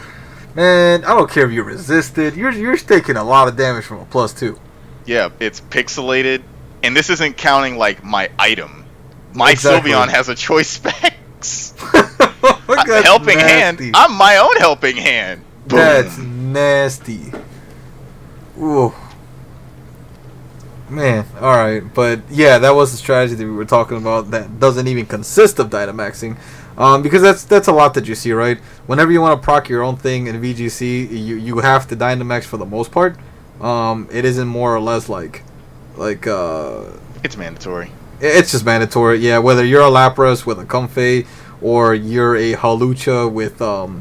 [SPEAKER 3] man, I don't care if you resisted. You're taking a lot of damage from a plus 2.
[SPEAKER 1] Yeah, it's pixelated. And this isn't counting, like, my item. My
[SPEAKER 3] Exactly.
[SPEAKER 1] Sylveon has a choice specs.
[SPEAKER 3] That's
[SPEAKER 1] Helping
[SPEAKER 3] nasty.
[SPEAKER 1] hand. I'm my own helping hand. Boom.
[SPEAKER 3] That's nasty. Ooh. Man, alright. But yeah, that was the strategy that we were talking about that doesn't even consist of Dynamaxing. Because that's a lot that you see, right? Whenever you want to proc your own thing in VGC, you have to Dynamax for the most part. It isn't more or less like
[SPEAKER 1] It's mandatory.
[SPEAKER 3] it's just mandatory, yeah. Whether you're a Lapras with a Comfey or you're a Hawlucha with a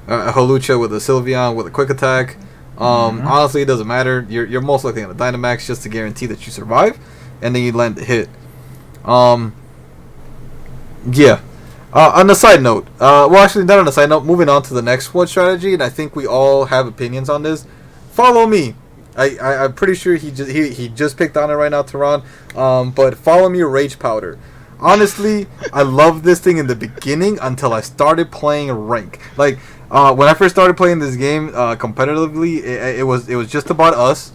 [SPEAKER 3] Sylveon with a quick attack, honestly, it doesn't matter. You're most likely gonna Dynamax just to guarantee that you survive, and then you land the hit. Yeah. On a side note, well, actually, not on a side note. Moving on to the next one strategy, and I think we all have opinions on this. Follow me. I'm pretty sure he just picked on it right now, Tehran. But follow me, Rage Powder. Honestly, I loved this thing in the beginning until I started playing rank. Like when I first started playing this game competitively, it was just about us.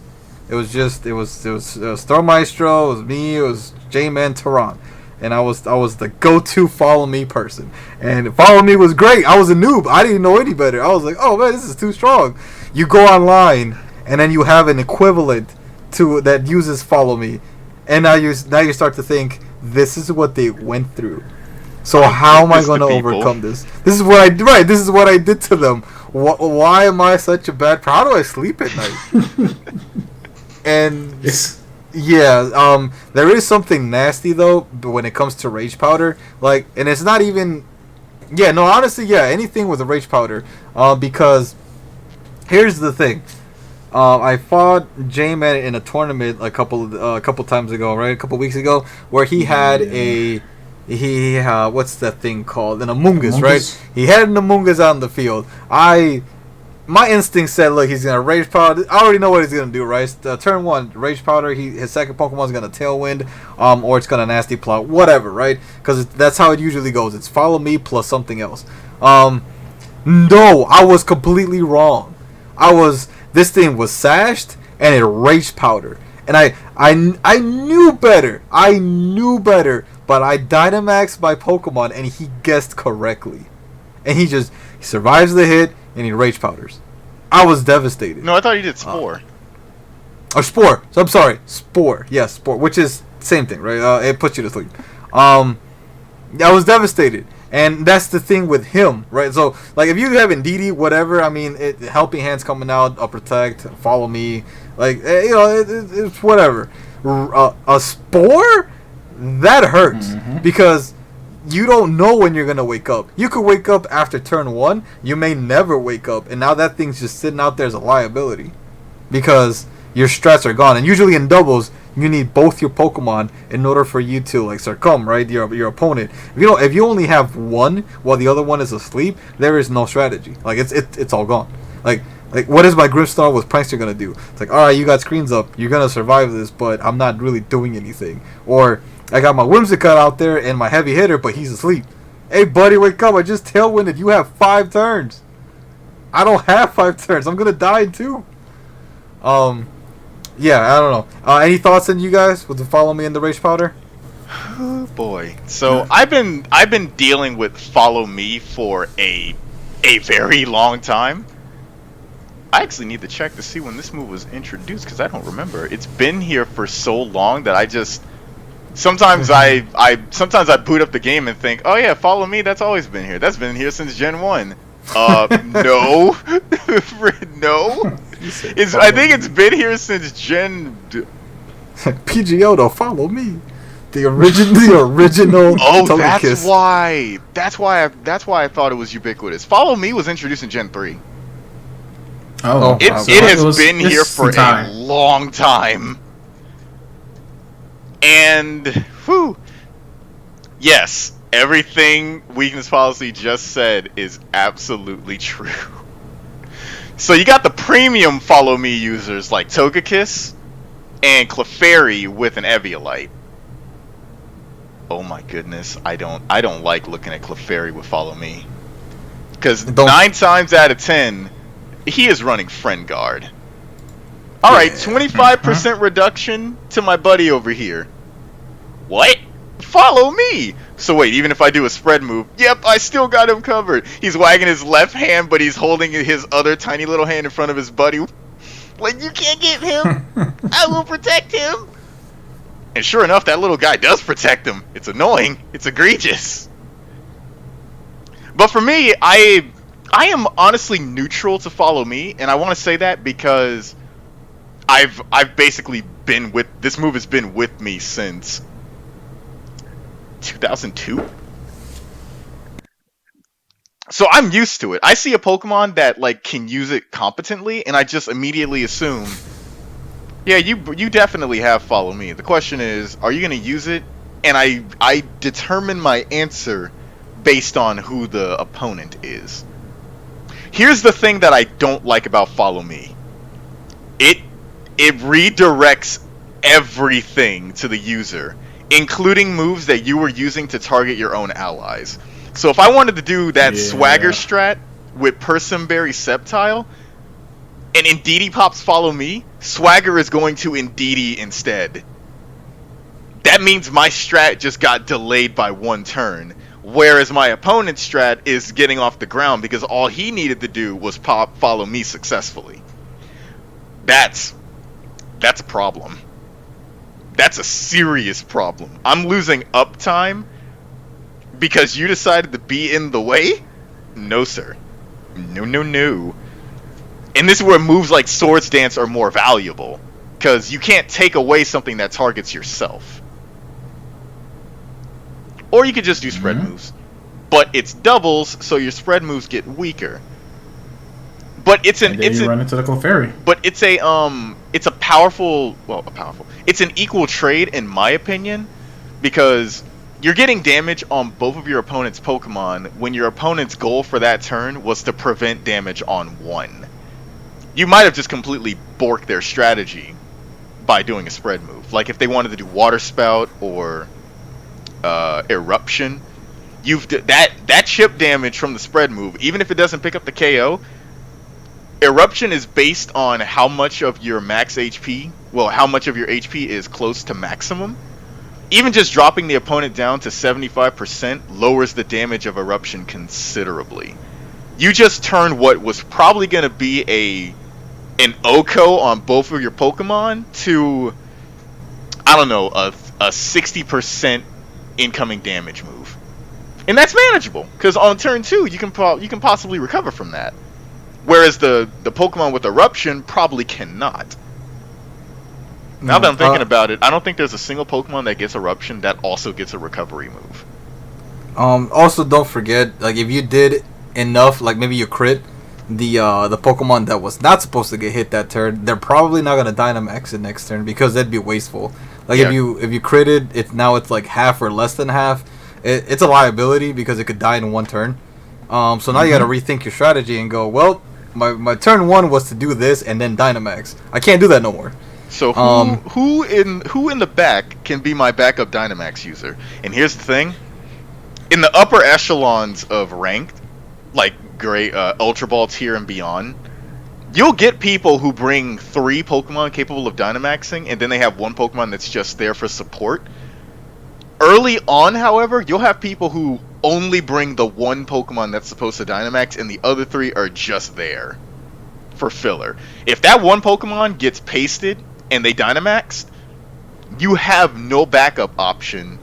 [SPEAKER 3] It was Star Maestro, it was me, it was J-Man, Tehran. And I was the go-to follow me person. And follow me was great. I was a noob. I didn't know any better. I was like, oh man, this is too strong. You go online and then you have an equivalent to that uses follow me. And now you start to think this is what they went through. So how am I going to overcome this? This is what I did to them. Why am I such a bad? How do I sleep at night? And yeah, there is something nasty though when it comes to Rage Powder. Like, and it's not even. Yeah, no, honestly, yeah, anything with a Rage Powder. Because here's the thing. I fought J-Man in a tournament a couple times ago, right? A couple weeks ago, where he had what's that thing called? An Amoonguss, right? He had an Amoonguss out in the field. My instinct said, look, he's gonna Rage Powder. I already know what he's gonna do, right? Turn 1, Rage Powder. His second Pokemon's gonna Tailwind, or it's gonna Nasty Plot, whatever, right? Because that's how it usually goes. It's follow me plus something else. No, I was completely wrong. This thing was sashed and it Rage Powder, and I knew better. I knew better, but I Dynamaxed my Pokemon and he guessed correctly, and he survives the hit and he Rage Powders. I was devastated.
[SPEAKER 1] No, I thought you did Spore.
[SPEAKER 3] Or Spore. So I'm sorry, Spore. Yes, Spore, which is same thing, right? It puts you to sleep. I was devastated. And that's the thing with him, right? So, like, if you have Indeedee, whatever, I mean, Helping Hands coming out, a Protect, Follow Me, like, it's whatever. A Spore? That hurts. Because you don't know when you're going to wake up. You could wake up after turn 1. You may never wake up. And now that thing's just sitting out there as a liability. Because your strats are gone. And usually in doubles, you need both your Pokemon in order for you to like circum, right, your opponent. If you only have one while the other one is asleep, there is no strategy. Like it's all gone. Like what is my Grimmsnarl with Prankster gonna do? It's like, alright, you got screens up, you're gonna survive this, but I'm not really doing anything. Or I got my Whimsicott out there and my heavy hitter, but he's asleep. Hey buddy, wake up! I just tailwinded. You have 5 turns. I don't have 5 turns. I'm gonna die in 2. Yeah, I don't know. Any thoughts on you guys with the Follow Me and the Rage Powder?
[SPEAKER 1] Oh boy. So I've been dealing with Follow Me for a very long time. I actually need to check to see when this move was introduced because I don't remember. It's been here for so long that I just sometimes I boot up the game and think, oh yeah, Follow Me, that's always been here. That's been here since Gen 1. No. No. I think it's been here since Gen
[SPEAKER 3] PGO to Follow Me. The original
[SPEAKER 1] Oh,
[SPEAKER 3] that's kiss.
[SPEAKER 1] why. That's why I thought it was ubiquitous. Follow Me was introduced in Gen 3.
[SPEAKER 2] Oh,
[SPEAKER 1] It has been
[SPEAKER 2] it's
[SPEAKER 1] here for a long time. And, whew, yes, everything Weakness Policy just said is absolutely true. So you got the premium Follow Me users like Togekiss and Clefairy with an Eviolite. Oh my goodness, I don't like looking at Clefairy with Follow Me. Because 9 times out of 10, he is running Friend Guard. Alright, 25% reduction to my buddy over here. What? Follow Me! So wait, even if I do a spread move, yep, I still got him covered. He's wagging his left hand, but he's holding his other tiny little hand in front of his buddy. Like, you can't get him! I will protect him! And sure enough, that little guy does protect him. It's annoying. It's egregious. But for me, I am honestly neutral to Follow Me, and I want to say that because I've basically been with this move has been with me since 2002. So I'm used to it. I see a Pokemon that like can use it competently, and I just immediately assume, yeah, you definitely have Follow Me. The question is, are you going to use it? And I determine my answer based on who the opponent is. Here's the thing that I don't like about Follow Me. It redirects everything to the user, including moves that you were using to target your own allies. So if I wanted to do that Swagger strat with Persimberry Sceptile, and Indeedee pops Follow Me, Swagger is going to Indeedee instead. That means my strat just got delayed by 1 turn. Whereas my opponent's strat is getting off the ground because all he needed to do was pop Follow Me successfully. That's a problem. That's a serious problem. I'm losing uptime because you decided to be in the way? No, sir. No, no, no. And this is where moves like Swords Dance are more valuable, because you can't take away something that targets yourself. Or you could just do spread moves. But it's doubles, so your spread moves get weaker. But it's an
[SPEAKER 2] run into the Clefairy.
[SPEAKER 1] But it's a powerful it's an equal trade in my opinion, because you're getting damage on both of your opponent's Pokemon when your opponent's goal for that turn was to prevent damage on one. You might have just completely borked their strategy by doing a spread move. Like if they wanted to do Water Spout or Eruption, that chip damage from the spread move, even if it doesn't pick up the KO, Eruption is based on how much of your max HP, how much of your HP is close to maximum. Even just dropping the opponent down to 75% lowers the damage of Eruption considerably. You just turn what was probably going to be an OHKO on both of your Pokemon to, I don't know, a 60% incoming damage move. And that's manageable, because on turn 2, you can possibly recover from that. Whereas the Pokemon with Eruption probably cannot. Now that I'm thinking about it, I don't think there's a single Pokemon that gets Eruption that also gets a recovery move.
[SPEAKER 3] Also, don't forget, like if you did enough, like maybe you crit, the Pokemon that was not supposed to get hit that turn, they're probably not gonna Dynamax it next turn because that'd be wasteful. Like if you critted, it's like half or less than half. It's a liability because it could die in one turn. So now you got to rethink your strategy and go, well, my turn 1 was to do this and then Dynamax. I can't do that no more.
[SPEAKER 1] So who in the back can be my backup Dynamax user? And here's the thing: in the upper echelons of ranked, like great Ultra Ball tier and beyond, you'll get people who bring 3 Pokemon capable of Dynamaxing, and then they have 1 Pokemon that's just there for support. Early on, however, you'll have people who only bring the 1 Pokemon that's supposed to Dynamax, and the other 3 are just there for filler. If that 1 Pokemon gets pasted and they Dynamaxed, you have no backup option,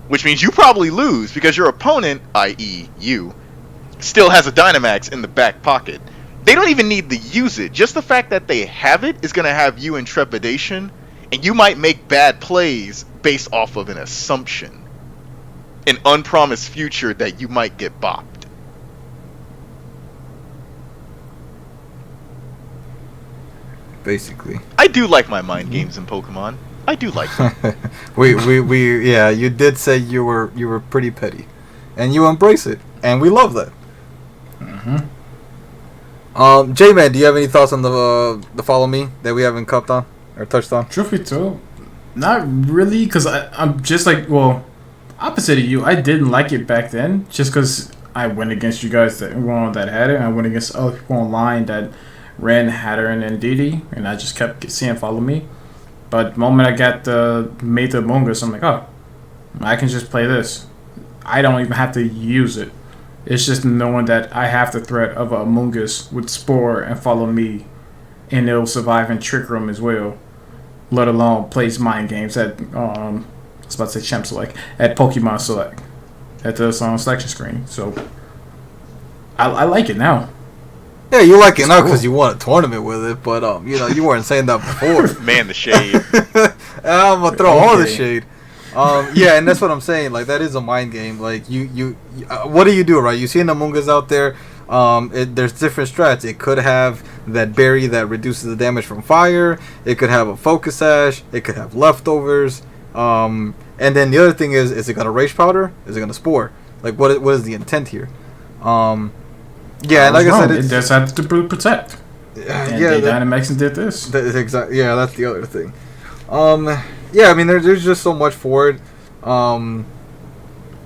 [SPEAKER 1] which means you probably lose because your opponent, i.e. you, still has a Dynamax in the back pocket. They don't even need to use it. Just the fact that they have it is going to have you in trepidation, and you might make bad plays based off of an assumption, an unpromised future that you might get bopped.
[SPEAKER 3] Basically,
[SPEAKER 1] I do like my mind games in Pokemon. I do like them.
[SPEAKER 3] yeah, you did say you were pretty petty, and you embrace it, and we love that. J-Man, do you have any thoughts on the Follow Me that we haven't cupped on or touched on?
[SPEAKER 2] Truth be told, not really, because I'm just like, well, opposite of you, I didn't like it back then, just because I went against you guys that had it, and I went against other people online that ran Hatteran and Didi, and I just kept seeing Follow Me. But the moment I got made the Among Us, I'm like, oh, I can just play this. I don't even have to use it. It's just knowing that I have the threat of a Among Us with Spore and Follow Me, and it'll survive in Trick Room as well. Let alone plays mind games at I was about to say Champ Select, at Pokemon Select, at the selection screen. So I like it now.
[SPEAKER 3] Yeah, you like it now because you won a tournament with it, but you weren't saying that before.
[SPEAKER 1] Man, the shade.
[SPEAKER 3] I'm gonna throw all the shade. Yeah, and that's what I'm saying. Like, that is a mind game. Like, you what do you do, right? You see an Among Us out there. There's different strats. It could have that berry that reduces the damage from fire. It could have a Focus Sash. It could have leftovers. And then the other thing is it gonna Rage Powder? Is it gonna Spore? Like, what is the intent here? Yeah, like I said,
[SPEAKER 2] it does have to protect. And Dynamax and did this.
[SPEAKER 3] Exactly. Yeah, that's the other thing. Yeah, I mean, there's just so much for it. And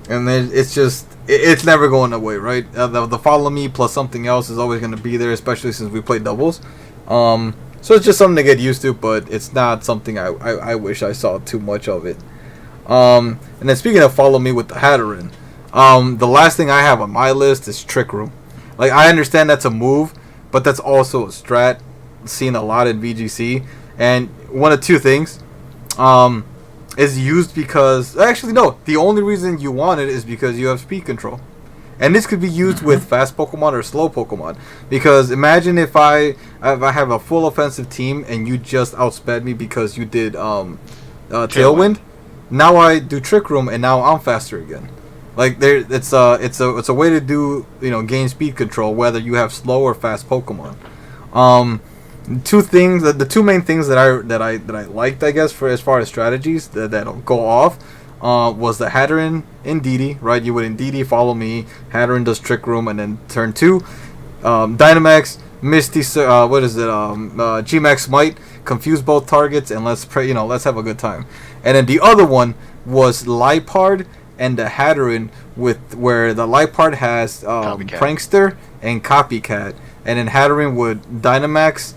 [SPEAKER 3] then it's never going away, right? The Follow Me plus something else is always going to be there, especially since we play doubles. So it's just something to get used to, but it's not something I wish I saw too much of it. And then speaking of Follow Me with the Hatteran, the last thing I have on my list is Trick Room. Like, I understand that's a move, but that's also a strat seen a lot in VGC. And one of two things is used because... Actually, no. The only reason you want it is because you have speed control. And this could be used with fast Pokemon or slow Pokemon. Because imagine if I have a full offensive team and you just outsped me because you did Tailwind. Now I do Trick Room and now I'm faster again. Like, it's a way to do, gain speed control whether you have slow or fast Pokemon. The two main things that I liked, I guess, for as far as strategies that'll go off, was the Hatteran Indeedee, right? You would Indeedee Follow Me, Hatteran does Trick Room, and then turn 2, Dynamax, Misty, Gmax Smite, confuse both targets, and let's have a good time. And then the other one was Liepard and the Hatteran, where the Liepard has Prankster and Copycat, and then Hatteran would Dynamax,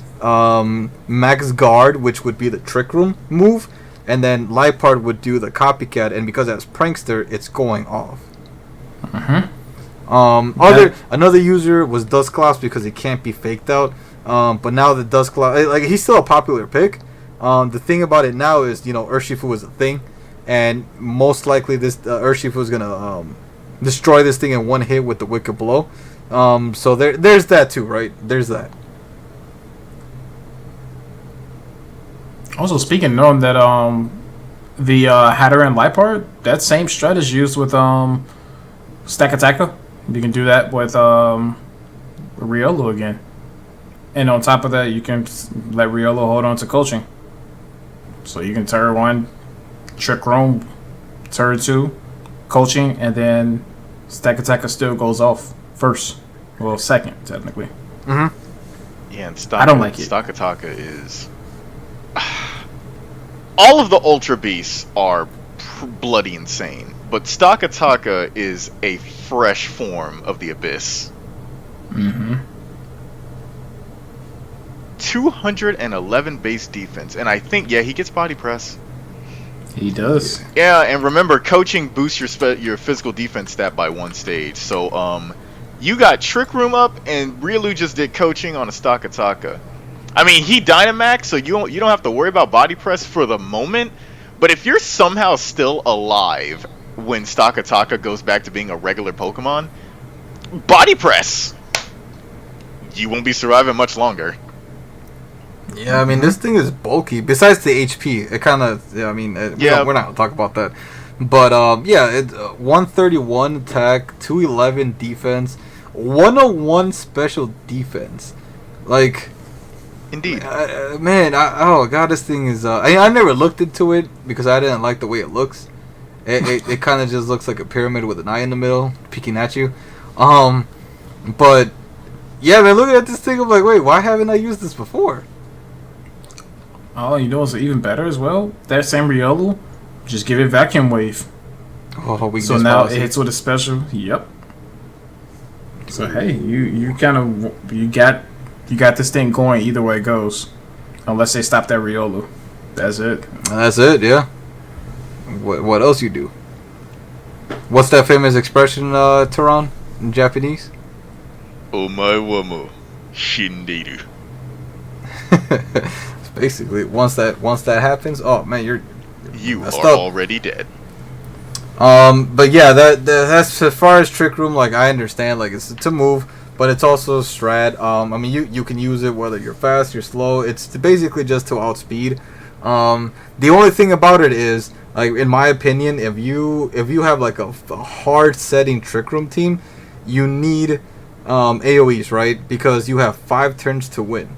[SPEAKER 3] Max Guard, which would be the Trick Room move, and then Liepard would do the Copycat, and because that's Prankster, it's going off. Another user was Dusclops because he can't be faked out, but now the Dusclops, like, he's still a popular pick. The thing about it now is, Urshifu is a thing, and most likely this Urshifu is gonna destroy this thing in one hit with the Wicked Blow. So there's that too, right? There's that.
[SPEAKER 2] Also, speaking, knowing that the Hatteran Liepard, that same strat is used with Stack Attacker. You can do that with Riolu again. And on top of that, you can let Riolo hold on to coaching. So you can turn 1, Trick Room, turn 2, coaching, and then Stack Attacker still goes off first. Well, second, technically.
[SPEAKER 3] Mm-hmm.
[SPEAKER 1] Yeah, and
[SPEAKER 2] I don't like it.
[SPEAKER 1] Stakataka is... All of the Ultra Beasts are bloody insane, but Stakataka is a fresh form of the Abyss.
[SPEAKER 2] Mm-hmm.
[SPEAKER 1] 211 base defense, and I think, yeah, he gets body press.
[SPEAKER 2] He does.
[SPEAKER 1] Yeah, and remember, coaching boosts your physical defense stat by 1 stage. So, you got Trick Room up, and Ryu just did coaching on a Stakataka. I mean, he Dynamax, so you don't have to worry about body press for the moment. But if you're somehow still alive when Stakataka goes back to being a regular Pokemon, body press. You won't be surviving much longer.
[SPEAKER 3] Yeah, I mean, this thing is bulky. Besides the HP, it kind of... Yeah, I mean, we're not going to talk about that. But, yeah, 131 attack, 211 defense, 101 special defense. Like...
[SPEAKER 1] Indeed.
[SPEAKER 3] Man, oh, God, this thing is... I never looked into it because I didn't like the way it looks. It kind of just looks like a pyramid with an eye in the middle, peeking at you. But, yeah, man, looking at this thing, I'm like, wait, why haven't I used this before?
[SPEAKER 2] Oh, you know what's even better as well? That same Riolu, just give it Vacuum Wave.
[SPEAKER 3] Oh, weakness
[SPEAKER 2] so now
[SPEAKER 3] policy.
[SPEAKER 2] it hits with a special. Yep. So hey, you kind of you got this thing going either way it goes, unless they stop that Riolu. That's it.
[SPEAKER 3] That's it. Yeah. What else you do? What's that famous expression, Tehran, in Japanese?
[SPEAKER 1] Omae wa mo shinderu.
[SPEAKER 3] Basically, once that happens, oh man,
[SPEAKER 1] you are
[SPEAKER 3] up.
[SPEAKER 1] already dead.
[SPEAKER 3] But yeah, that's as far as Trick Room. Like, I understand, like, it's to move, but it's also strat. I mean, you can use it whether you're fast, you're slow. It's basically just to outspeed. The only thing about it is, like, in my opinion, if you have like a hard setting Trick Room team, you need AoEs, right? Because you have 5 turns to win.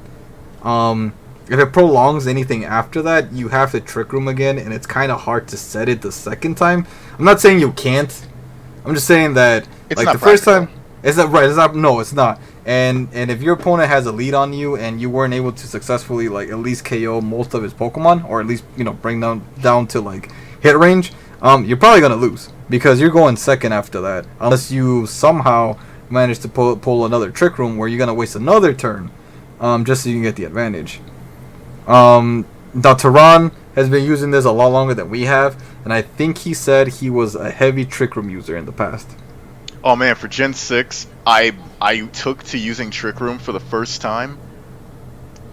[SPEAKER 3] If it prolongs anything after that, you have to Trick Room again, and it's kind of hard to set it the second time. I'm not saying you can't. I'm just saying that
[SPEAKER 1] It's
[SPEAKER 3] like
[SPEAKER 1] not
[SPEAKER 3] the first
[SPEAKER 1] practical.
[SPEAKER 3] time, it's not right. It's not. No, it's not. And if your opponent has a lead on you and you weren't able to successfully like at least KO most of his Pokemon, or at least bring them down to like hit range, you're probably gonna lose because you're going second after that, unless you somehow manage to pull another Trick Room where you're gonna waste another turn, just so you can get the advantage. Now Tehran has been using this a lot longer than we have, and I think he said he was a heavy Trick Room user in the past.
[SPEAKER 1] Oh man, for Gen 6, I took to using Trick Room for the first time.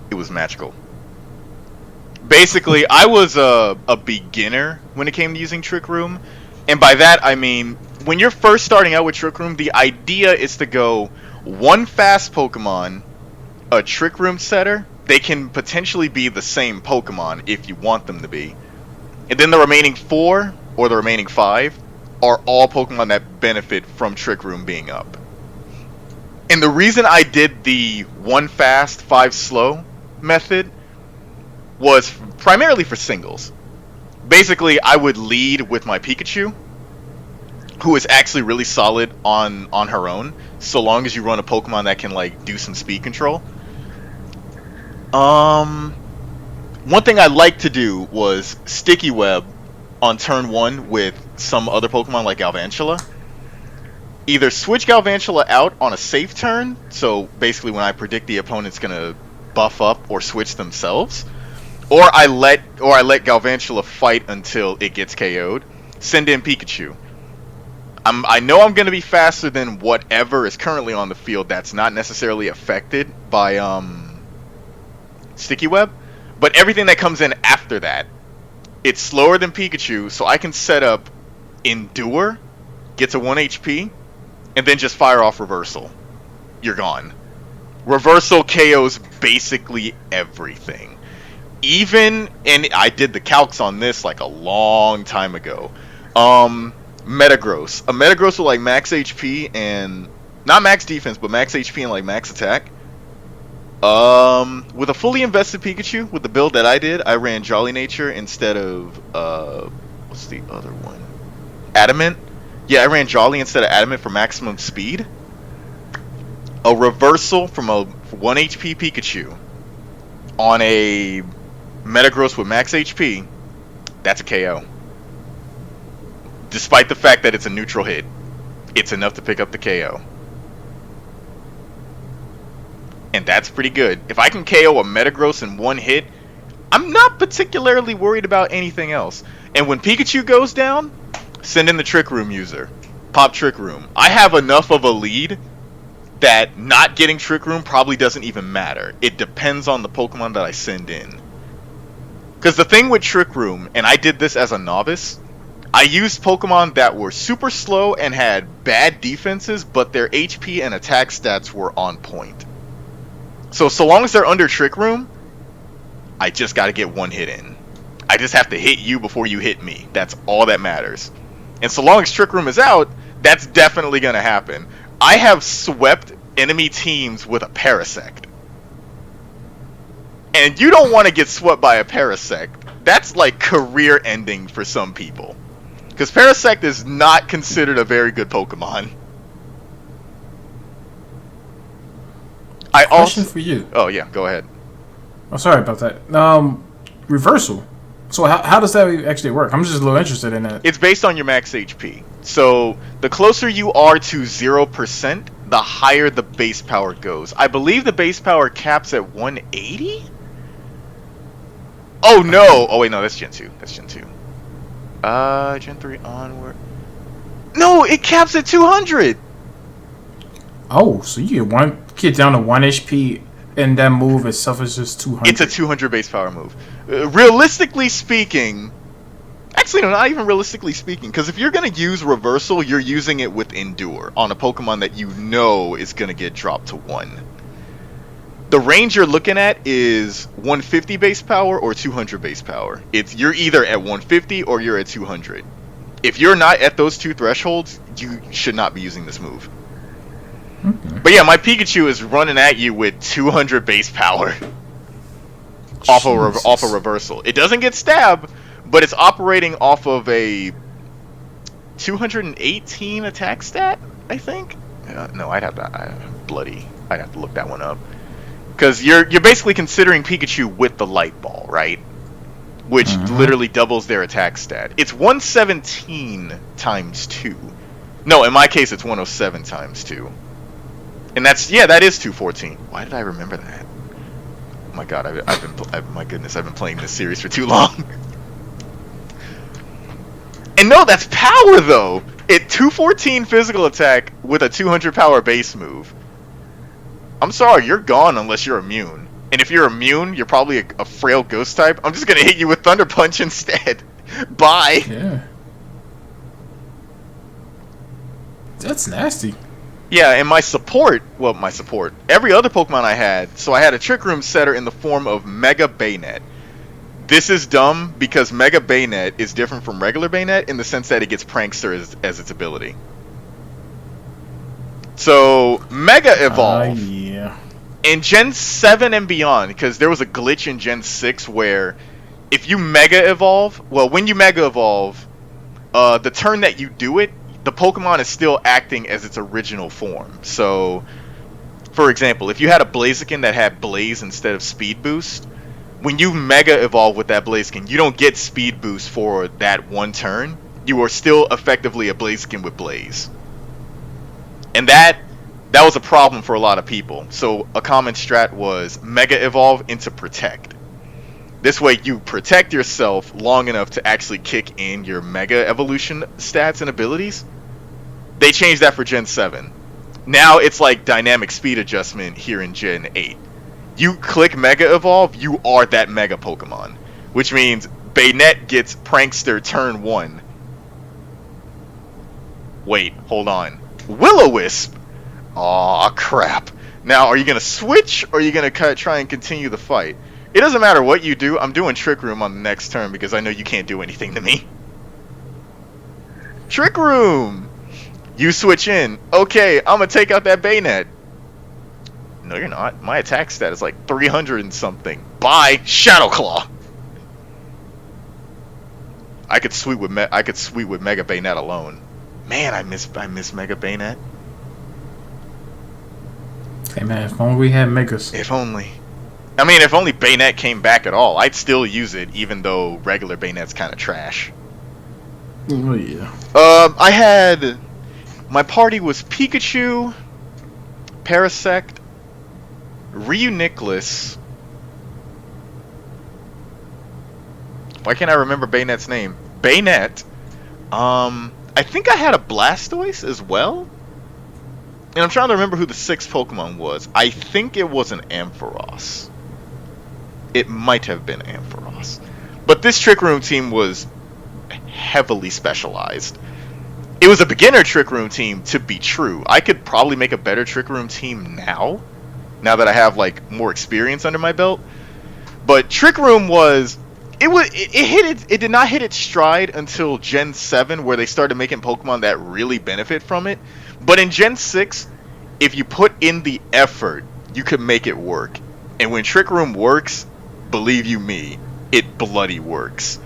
[SPEAKER 1] It was magical. Basically, I was a beginner when it came to using Trick Room, and by that I mean, when you're first starting out with Trick Room, the idea is to go 1 fast Pokemon, a Trick Room setter. They can potentially be the same Pokemon if you want them to be. And then the remaining 4, or the remaining 5, are all Pokemon that benefit from Trick Room being up. And the reason I did the 1 fast, 5 slow method was primarily for singles. Basically, I would lead with my Pikachu, who is actually really solid on her own, so long as you run a Pokemon that can like do some speed control. One thing I like to do was Sticky Web on turn 1 with some other Pokemon like Galvantula. Either switch Galvantula out on a safe turn, so basically when I predict the opponent's gonna buff up or switch themselves, or I let Galvantula fight until it gets KO'd. Send in Pikachu. I know I'm gonna be faster than whatever is currently on the field that's not necessarily affected by Sticky Web, but everything that comes in after that, it's slower than Pikachu, so I can set up Endure, get to 1 HP, and then just fire off Reversal. You're gone. Reversal KOs basically everything. And I did the calcs on this like a long time ago. Metagross. A Metagross with like max HP and, not max defense, but max HP and like max attack. With a fully invested Pikachu, with the build that I did, I ran Jolly Nature instead of what's the other one? Adamant. Yeah, I ran Jolly instead of Adamant for maximum speed. A reversal from a 1 HP Pikachu on a Metagross with max HP, that's a KO. Despite the fact that it's a neutral hit, it's enough to pick up the KO. And that's pretty good. If I can KO a Metagross in one hit, I'm not particularly worried about anything else. And when Pikachu goes down, send in the Trick Room user. Pop Trick Room. I have enough of a lead that not getting Trick Room probably doesn't even matter. It depends on the Pokemon that I send in. Because the thing with Trick Room, and I did this as a novice, I used Pokemon that were super slow and had bad defenses, but their HP and attack stats were on point. So long as they're under Trick Room, I just gotta get one hit in. I just have to hit you before you hit me. That's all that matters. And so long as Trick Room is out, that's definitely gonna happen. I have swept enemy teams with a Parasect. And you don't want to get swept by a Parasect. That's like career ending for some people. Because Parasect is not considered a very good Pokemon.
[SPEAKER 2] Question for you.
[SPEAKER 1] Oh yeah, go ahead.
[SPEAKER 2] Oh, sorry about that. Reversal. So how does that actually work? I'm just a little interested in that.
[SPEAKER 1] It's based on your max HP. So the closer you are to 0%, the higher the base power goes. I believe the base power caps at 180? Oh no! Oh wait, no, that's Gen 2. That's Gen 2. Gen 3 onward. No, it caps at 200!
[SPEAKER 2] Oh, so you get down to 1 HP, and that move itself is just 200.
[SPEAKER 1] It's a 200 base power move. Realistically speaking, actually no, not even realistically speaking, because if you're going to use Reversal, you're using it with Endure on a Pokemon that you know is going to get dropped to 1. The range you're looking at is 150 base power or 200 base power. You're either at 150 or you're at 200. If you're not at those two thresholds, you should not be using this move.
[SPEAKER 2] Okay.
[SPEAKER 1] But yeah, my Pikachu is running at you with 200 base power off a Reversal. It doesn't get Stab, but it's operating off of a 218 attack stat, I think. No, I'd have to look that one up. Because you're basically considering Pikachu with the Light Ball, right? Which literally doubles their attack stat. It's 117 times 2. No, in my case, it's 107 times 2. And that is 214. Why did I remember that? Oh my god, my goodness, I've been playing this series for too long. And no, that's power though. It 214 physical attack with a 200 power base move. I'm sorry, you're gone unless you're immune. And if you're immune, you're probably a frail ghost type. I'm just gonna hit you with Thunder Punch instead. Bye.
[SPEAKER 2] Yeah. That's nasty.
[SPEAKER 1] Yeah, and my support, every other Pokemon I had, so I had a Trick Room setter in the form of Mega Baynet. This is dumb because Mega Baynet is different from regular Baynet in the sense that it gets Prankster as its ability. So, Mega Evolve.
[SPEAKER 2] Yeah.
[SPEAKER 1] In Gen 7 and beyond, because there was a glitch in Gen 6 where if you Mega Evolve, when you Mega Evolve, the turn that you do it, the Pokemon is still acting as its original form. So, for example, if you had a Blaziken that had Blaze instead of Speed Boost, when you Mega Evolve with that Blaziken, you don't get Speed Boost for that one turn. You are still effectively a Blaziken with Blaze. And that was a problem for a lot of people. So, a common strat was Mega Evolve into Protect. This way, you protect yourself long enough to actually kick in your Mega Evolution stats and abilities. They changed that for Gen 7. Now it's like dynamic speed adjustment here in Gen 8. You click Mega Evolve, you are that Mega Pokemon. Which means Baynet gets Prankster turn 1. Wait, hold on. Will-O-Wisp! Aw, crap. Now, are you going to switch, or are you going to try and continue the fight? It doesn't matter what you do, I'm doing Trick Room on the next turn because I know you can't do anything to me. Trick Room! You switch in. Okay, I'm gonna take out that Baynet. No, you're not. My attack stat is like 300 and something. Bye, Shadow Claw. I could sweep with Mega Bayonet alone. Man, I miss Mega Bayonet.
[SPEAKER 2] Hey man, if only we had Megas.
[SPEAKER 1] If only. I mean, if only Bayonet came back at all, I'd still use it, even though regular Bayonet's kind of trash.
[SPEAKER 2] Oh yeah.
[SPEAKER 1] I had... My party was Pikachu, Parasect, Ryu Nicholas. Why can't I remember Bayonet's name? Bayonet. I think I had a Blastoise as well. And I'm trying to remember who the sixth Pokemon was. I think it was an Ampharos. It might have been Ampharos. But this Trick Room team was heavily specialized. It was a beginner Trick Room team, to be true. I could probably make a better Trick Room team now that I have like more experience under my belt. But Trick Room was... It did not hit its stride until Gen 7, where they started making Pokemon that really benefit from it. But in Gen 6, if you put in the effort, you can make it work. And when Trick Room works, believe you me, it bloody works.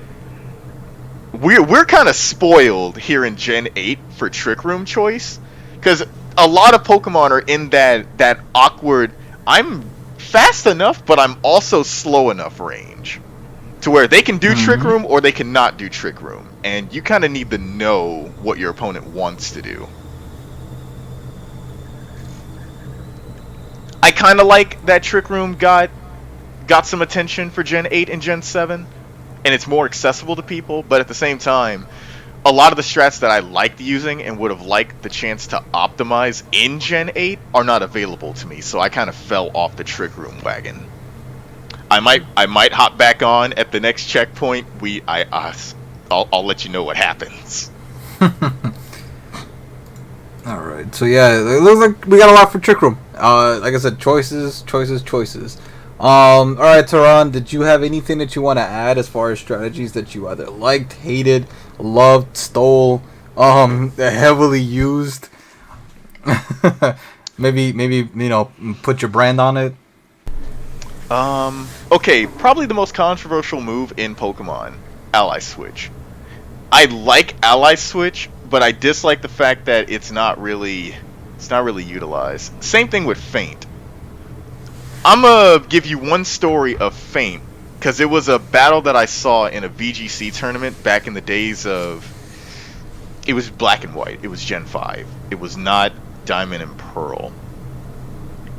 [SPEAKER 1] We're kind of spoiled here in Gen 8 for Trick Room choice, because a lot of Pokemon are in that awkward, I'm fast enough, but I'm also slow enough range. To where they can do Trick Room or they cannot do Trick Room. And you kind of need to know what your opponent wants to do. I kind of like that Trick Room got some attention for Gen 8 and Gen 7. And it's more accessible to people. But at the same time, a lot of the strats that I liked using and would have liked the chance to optimize in Gen 8 are not available to me. So I kind of fell off the Trick Room wagon. I might hop back on at the next checkpoint. I'll let you know what happens.
[SPEAKER 3] All right. So yeah, it looks like we got a lot for Trick Room. Like I said, choices. All right, Tehran, did you have anything that you want to add as far as strategies that you either liked, hated, loved, stole, heavily used? maybe put your brand on it.
[SPEAKER 1] Okay, probably the most controversial move in Pokemon, Ally Switch. I like Ally Switch, but I dislike the fact that it's not really utilized. Same thing with Feint. I'm gonna give you one story of Feint, because it was a battle that I saw in a VGC tournament back in the days of... It was Black and White. It was Gen 5. It was not Diamond and Pearl.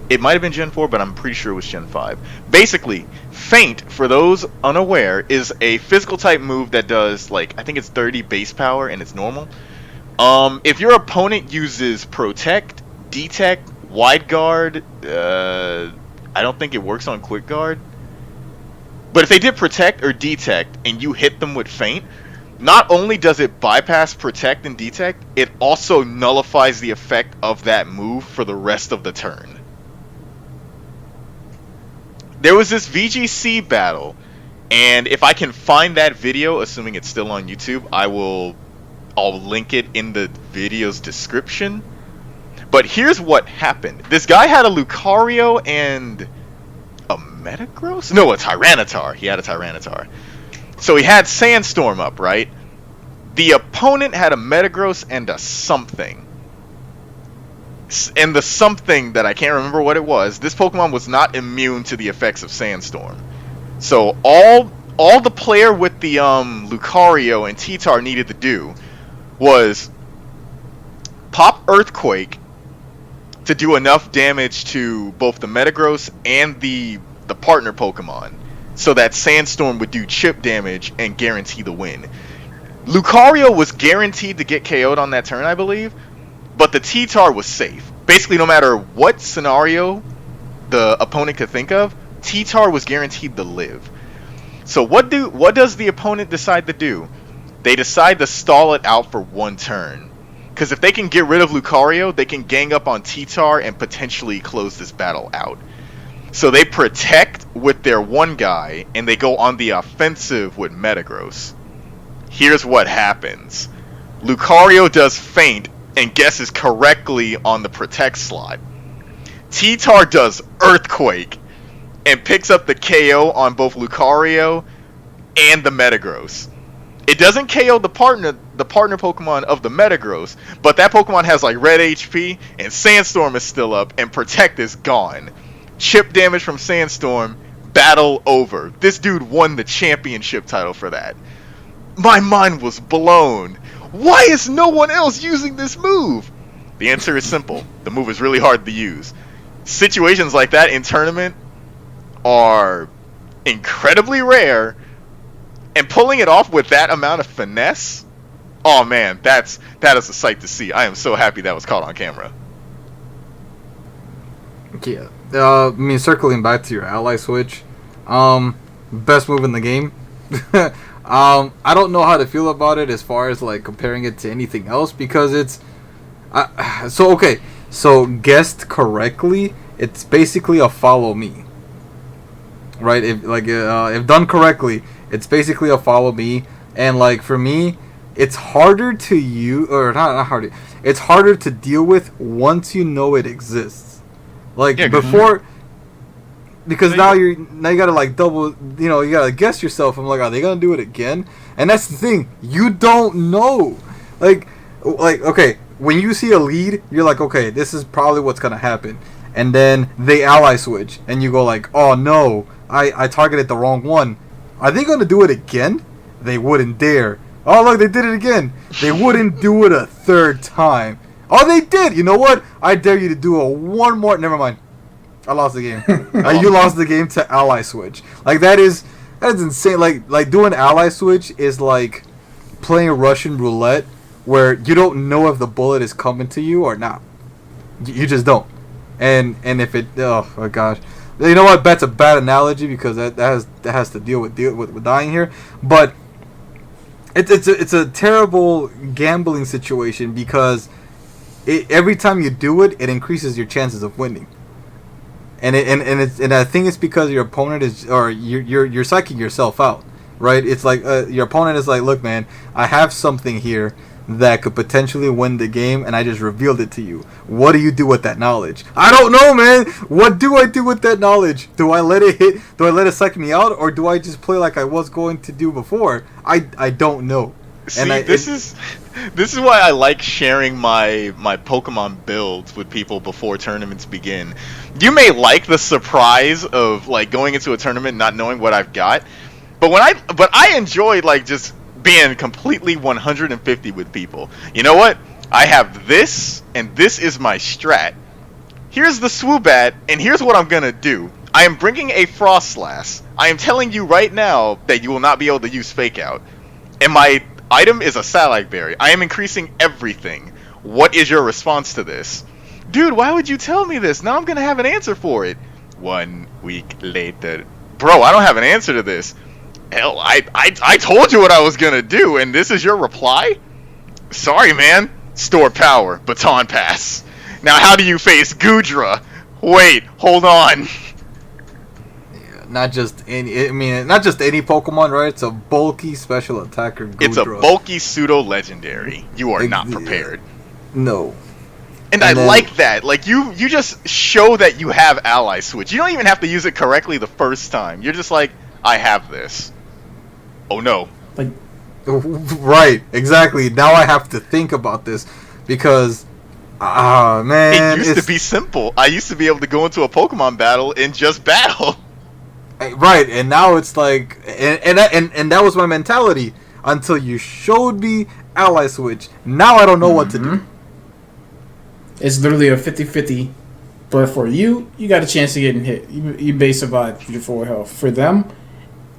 [SPEAKER 1] It might have been Gen 4, but I'm pretty sure it was Gen 5. Basically, Feint, for those unaware, is a physical type move that does, like, I think it's 30 base power, and it's normal. If your opponent uses Protect, Detect, Wide Guard, I don't think it works on Quick Guard. But if they did Protect or Detect, and you hit them with Feint, not only does it bypass Protect and Detect, it also nullifies the effect of that move for the rest of the turn. There was this VGC battle, and if I can find that video, assuming it's still on YouTube, I'll link it in the video's description. But here's what happened. This guy had a Lucario and a Metagross? No, a Tyranitar. He had a Tyranitar. So he had Sandstorm up, right? The opponent had a Metagross and a something. And the something that I can't remember what it was, this Pokemon was not immune to the effects of Sandstorm. So all the player with the Lucario and T-Tar needed to do was pop Earthquake to do enough damage to both the Metagross and the partner Pokemon, so that Sandstorm would do chip damage and guarantee the win. Lucario was guaranteed to get KO'd on that turn, I believe, but the T-Tar was safe. Basically, no matter what scenario the opponent could think of, T-Tar was guaranteed to live. So what does the opponent decide to do? They decide to stall it out for one turn. Because if they can get rid of Lucario, they can gang up on T-Tar and potentially close this battle out. So they protect with their one guy, and they go on the offensive with Metagross. Here's what happens. Lucario does Feint and guesses correctly on the protect slot. T-Tar does Earthquake and picks up the KO on both Lucario and the Metagross. It doesn't KO the partner Pokemon of the Metagross, but that Pokemon has like red HP, and Sandstorm is still up, and Protect is gone. Chip damage from Sandstorm, battle over. This dude won the championship title for that. My mind was blown. Why is no one else using this move? The answer is simple. The move is really hard to use. Situations like that in tournament are incredibly rare, and pulling it off with that amount of finesse, oh man, that is a sight to see. I am so happy that was caught on camera.
[SPEAKER 3] Yeah. I mean, circling back to your ally switch, best move in the game. I don't know how to feel about it as far as like comparing it to anything else, because it's so guessed correctly, it's basically a follow me, right? If done correctly, it's basically a follow me, and like for me, it's harder to use, or not harder. It's harder to deal with once you know it exists. Like before, because now you gotta like double, you gotta guess yourself. I'm like, are they gonna do it again? And that's the thing, you don't know. Like okay, when you see a lead, you're like, okay, this is probably what's gonna happen, and then they ally switch, and you go like, oh no, I targeted the wrong one. Are they gonna do it again? They wouldn't dare. Oh look, they did it again. They wouldn't do it a third time. Oh, they did. You know what? I dare you to do one more. Never mind. I lost the game. You lost the game to ally switch. Like that is insane. Like doing ally switch is like playing Russian roulette, where you don't know if the bullet is coming to you or not. You just don't. And if it, oh my gosh, you know what? That's a bad analogy, because that has to deal with dying here. But it's a terrible gambling situation, because every time you do it, it increases your chances of winning. And I think it's because your opponent is, or you're psyching yourself out, right? It's like your opponent is like, look, man, I have something here that could potentially win the game, and I just revealed it to you. What do you do with that knowledge? I don't know, man. What do I do with that knowledge? Do I let it hit? Do I let it psych me out, or do I just play like I was going to do before? I don't know.
[SPEAKER 1] See, this is why I like sharing my Pokemon builds with people before tournaments begin. You may like the surprise of like going into a tournament not knowing what I've got, but I enjoy like just being completely 150 with people. You know what? I have this, and this is my strat. Here's the Swoobat, and here's what I'm gonna do. I am bringing a Frostlass. I am telling you right now that you will not be able to use Fake Out. And my item is a Salak Berry. I am increasing everything. What is your response to this? Dude, why would you tell me this? Now I'm gonna have an answer for it. 1 week later. Bro, I don't have an answer to this. Hell, I told you what I was gonna do, and this is your reply? Sorry, man. Store power. Baton pass. Now, how do you face Goodra? Wait, hold on.
[SPEAKER 3] Not just any Pokemon, right? It's a bulky special attacker Goodra.
[SPEAKER 1] It's a bulky pseudo-legendary. You are not prepared.
[SPEAKER 3] No.
[SPEAKER 1] And I like that. Like, you just show that you have ally switch. You don't even have to use it correctly the first time. You're just like, I have this. Oh no.
[SPEAKER 2] Like,
[SPEAKER 3] right, exactly. Now I have to think about this, because man,
[SPEAKER 1] it used to be simple. I used to be able to go into a Pokemon battle and just battle.
[SPEAKER 3] Right, and now it's like, and that was my mentality until you showed me ally switch. Now I don't know what to do.
[SPEAKER 2] It's literally a 50-50, but for you got a chance to get hit. You may survive your full health. For them,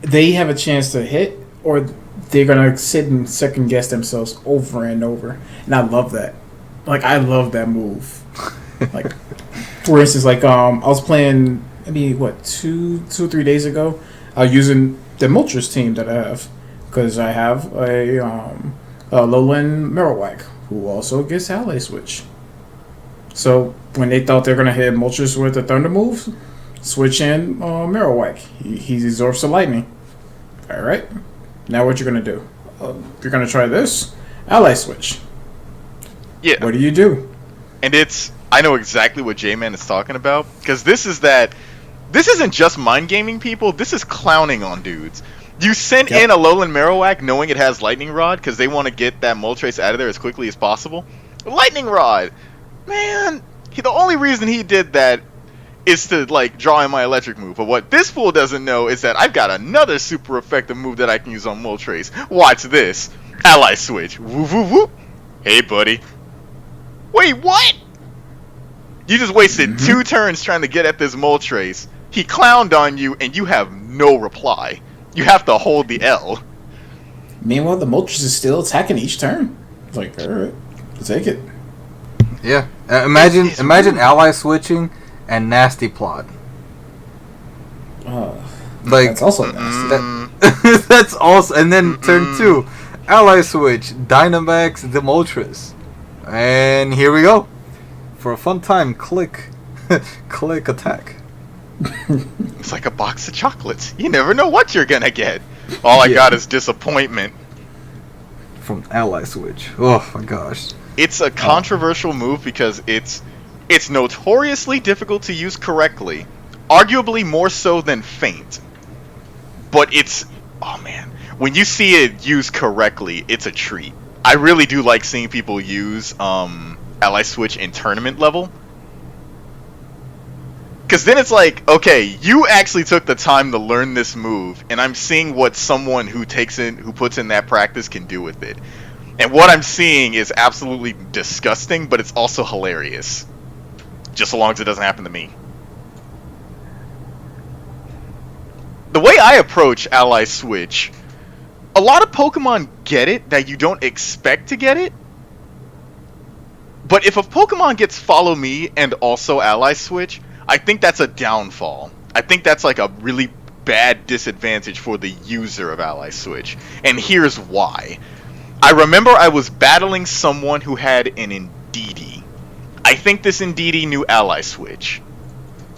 [SPEAKER 2] they have a chance to hit, or they're gonna sit and second guess themselves over and over. And I love that. Like, I love that move. Like, for instance, like I was playing maybe 2 or 3 days ago. I was using the Moltres team that I have, because I have a Lowland Marowak who also gets ally switch. So when they thought they were gonna hit Moltres with the Thunder moves, switch in Marowak. He absorbs the lightning. All right. Now what you're gonna do? You're gonna try this ally switch.
[SPEAKER 1] Yeah.
[SPEAKER 2] What do you do?
[SPEAKER 1] And it's I know exactly what J-Man is talking about, because this isn't just mind gaming people, this is clowning on dudes. You send in a Alolan Marowak knowing it has Lightning Rod because they want to get that Moltres out of there as quickly as possible. Lightning Rod! Man, the only reason he did that is to, like, draw in my electric move. But what this fool doesn't know is that I've got another super effective move that I can use on Moltres. Watch this. Ally Switch. Woo woo woo. Hey, buddy. Wait, what? You just wasted 2 turns trying to get at this Moltres. He clowned on you, and you have no reply. You have to hold the L.
[SPEAKER 2] Meanwhile, the Moltres is still attacking each turn. It's like, alright, take it.
[SPEAKER 3] Yeah. Imagine ally switching and nasty plot. Like
[SPEAKER 2] That's also nasty.
[SPEAKER 3] that's also, and then turn 2, ally switch, Dynamax the Moltres, and here we go for a fun time. Click, click attack.
[SPEAKER 1] It's like a box of chocolates. You never know what you're gonna get. All I got is disappointment.
[SPEAKER 3] From ally switch. Oh my gosh.
[SPEAKER 1] It's a controversial move because it's notoriously difficult to use correctly, arguably more so than Feint. But oh man, when you see it used correctly, it's a treat. I really do like seeing people use ally switch in tournament level. Because then it's like, okay, you actually took the time to learn this move, and I'm seeing what someone who puts in that practice can do with it. And what I'm seeing is absolutely disgusting, but it's also hilarious. Just so long as it doesn't happen to me. The way I approach Ally Switch, a lot of Pokemon get it that you don't expect to get it. But if a Pokemon gets Follow Me and also Ally Switch, I think that's a downfall. I think that's like a really bad disadvantage for the user of Ally Switch. And here's why. I remember I was battling someone who had an Indeedee. I think this Indeedee knew Ally Switch.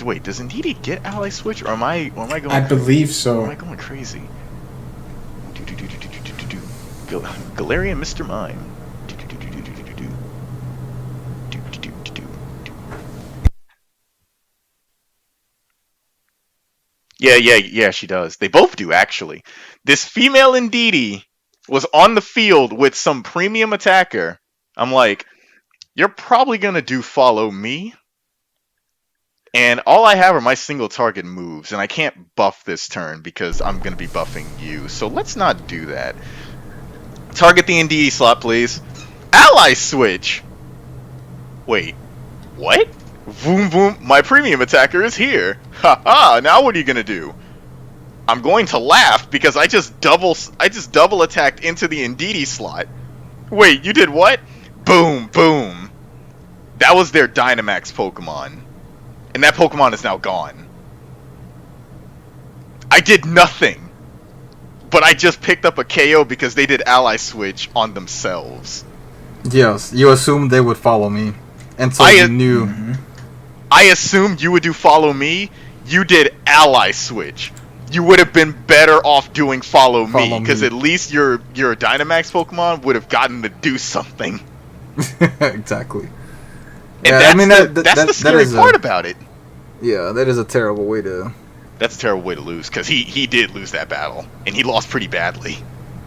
[SPEAKER 1] Wait, does Indeedee get Ally Switch, or am I going?
[SPEAKER 2] I believe so.
[SPEAKER 1] Am I going crazy? Galarian Mr. Mime. Yeah, she does. They both do, actually. This female Indeedee was on the field with some premium attacker. I'm like, you're probably going to do Follow Me. And all I have are my single target moves, and I can't buff this turn because I'm going to be buffing you. So let's not do that. Target the Indeedee slot, please. Ally Switch! Wait, what? Voom voom, my premium attacker is here. Haha, now what are you gonna do? I'm going to laugh because I just double attacked into the Indeedee slot. Wait, you did what? Boom, boom. That was their Dynamax Pokemon. And that Pokemon is now gone. I did nothing. But I just picked up a KO because they did Ally Switch on themselves.
[SPEAKER 3] Yes, you assumed they would follow me. And so you knew.
[SPEAKER 2] Mm-hmm.
[SPEAKER 1] I assumed you would do Follow Me. You did Ally Switch. You would have been better off doing Follow Me, because at least your Dynamax Pokemon would have gotten to do something.
[SPEAKER 3] Exactly.
[SPEAKER 1] And
[SPEAKER 3] yeah,
[SPEAKER 1] that's the scary part about it.
[SPEAKER 3] Yeah, that is a terrible way to...
[SPEAKER 1] That's a terrible way to lose, because he did lose that battle, and he lost pretty badly.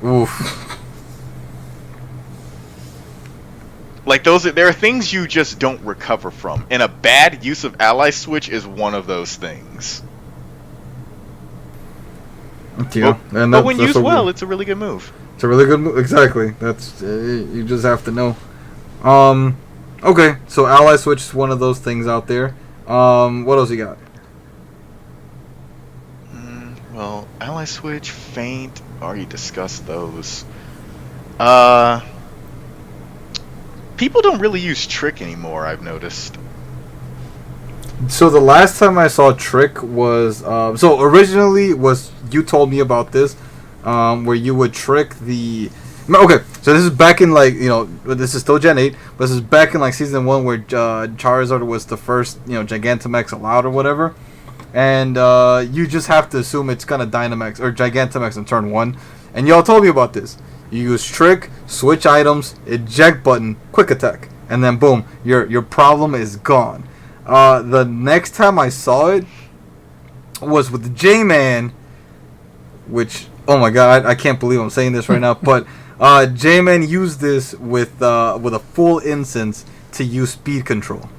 [SPEAKER 3] Oof.
[SPEAKER 1] Like, there are things you just don't recover from, and a bad use of Ally Switch is one of those things.
[SPEAKER 3] Yeah,
[SPEAKER 1] but when used well, it's a really good move.
[SPEAKER 3] It's a really good move, exactly. That's you just have to know. Okay, so Ally Switch is one of those things out there. What else you got?
[SPEAKER 1] Well, Ally Switch, Feint, already discussed those. People don't really use Trick anymore, I've noticed.
[SPEAKER 3] So the last time I saw Trick was... so originally was... You told me about this. Where you would trick the... Okay, so this is back in like... You know, this is still Gen 8. But this is back in like Season 1 where Charizard was the first, you know, Gigantamax allowed or whatever. And you just have to assume it's gonna Dynamax or Gigantamax in turn 1. And y'all told me about this. You use Trick, switch items, eject button, quick attack. and then boom, your problem is gone. The next time I saw it was with J-Man, which, oh my god, I can't believe I'm saying this right now, but J-Man used this with a full instance to use speed control.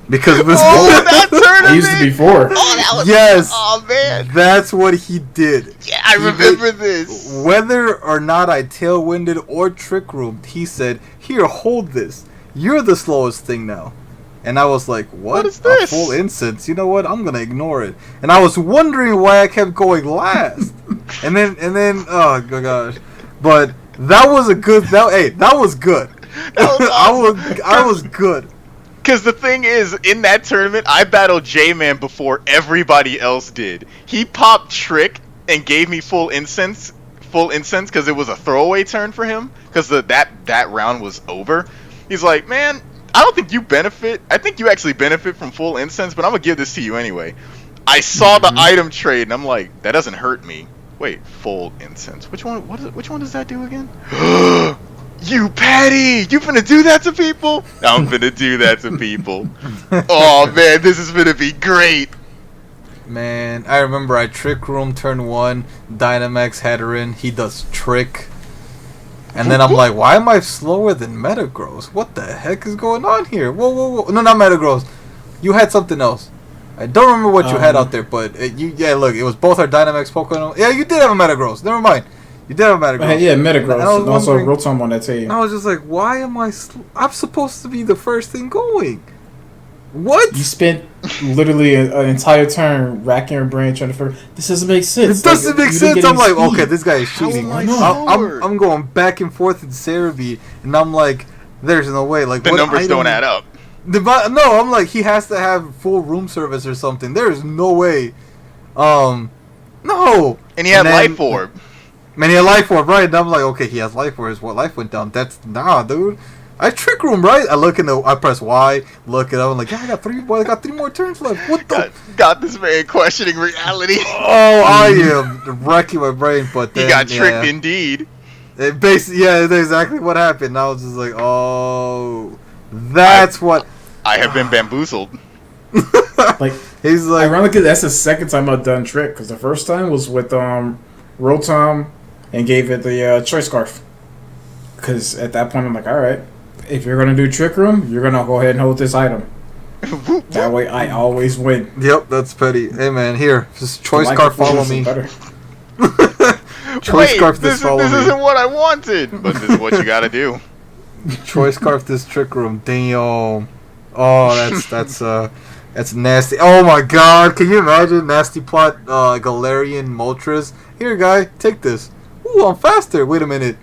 [SPEAKER 3] Because it was
[SPEAKER 1] that tournament!
[SPEAKER 2] I used it before.
[SPEAKER 1] Oh, that was,
[SPEAKER 3] yes,
[SPEAKER 1] oh man,
[SPEAKER 3] that's what he did.
[SPEAKER 1] yeah, I remember this.
[SPEAKER 3] Whether or not I tailwinded or trick roomed, he said, "Here, hold this. You're the slowest thing now." And I was like, "What
[SPEAKER 1] is this?
[SPEAKER 3] A full instance? You know what? I'm gonna ignore it." And I was wondering why I kept going last. and then, oh gosh, but that was a good. That was good.
[SPEAKER 1] That was awesome.
[SPEAKER 3] I was good.
[SPEAKER 1] Because the thing is, in that tournament, I battled J-Man before everybody else did. He popped Trick and gave me full incense, because it was a throwaway turn for him, because that round was over. He's like, man, I don't think you benefit. I think you actually benefit from full incense, but I'm going to give this to you anyway. I saw the item trade, and I'm like, that doesn't hurt me. Wait, full incense. Which one does that do again? You petty! You finna do that to people? I'm finna do that to people. Oh man, this is finna be great.
[SPEAKER 3] Man, I remember I trick room turn 1, Dynamax had her in, he does trick. And then I'm like, why am I slower than Metagross? What the heck is going on here? Whoa. No, not Metagross. You had something else. I don't remember what you had out there, but look, it was both our Dynamax Pokemon. Yeah, you did have a Metagross. Never mind. You did have a Metagross.
[SPEAKER 2] Yeah, Metagross. Also, Rotom on that team.
[SPEAKER 3] And I was just like, why am I... I'm supposed to be the first thing going. What?
[SPEAKER 2] You spent literally an entire turn racking your brain trying to figure... This doesn't make sense.
[SPEAKER 3] It doesn't make sense. I'm like, okay, this guy is cheating.
[SPEAKER 1] I'm
[SPEAKER 3] going back and forth in Cerebi, and I'm like, there's no way. Like,
[SPEAKER 1] the numbers don't add up.
[SPEAKER 3] No, I'm like, he has to have full room service or something. There's no way. No.
[SPEAKER 1] And he had Life Orb.
[SPEAKER 3] Man, he had Life Orb, right? And I'm like, okay, he has Life Orb. What life went down? That's dude. I trick room, right? I press Y, look it up. I'm like, yeah, I got three more turns left. What the?
[SPEAKER 1] Got this man questioning reality.
[SPEAKER 3] Oh, I am wrecking my brain. But then,
[SPEAKER 1] he got tricked indeed.
[SPEAKER 3] That's exactly what happened. I was just like, oh, that's what.
[SPEAKER 1] I have been bamboozled.
[SPEAKER 2] Like,
[SPEAKER 3] he's like,
[SPEAKER 2] ironically, that's the second time I've done trick, because the first time was with Rotom and gave it the Choice Scarf. Because at that point, I'm like, all right, if you're gonna do Trick Room, you're gonna go ahead and hold this item. That way, I always win.
[SPEAKER 3] Yep, that's petty. Hey man, here, just Choice Scarf, follow me.
[SPEAKER 1] Choice Scarf, this follow me. This isn't what I wanted, but this is what you gotta do.
[SPEAKER 3] Choice Scarf, this Trick Room. Damn. Oh, that's nasty. Oh my god, can you imagine Nasty Plot Galarian Moltres? Here, guy, take this. Ooh, I'm faster. Wait a minute.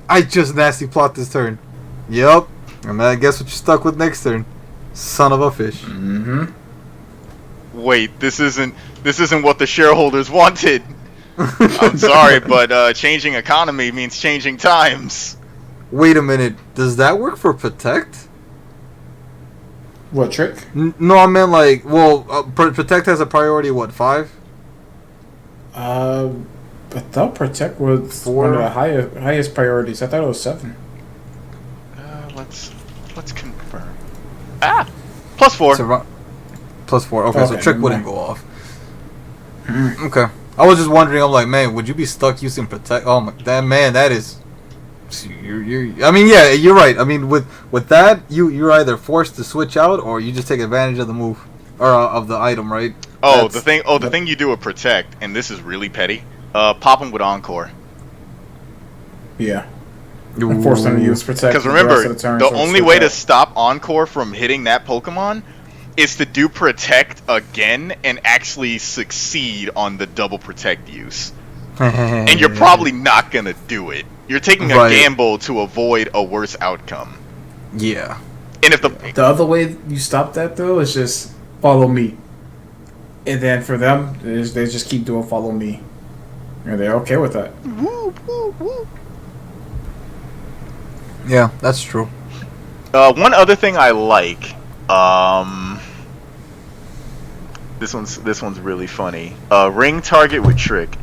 [SPEAKER 3] I just Nasty Plot this turn. Yep. And I guess what you're stuck with next turn. Son of a fish.
[SPEAKER 2] Mm-hmm.
[SPEAKER 1] Wait, this isn't what the shareholders wanted. I'm sorry, but changing economy means changing times.
[SPEAKER 3] Wait a minute. Does that work for Protect?
[SPEAKER 2] What, trick?
[SPEAKER 3] No, I meant like, well, Protect has a priority, what, 5?
[SPEAKER 2] I thought Protect was 4? One of the highest priorities. I thought it was 7.
[SPEAKER 1] Let's confirm. +4.
[SPEAKER 3] +4. Okay, so Trick wouldn't go off. Okay. I was just wondering, I'm like, man, would you be stuck using Protect? Oh my, that is... I mean, yeah, you're right. I mean, with that, you're either forced to switch out, or you just take advantage of the move, or of the item, right?
[SPEAKER 1] Oh, the thing you do with Protect, and this is really petty. Pop them with Encore.
[SPEAKER 2] Yeah. And force them to use Protect.
[SPEAKER 1] Because remember, the only way to stop Encore from hitting that Pokemon is to do Protect again and actually succeed on the double Protect use. And you're probably not gonna do it. You're taking a gamble to avoid a worse outcome.
[SPEAKER 3] Yeah.
[SPEAKER 1] And if
[SPEAKER 2] the other way you stop that though is just follow me, and then for them they just keep doing follow me, and they're okay with that.
[SPEAKER 3] Yeah, that's true.
[SPEAKER 1] One other thing I like, this one's really funny. Ring target with Trick.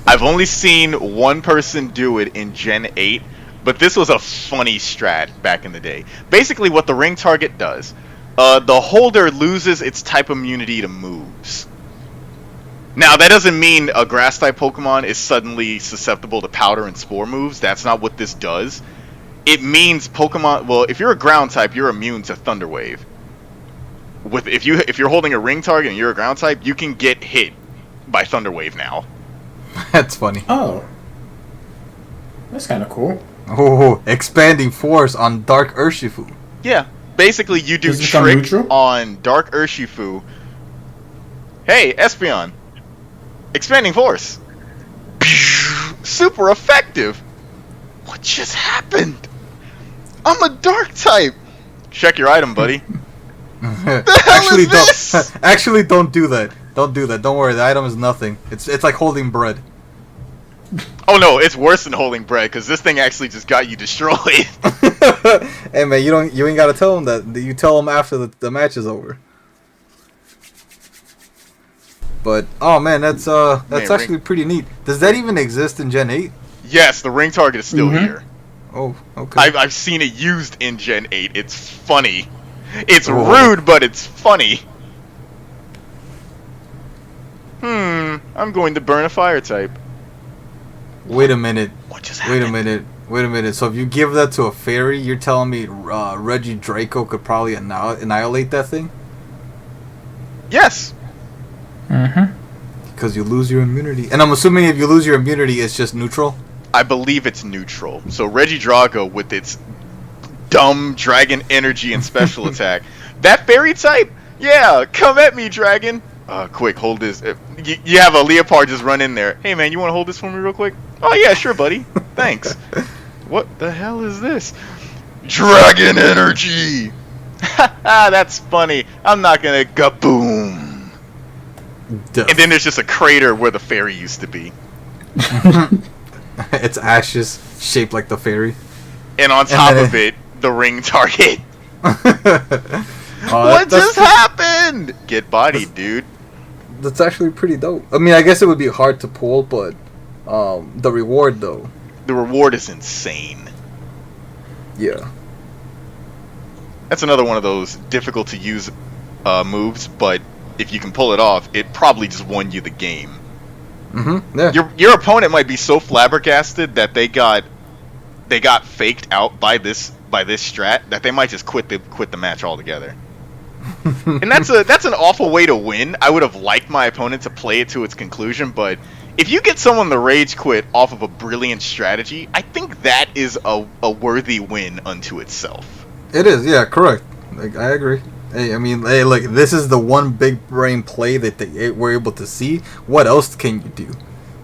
[SPEAKER 1] I've only seen one person do it in Gen 8. But this was a funny strat back in the day. Basically, what the ring target does, the holder loses its type immunity to moves. Now, that doesn't mean a grass-type Pokemon is suddenly susceptible to Powder and Spore moves. That's not what this does. It means Pokemon... Well, if you're a ground-type, you're immune to Thunder Wave. If you're holding a ring target and you're a ground-type, you can get hit by Thunder Wave now.
[SPEAKER 3] That's funny.
[SPEAKER 2] Oh. That's kind of cool.
[SPEAKER 3] Oh, expanding force on Dark Urshifu.
[SPEAKER 1] Yeah. Basically, you do
[SPEAKER 2] Does it become
[SPEAKER 1] Trick
[SPEAKER 2] neutral?
[SPEAKER 1] on Dark Urshifu. Hey, Espeon. Expanding Force. Super effective. What just happened? I'm a Dark type. Check your item, buddy. The hell is this?
[SPEAKER 3] Actually, don't do that. Don't do that. Don't worry. The item is nothing. It's like holding bread.
[SPEAKER 1] Oh no, it's worse than holding bread because this thing actually just got you destroyed.
[SPEAKER 3] Hey man, you ain't gotta tell them that. You tell them after the match is over. But oh man, that's actually pretty neat. Does that even exist in Gen 8?
[SPEAKER 1] Yes, the ring target is still here.
[SPEAKER 3] Oh, okay.
[SPEAKER 1] I've seen it used in Gen 8. It's funny. It's rude, but it's funny. I'm going to burn a fire type.
[SPEAKER 3] Wait a minute.
[SPEAKER 1] What just happened?
[SPEAKER 3] Wait a minute. So if you give that to a fairy, you're telling me Reggie Draco could probably annihilate that thing?
[SPEAKER 1] Yes.
[SPEAKER 3] Because you lose your immunity. And I'm assuming if you lose your immunity, it's just neutral?
[SPEAKER 1] I believe it's neutral. So Regidrago with its dumb dragon energy and special attack. That fairy type? Yeah, come at me, dragon. Quick, hold this. You have a Leopard just run in there. Hey man, you want to hold this for me real quick? Oh yeah, sure buddy. Thanks. What the hell is this? Dragon energy! Haha, that's funny. I'm not gonna kaboom.
[SPEAKER 3] Duh.
[SPEAKER 1] And then there's just a crater where the fairy used to be.
[SPEAKER 3] It's ashes shaped like the fairy.
[SPEAKER 1] And on top of it, the ring target. What just happened? Get bodied, dude.
[SPEAKER 3] That's actually pretty dope. I mean, I guess it would be hard to pull, but the reward though.
[SPEAKER 1] The reward is insane.
[SPEAKER 3] Yeah.
[SPEAKER 1] That's another one of those difficult to use moves, but if you can pull it off, it probably just won you the game.
[SPEAKER 3] Yeah.
[SPEAKER 1] Your opponent might be so flabbergasted that they got faked out by this strat that they might just quit the match altogether. And that's an awful way to win. I would have liked my opponent to play it to its conclusion, but if you get someone to rage quit off of a brilliant strategy, I think that is a worthy win unto itself.
[SPEAKER 3] It is, yeah, correct. Like, I agree. Hey, I mean, hey, look, this is the one big brain play that they were able to see. What else can you do?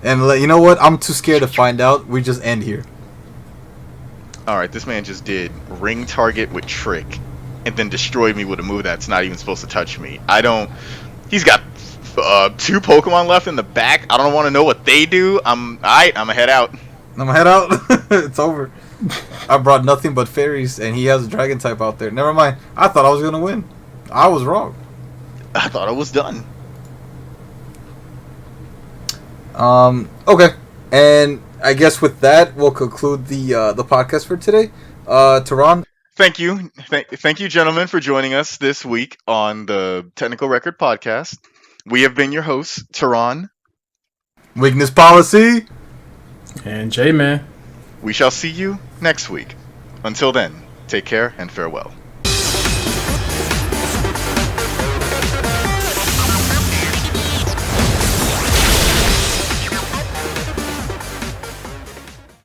[SPEAKER 3] And you know what? I'm too scared to find out. We just end here.
[SPEAKER 1] Alright, this man just did ring target with trick and then destroyed me with a move that's not even supposed to touch me. He's got 2 Pokemon left in the back. I don't want to know what they do. I'm gonna head out.
[SPEAKER 3] It's over. I brought nothing but fairies, and he has a dragon type out there. Never mind. I thought I was gonna win. I was wrong.
[SPEAKER 1] I thought I was done.
[SPEAKER 3] Okay. And I guess with that, we'll conclude the podcast for today. Tehran.
[SPEAKER 1] Thank you. Thank you, gentlemen, for joining us this week on the Technical Record Podcast. We have been your hosts, Tehran.
[SPEAKER 3] Weakness Policy.
[SPEAKER 2] And J-Man.
[SPEAKER 1] We shall see you next week. Until then, take care and farewell.